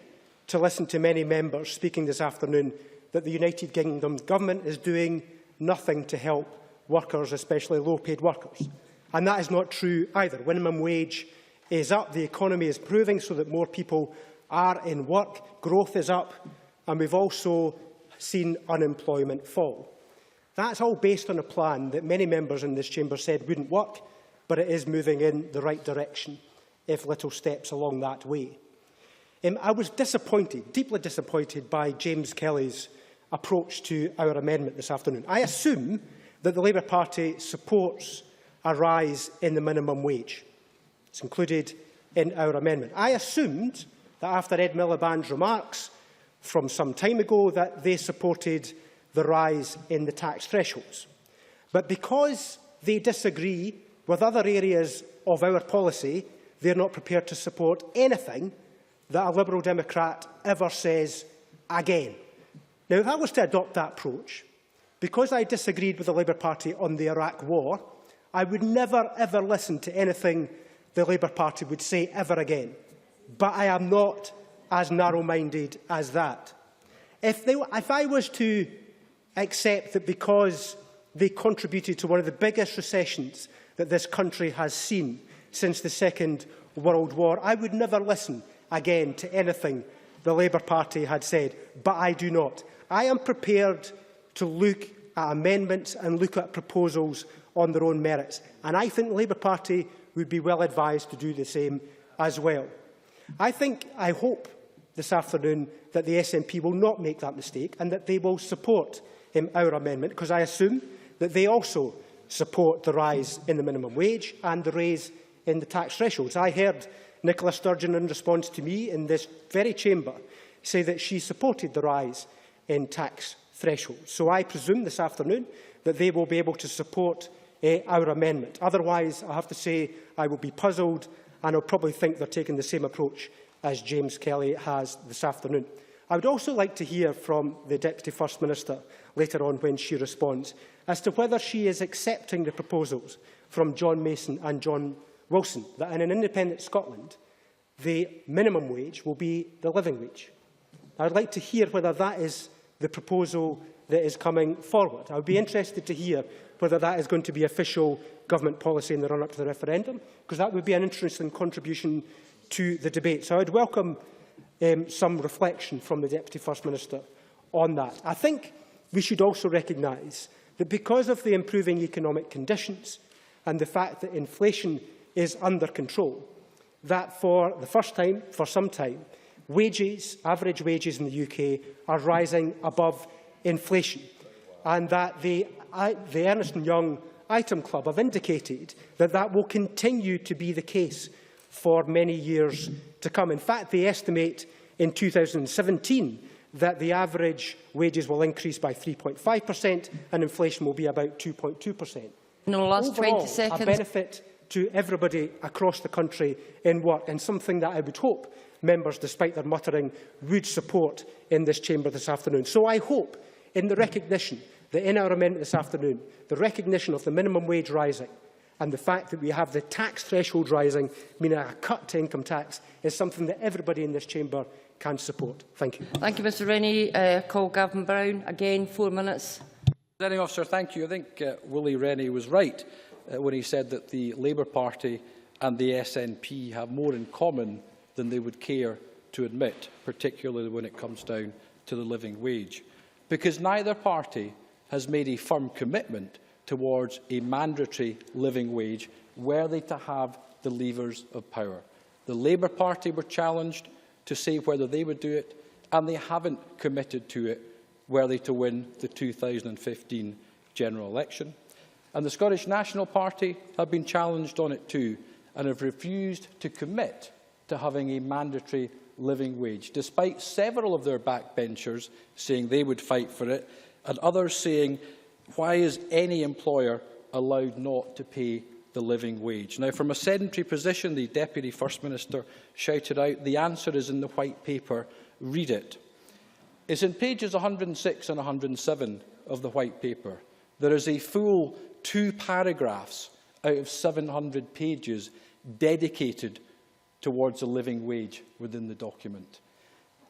to listen to many members speaking this afternoon, that the United Kingdom government is doing nothing to help workers, especially low-paid workers. And that is not true either. Minimum wage is up, the economy is improving so that more people are in work, growth is up, and we've also seen unemployment fall. That's all based on a plan that many members in this chamber said wouldn't work, but it is moving in the right direction, if little steps along that way. I was disappointed, deeply disappointed, by James Kelly's approach to our amendment this afternoon. I assume that the Labour Party supports a rise in the minimum wage. It's included in our amendment. I assumed that after Ed Miliband's remarks from some time ago that they supported the rise in the tax thresholds. But because they disagree with other areas of our policy, they're not prepared to support anything that a Liberal Democrat ever says again. Now, if I was to adopt that approach, because I disagreed with the Labour Party on the Iraq war, I would never, ever listen to anything the Labour Party would say ever again. But I am not as narrow-minded as that. If I was to accept that because they contributed to one of the biggest recessions that this country has seen since the Second World War, I would never listen again to anything the Labour Party had said, but I do not. I am prepared to look at amendments and look at proposals on their own merits, and I think the Labour Party would be well advised to do the same as well. I hope this afternoon that the SNP will not make that mistake and that they will support our amendment, because I assume that they also support the rise in the minimum wage and the raise in the tax thresholds. I heard Nicola Sturgeon, in response to me in this very chamber, say that she supported the rise in tax thresholds. So I presume this afternoon that they will be able to support our amendment. Otherwise, I have to say I will be puzzled, and I'll probably think they're taking the same approach as James Kelly has this afternoon. I would also like to hear from the Deputy First Minister later on when she responds as to whether she is accepting the proposals from John Mason and John Wilson that in an independent Scotland the minimum wage will be the living wage. I would like to hear whether that is the proposal that is coming forward. I would be interested to hear whether that is going to be official government policy in the run-up to the referendum, because that would be an interesting contribution to the debate. So I would welcome some reflection from the Deputy First Minister on that. I think we should also recognise that because of the improving economic conditions and the fact that inflation is under control, that for the first time, for some time, wages, average wages in the UK are rising above inflation, and that the Ernst & Young Item Club have indicated that that will continue to be the case for many years to come. In fact, they estimate in 2017 that the average wages will increase by 3.5% and inflation will be about 2.2%. No, last Overall, 20 seconds. A benefit to everybody across the country in work, and something that I would hope members, despite their muttering, would support in this chamber this afternoon. So I hope, in the recognition that in our amendment this afternoon, the recognition of the minimum wage rising and the fact that we have the tax threshold rising, meaning a cut to income tax, is something that everybody in this chamber can support. Thank you. Thank you, Mr Rennie. Call Gavin Brown. Again, 4 minutes. Presiding Officer, thank you. I think Willie Rennie was right when he said that the Labour Party and the SNP have more in common than they would care to admit, particularly when it comes down to the living wage. Because neither party has made a firm commitment towards a mandatory living wage were they to have the levers of power. The Labour Party were challenged to say whether they would do it, and they haven't committed to it were they to win the 2015 general election. And the Scottish National Party have been challenged on it too, and have refused to commit to having a mandatory living wage, despite several of their backbenchers saying they would fight for it, and others saying, why is any employer allowed not to pay the living wage? Now, from a sedentary position, the Deputy First Minister shouted out, the answer is in the White Paper, read it. It's in pages 106 and 107 of the White Paper. There is a full 2 paragraphs out of 700 pages dedicated towards a living wage within the document.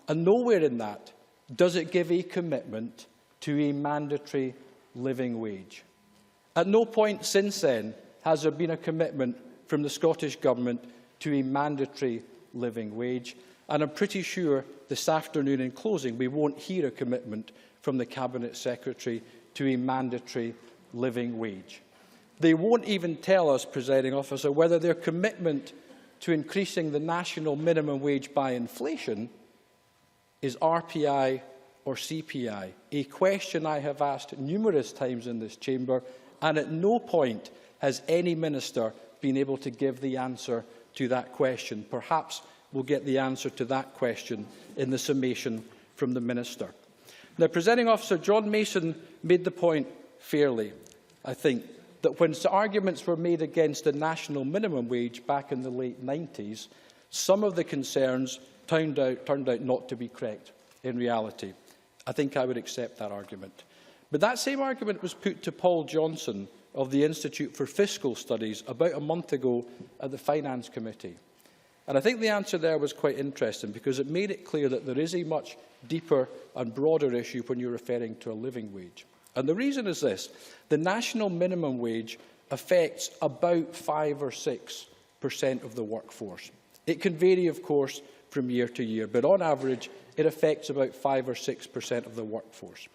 And nowhere in that does it give a commitment to a mandatory living wage. At no point since then has there been a commitment from the Scottish Government to a mandatory living wage. And I'm pretty sure this afternoon in closing we won't hear a commitment from the Cabinet Secretary to a mandatory living wage. They won't even tell us, Presiding Officer, whether their commitment to increasing the national minimum wage by inflation is RPI or CPI, a question I have asked numerous times in this chamber, and at no point has any minister been able to give the answer to that question. Perhaps we'll get the answer to that question in the summation from the minister. Now, Presiding Officer, John Mason made the point fairly, I think, that when arguments were made against the national minimum wage back in the late 90s, some of the concerns turned out not to be correct in reality. I think I would accept that argument. But that same argument was put to Paul Johnson of the Institute for Fiscal Studies about a month ago at the Finance Committee. And I think the answer there was quite interesting because it made it clear that there is a much deeper and broader issue when you're referring to a living wage. And the reason is this: the national minimum wage affects about 5 or 6% of the workforce. It can vary, of course, from year to year, but on average, it affects about 5 or 6% of the workforce.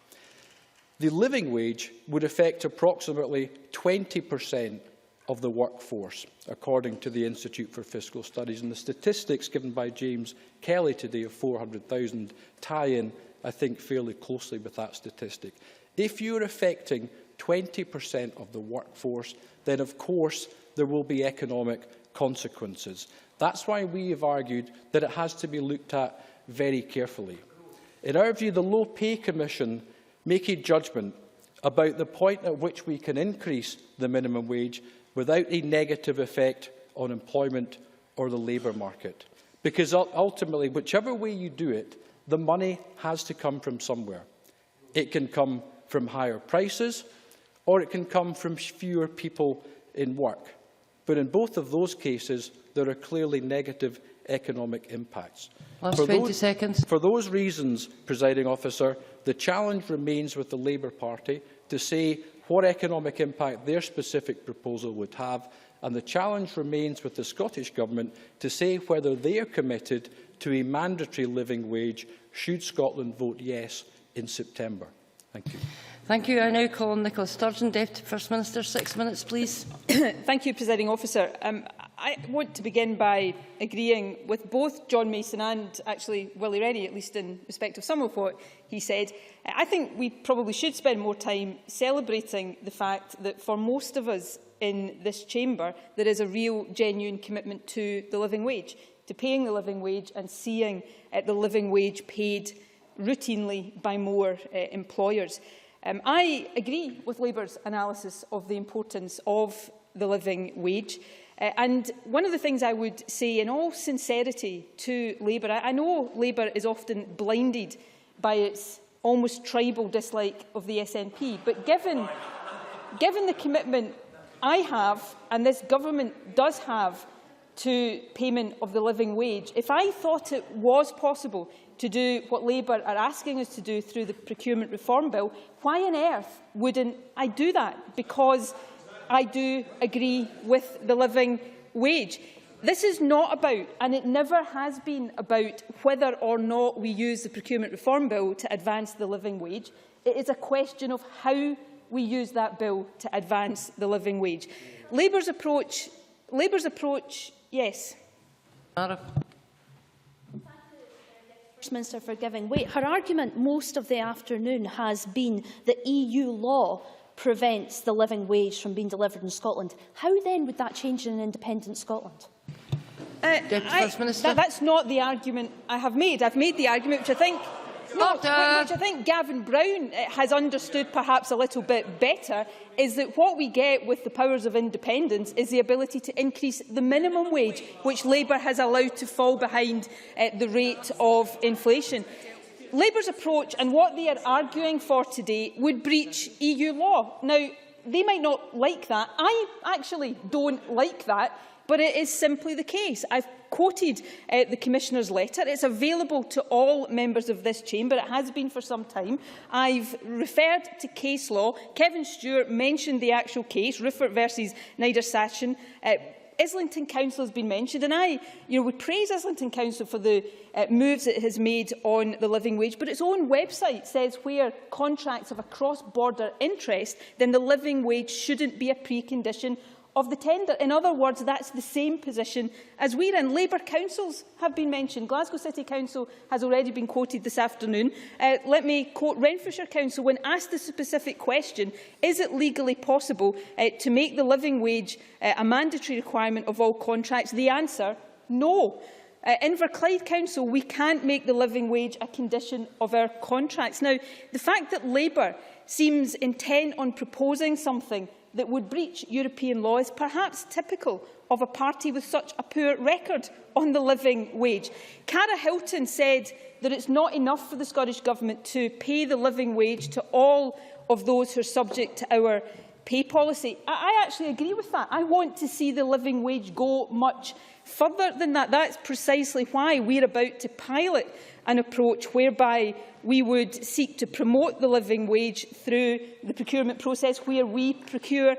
The living wage would affect approximately 20% of the workforce, according to the Institute for Fiscal Studies. And the statistics given by James Kelly today of 400,000 tie in, I think, fairly closely with that statistic. If you're affecting 20% of the workforce, then of course there will be economic consequences. That's why we have argued that it has to be looked at very carefully. In our view, the Low Pay Commission make a judgment about the point at which we can increase the minimum wage without a negative effect on employment or the labour market. Because ultimately, whichever way you do it, the money has to come from somewhere. It can come from higher prices, or it can come from fewer people in work. But in both of those cases, there are clearly negative economic impacts. Last 20 seconds. For those reasons, Presiding Officer, the challenge remains with the Labour Party to say what economic impact their specific proposal would have, and the challenge remains with the Scottish Government to say whether they are committed to a mandatory living wage should Scotland vote yes in September. Thank you. Thank you. I now call on Nicola Sturgeon, Deputy First Minister. 6 minutes, please. Thank you, Presiding Officer. I want to begin by agreeing with both John Mason and actually Willie Rennie, at least in respect of some of what he said. I think we probably should spend more time celebrating the fact that for most of us in this chamber, there is a real, genuine commitment to the living wage, to paying the living wage and seeing the living wage paid routinely by more employers. I agree with Labour's analysis of the importance of the living wage. And one of the things I would say in all sincerity to Labour, I know Labour is often blinded by its almost tribal dislike of the SNP, but given the commitment I have, and this government does have, to payment of the living wage, if I thought it was possible to do what Labour are asking us to do through the Procurement Reform Bill, why on earth wouldn't I do that? Because I do agree with the living wage. This is not about, and it never has been about, whether or not we use the Procurement Reform Bill to advance the living wage. It is a question of how we use that bill to advance the living wage. Labour's approach, yes. Minister for giving way. Her argument most of the afternoon has been that EU law prevents the living wage from being delivered in Scotland. How then would that change in an independent Scotland? That's not the argument I have made. I've made the argument which I think Gavin Brown has understood perhaps a little bit better, is that what we get with the powers of independence is the ability to increase the minimum wage, which Labour has allowed to fall behind the rate of inflation. Labour's approach and what they are arguing for today would breach EU law. Now, they might not like that. I actually don't like that, but it is simply the case. I've quoted the Commissioner's letter. It's available to all members of this chamber. It has been for some time. I've referred to case law. Kevin Stewart mentioned the actual case, Rufford versus Niedersachsen. Islington Council has been mentioned, and I would praise Islington Council for the moves it has made on the living wage, but its own website says where contracts have a cross-border interest, then the living wage shouldn't be a precondition of the tender. In other words, that's the same position as we're in. Labour councils have been mentioned. Glasgow City Council has already been quoted this afternoon. Let me quote Renfrewshire Council. When asked the specific question, is it legally possible to make the living wage a mandatory requirement of all contracts, the answer, no. Inverclyde Council, we can't make the living wage a condition of our contracts. Now, the fact that Labour seems intent on proposing something that would breach European law is perhaps typical of a party with such a poor record on the living wage. Cara Hilton said that it's not enough for the Scottish Government to pay the living wage to all of those who are subject to our pay policy. I actually agree with that. I want to see the living wage go much further than that. That's precisely why we're about to pilot an approach whereby we would seek to promote the living wage through the procurement process where we procure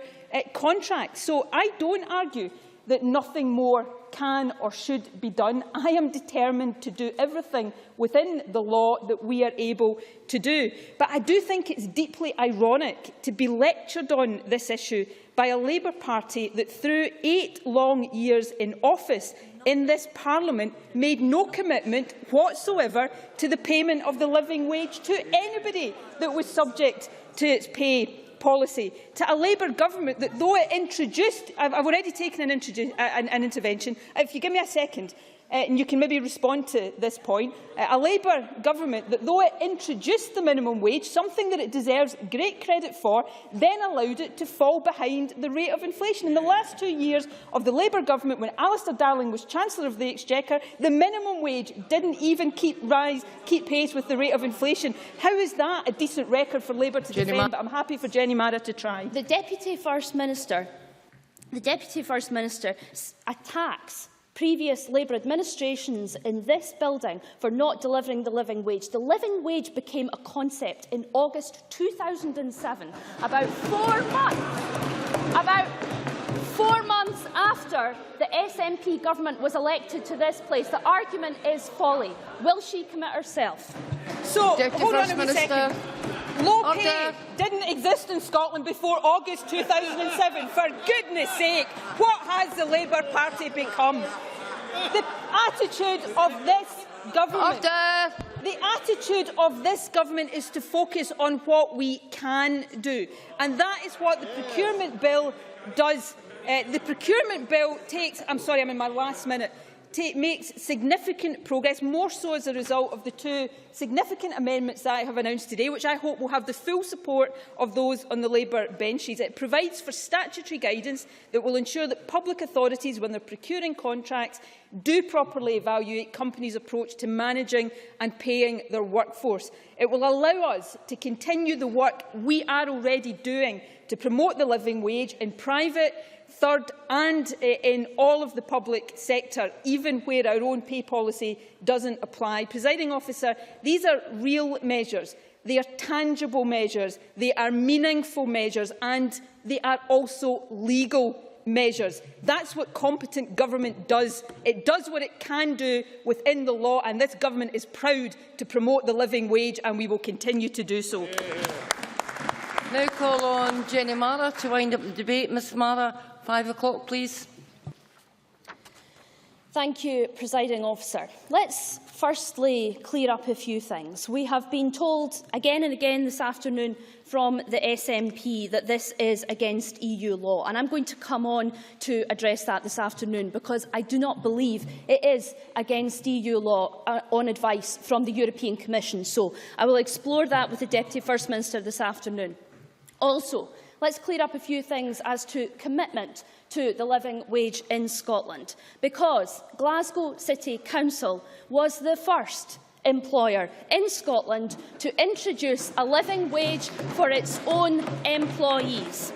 contracts. So I don't argue that nothing more can or should be done. I am determined to do everything within the law that we are able to do. But I do think it's deeply ironic to be lectured on this issue by a Labour Party that through 8 long years in office in this Parliament made no commitment whatsoever to the payment of the living wage to anybody that was subject to its pay policy, to a Labour government that, though it introduced— I've already taken an intervention. If you give me a second, and you can maybe respond to this point, a Labour government that, though it introduced the minimum wage, something that it deserves great credit for, then allowed it to fall behind the rate of inflation. In the last 2 years of the Labour government, when Alistair Darling was Chancellor of the Exchequer, the minimum wage didn't even keep pace with the rate of inflation. How is that a decent record for Labour to defend? But I'm happy for Jenny Marra to try. The Deputy First Minister attacks previous Labour administrations in this building for not delivering the living wage. The living wage became a concept in August 2007, about 4 months after the SNP government was elected to this place. The argument is folly. Will she commit herself? So, hold on a wee second. Low pay didn't exist in Scotland before August 2007. For goodness sake, what has the Labour Party become? The attitude of this government, is to focus on what we can do, and that is what the procurement bill does. The procurement bill takes— I'm sorry, I'm in my last minute. Makes significant progress, more so as a result of the 2 significant amendments that I have announced today, which I hope will have the full support of those on the Labour benches. It provides for statutory guidance that will ensure that public authorities, when they're procuring contracts, do properly evaluate companies' approach to managing and paying their workforce. It will allow us to continue the work we are already doing to promote the living wage in private, third and in all of the public sector, even where our own pay policy doesn't apply. Presiding Officer, these are real measures. They are tangible measures. They are meaningful measures, and they are also legal measures. That's what competent government does. It does what it can do within the law, and this government is proud to promote the living wage, and we will continue to do so. Now call on Jenny Marra to wind up the debate. Ms Marra, 5 o'clock, please. Thank you, Presiding Officer. Let's firstly clear up a few things. We have been told again and again this afternoon from the SNP that this is against EU law, and I'm going to come on to address that this afternoon, because I do not believe it is against EU law on advice from the European Commission. So I will explore that with the Deputy First Minister this afternoon. Also, let's clear up a few things as to commitment to the living wage in Scotland, because Glasgow City Council was the first employer in Scotland to introduce a living wage for its own employees.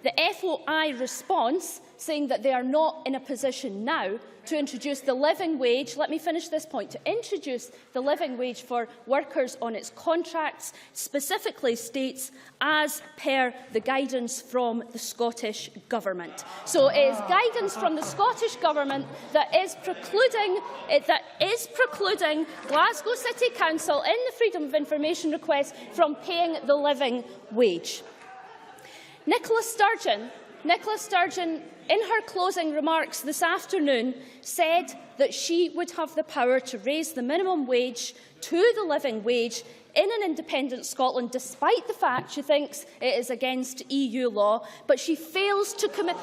the FOI response, saying that they are not in a position now to introduce the living wage, let me finish this point, to introduce the living wage for workers on its contracts, specifically states as per the guidance from the Scottish Government. So it is guidance from the Scottish Government that is precluding Glasgow City Council in the Freedom of Information request from paying the living wage. Nicola Sturgeon, in her closing remarks this afternoon, said that she would have the power to raise the minimum wage to the living wage in an independent Scotland, despite the fact she thinks it is against EU law. But she fails to commit.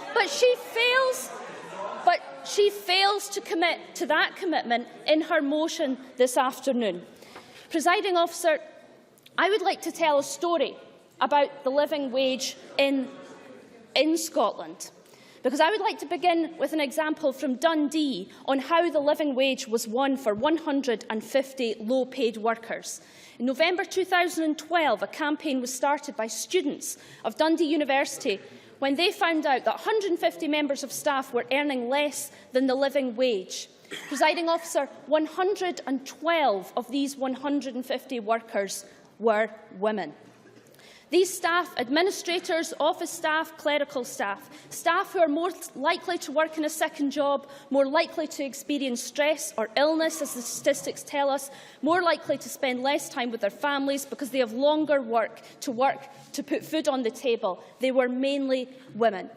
She fails to commit to that commitment in her motion this afternoon. Presiding Officer, I would like to tell a story about the living wage in Scotland, because I would like to begin with an example from Dundee on how the living wage was won for 150 low-paid workers. In November 2012, a campaign was started by students of Dundee University when they found out that 150 members of staff were earning less than the living wage. Presiding Officer, 112 of these 150 workers were women. These staff, administrators, office staff, clerical staff, staff who are more likely to work in a second job, more likely to experience stress or illness, as the statistics tell us, more likely to spend less time with their families because they have longer work to put food on the table. They were mainly women.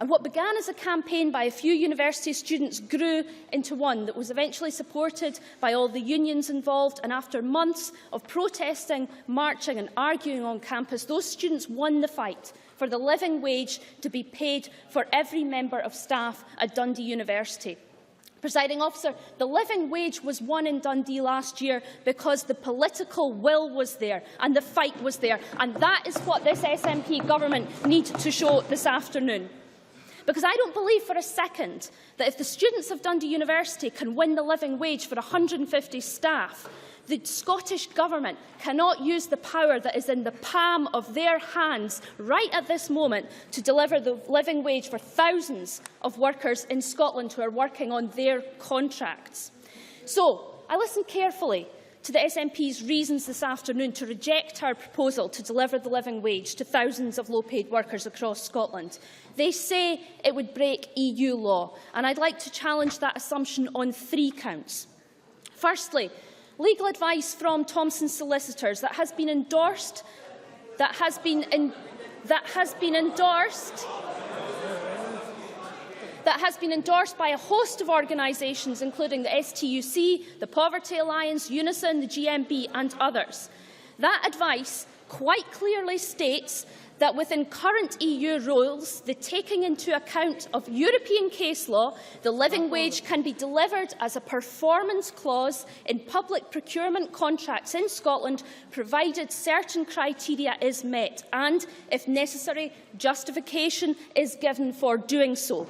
And what began as a campaign by a few university students grew into one that was eventually supported by all the unions involved, and after months of protesting, marching and arguing on campus, those students won the fight for the living wage to be paid for every member of staff at Dundee University. Presiding Officer, the living wage was won in Dundee last year because the political will was there and the fight was there, and that is what this SNP government needs to show this afternoon. Because I don't believe for a second that if the students of Dundee University can win the living wage for 150 staff, the Scottish Government cannot use the power that is in the palm of their hands right at this moment to deliver the living wage for thousands of workers in Scotland who are working on their contracts. So, I listened carefully to the SNP's reasons this afternoon to reject our proposal to deliver the living wage to thousands of low-paid workers across Scotland. They say it would break EU law, and I'd like to challenge that assumption on 3 counts. Firstly, legal advice from Thomson Solicitors that has been endorsed by a host of organisations, including the STUC, the Poverty Alliance, Unison, the GMB and others. That advice quite clearly states that within current EU rules, the taking into account of European case law, the living wage can be delivered as a performance clause in public procurement contracts in Scotland, provided certain criteria is met and, if necessary, justification is given for doing so.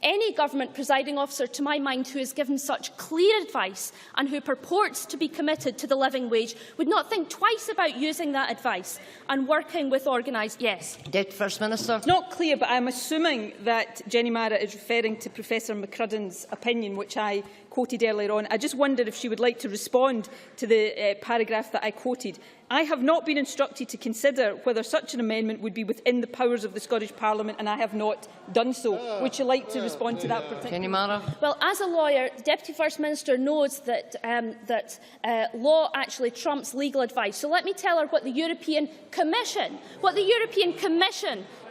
Any government, presiding officer, to my mind, who has given such clear advice and who purports to be committed to the living wage would not think twice about using that advice and working with organised... Yes. Deputy First Minister. It's not clear, but I'm assuming that Jenny Mara is referring to Professor McCrudden's opinion, which I quoted earlier on. I just wondered if she would like to respond to the paragraph that I quoted. I have not been instructed to consider whether such an amendment would be within the powers of the Scottish Parliament, and I have not done so. Would you like to respond to that particular? Well, as a lawyer, the Deputy First Minister knows that, law actually trumps legal advice. So let me tell her what the European Commission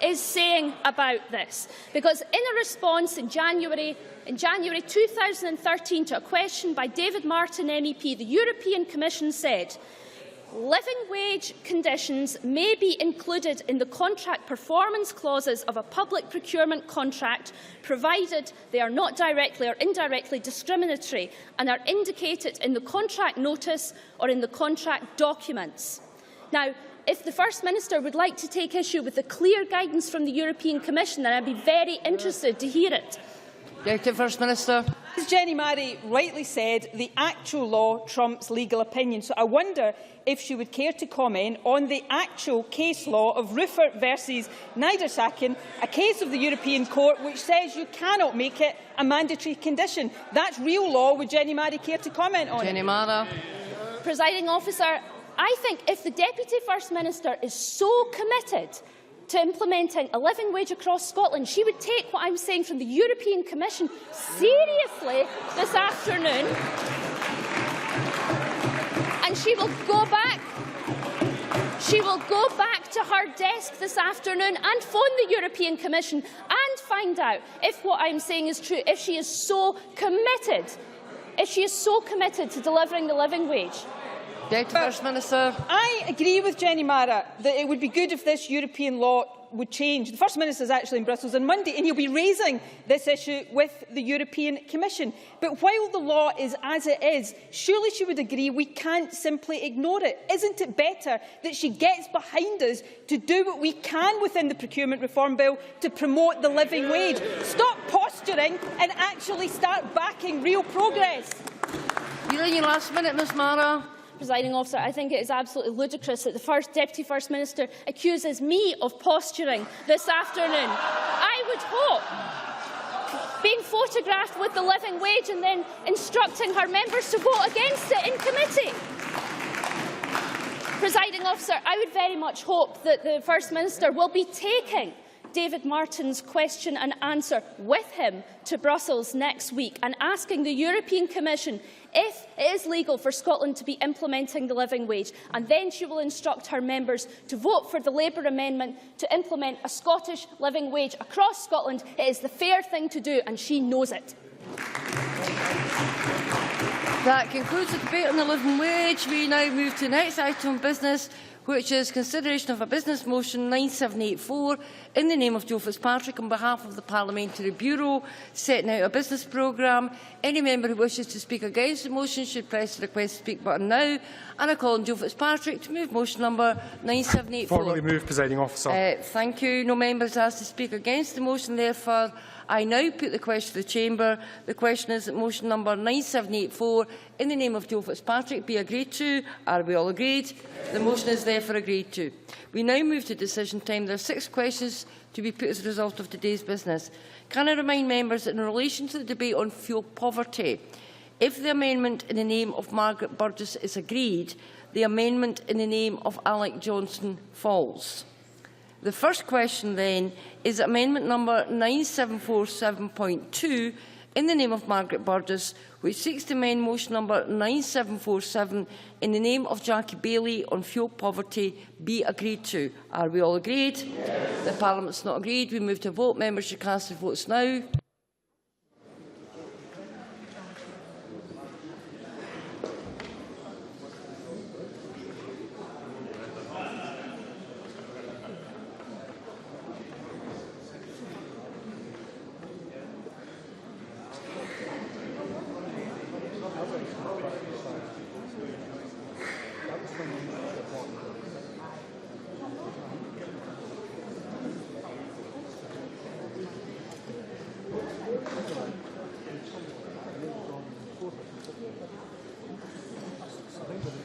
is saying about this. Because in a response in January 2013 to a question by David Martin MEP, the European Commission said, living wage conditions may be included in the contract performance clauses of a public procurement contract, provided they are not directly or indirectly discriminatory and are indicated in the contract notice or in the contract documents. Now, if the First Minister would like to take issue with the clear guidance from the European Commission, then I'd be very interested to hear it. Deputy First Minister. As Jenny Marrie rightly said, the actual law trumps legal opinion. So I wonder if she would care to comment on the actual case law of Rupert versus Niedersacken, a case of the European Court which says you cannot make it a mandatory condition. That's real law. Would Jenny Marrie care to comment on Jenny it? Marrie. Presiding officer, I think if the Deputy First Minister is so committed to implementing a living wage across Scotland, she would take what I'm saying from the European Commission seriously this afternoon, and she will go back to her desk this afternoon and phone the European Commission and find out if what I'm saying is true, if she is so committed to delivering the living wage. First Minister. I agree with Jenny Marrie that it would be good if this European law would change. The First Minister is actually in Brussels on Monday, and he'll be raising this issue with the European Commission. But while the law is as it is, surely she would agree we can't simply ignore it. Isn't it better that she gets behind us to do what we can within the Procurement Reform Bill to promote the living wage? Stop posturing and actually start backing real progress. You're in your last minute, Ms Marrie. Presiding officer, I think it is absolutely ludicrous that the Deputy First Minister accuses me of posturing this afternoon. I would hope being photographed with the living wage and then instructing her members to vote against it in committee. Presiding officer, I would very much hope that the First Minister will be taking David Martin's question and answer with him to Brussels next week and asking the European Commission if it is legal for Scotland to be implementing the living wage, and then she will instruct her members to vote for the Labour amendment to implement a Scottish living wage across Scotland. It is the fair thing to do, and she knows it. That concludes the debate on the living wage. We now move to the next item of business, which is consideration of a business motion 9784 in the name of Joe Fitzpatrick on behalf of the Parliamentary Bureau, setting out a business programme. Any member who wishes to speak against the motion should press the request to speak button now. And I call on Joe Fitzpatrick to move motion number 9784. Formally moved, Presiding Officer. Thank you. No members asked to speak against the motion. Therefore, I now put the question to the Chamber. The question is that motion number 9784 in the name of Joe Fitzpatrick be agreed to. Are we all agreed? The motion is therefore agreed to. We now move to decision time. There are 6 questions to be put as a result of today's business. Can I remind members that in relation to the debate on fuel poverty, if the amendment in the name of Margaret Burgess is agreed, the amendment in the name of Alec Johnson falls. The first question, then, is amendment number 9747.2 in the name of Margaret Burgess, which seeks to amend motion number 9747 in the name of Jackie Baillie on fuel poverty, be agreed to. Are we all agreed? Yes. The Parliament is not agreed. We move to vote. Members should cast their votes now.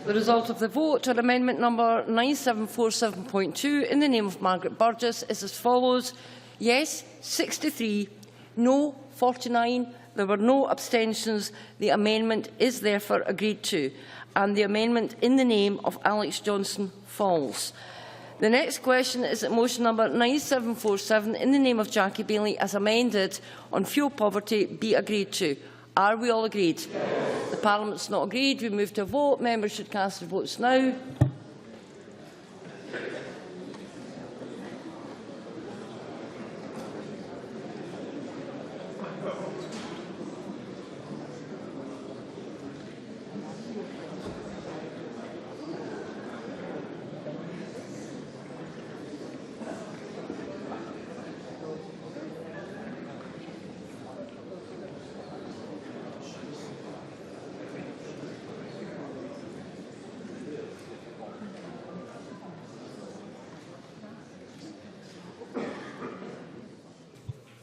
The result of the vote on amendment number 9747.2 in the name of Margaret Burgess is as follows. Yes, 63. No, 49. There were no abstentions. The amendment is therefore agreed to, and the amendment in the name of Alex Johnson falls. The next question is that motion number 9747 in the name of Jackie Baillie as amended on fuel poverty be agreed to. Are we all agreed? Yes. The Parliament is not agreed. We move to a vote. Members should cast their votes now.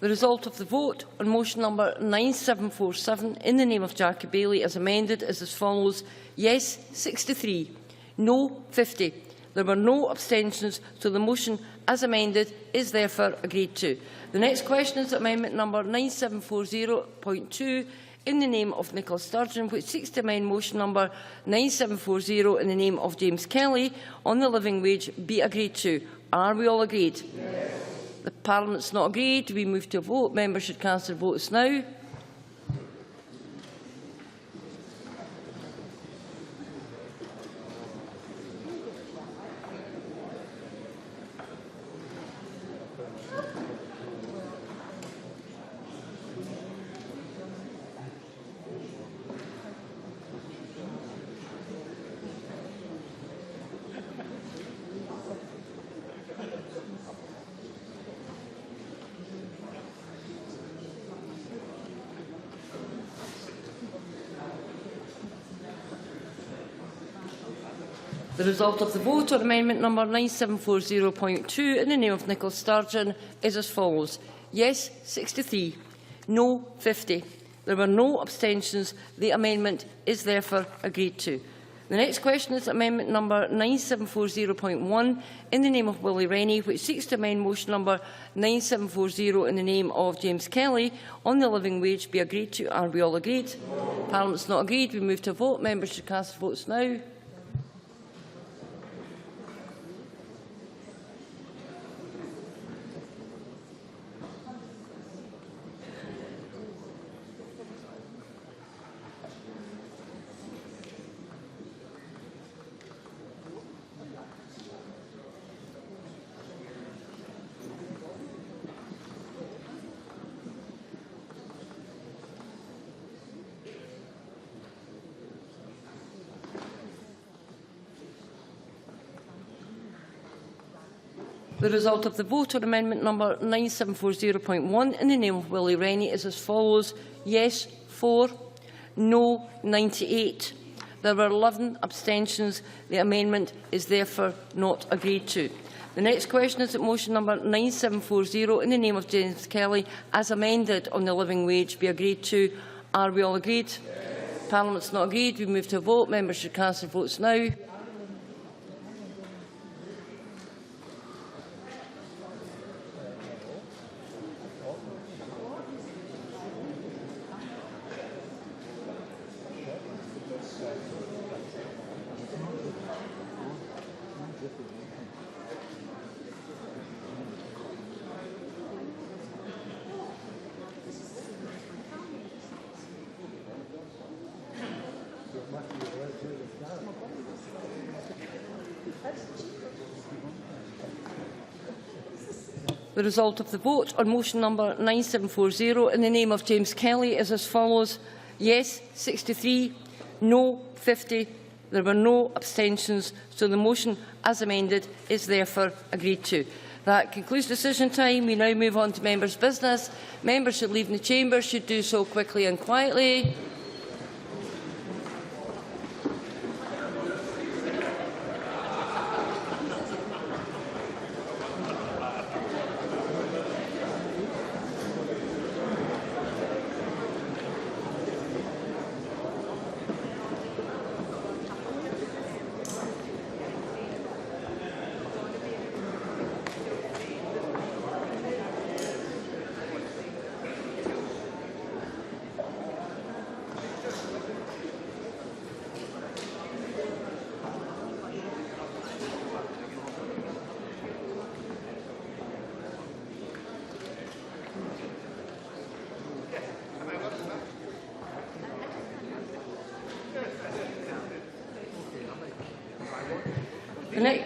The result of the vote on motion number 9747 in the name of Jackie Bailey as amended is as follows. Yes, 63. No, 50. There were no abstentions, so the motion as amended is therefore agreed to. The next question is amendment number 9740.2 in the name of Nicola Sturgeon, which seeks to amend motion number 9740 in the name of James Kelly on the living wage be agreed to. Are we all agreed? Yes. The Parliament's not agreed. We move to a vote. Members should cast their votes now. The result of the vote on amendment number 9740.2 in the name of Nicola Sturgeon is as follows. Yes, 63. No, 50. There were no abstentions. The amendment is therefore agreed to. The next question is amendment number 9740.1 in the name of Willie Rennie, which seeks to amend motion number 9740 in the name of James Kelly on the living wage be agreed to. Are we all agreed? No. Parliament's not agreed. We move to a vote. Members should cast their votes now. The result of the vote on amendment number 9740.1 in the name of Willie Rennie is as follows. Yes, 4. No, 98. There were 11 abstentions. The amendment is therefore not agreed to. The next question is that motion number 9740 in the name of James Kelly as amended on the living wage be agreed to. Are we all agreed? Yes. Parliament's not agreed. We move to a vote. Members should cast their votes now. The result of the vote on motion number 9740 in the name of James Kelly is as follows. Yes, 63. No, 50. There were no abstentions, so the motion as amended is therefore agreed to. That concludes decision time. We now move on to members' business. Members should leave the chamber, should do so quickly and quietly.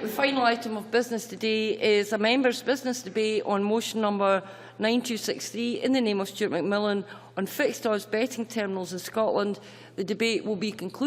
The final item of business today is a members' business debate on motion number 9263 in the name of Stuart McMillan on fixed odds betting terminals in Scotland. The debate will be concluded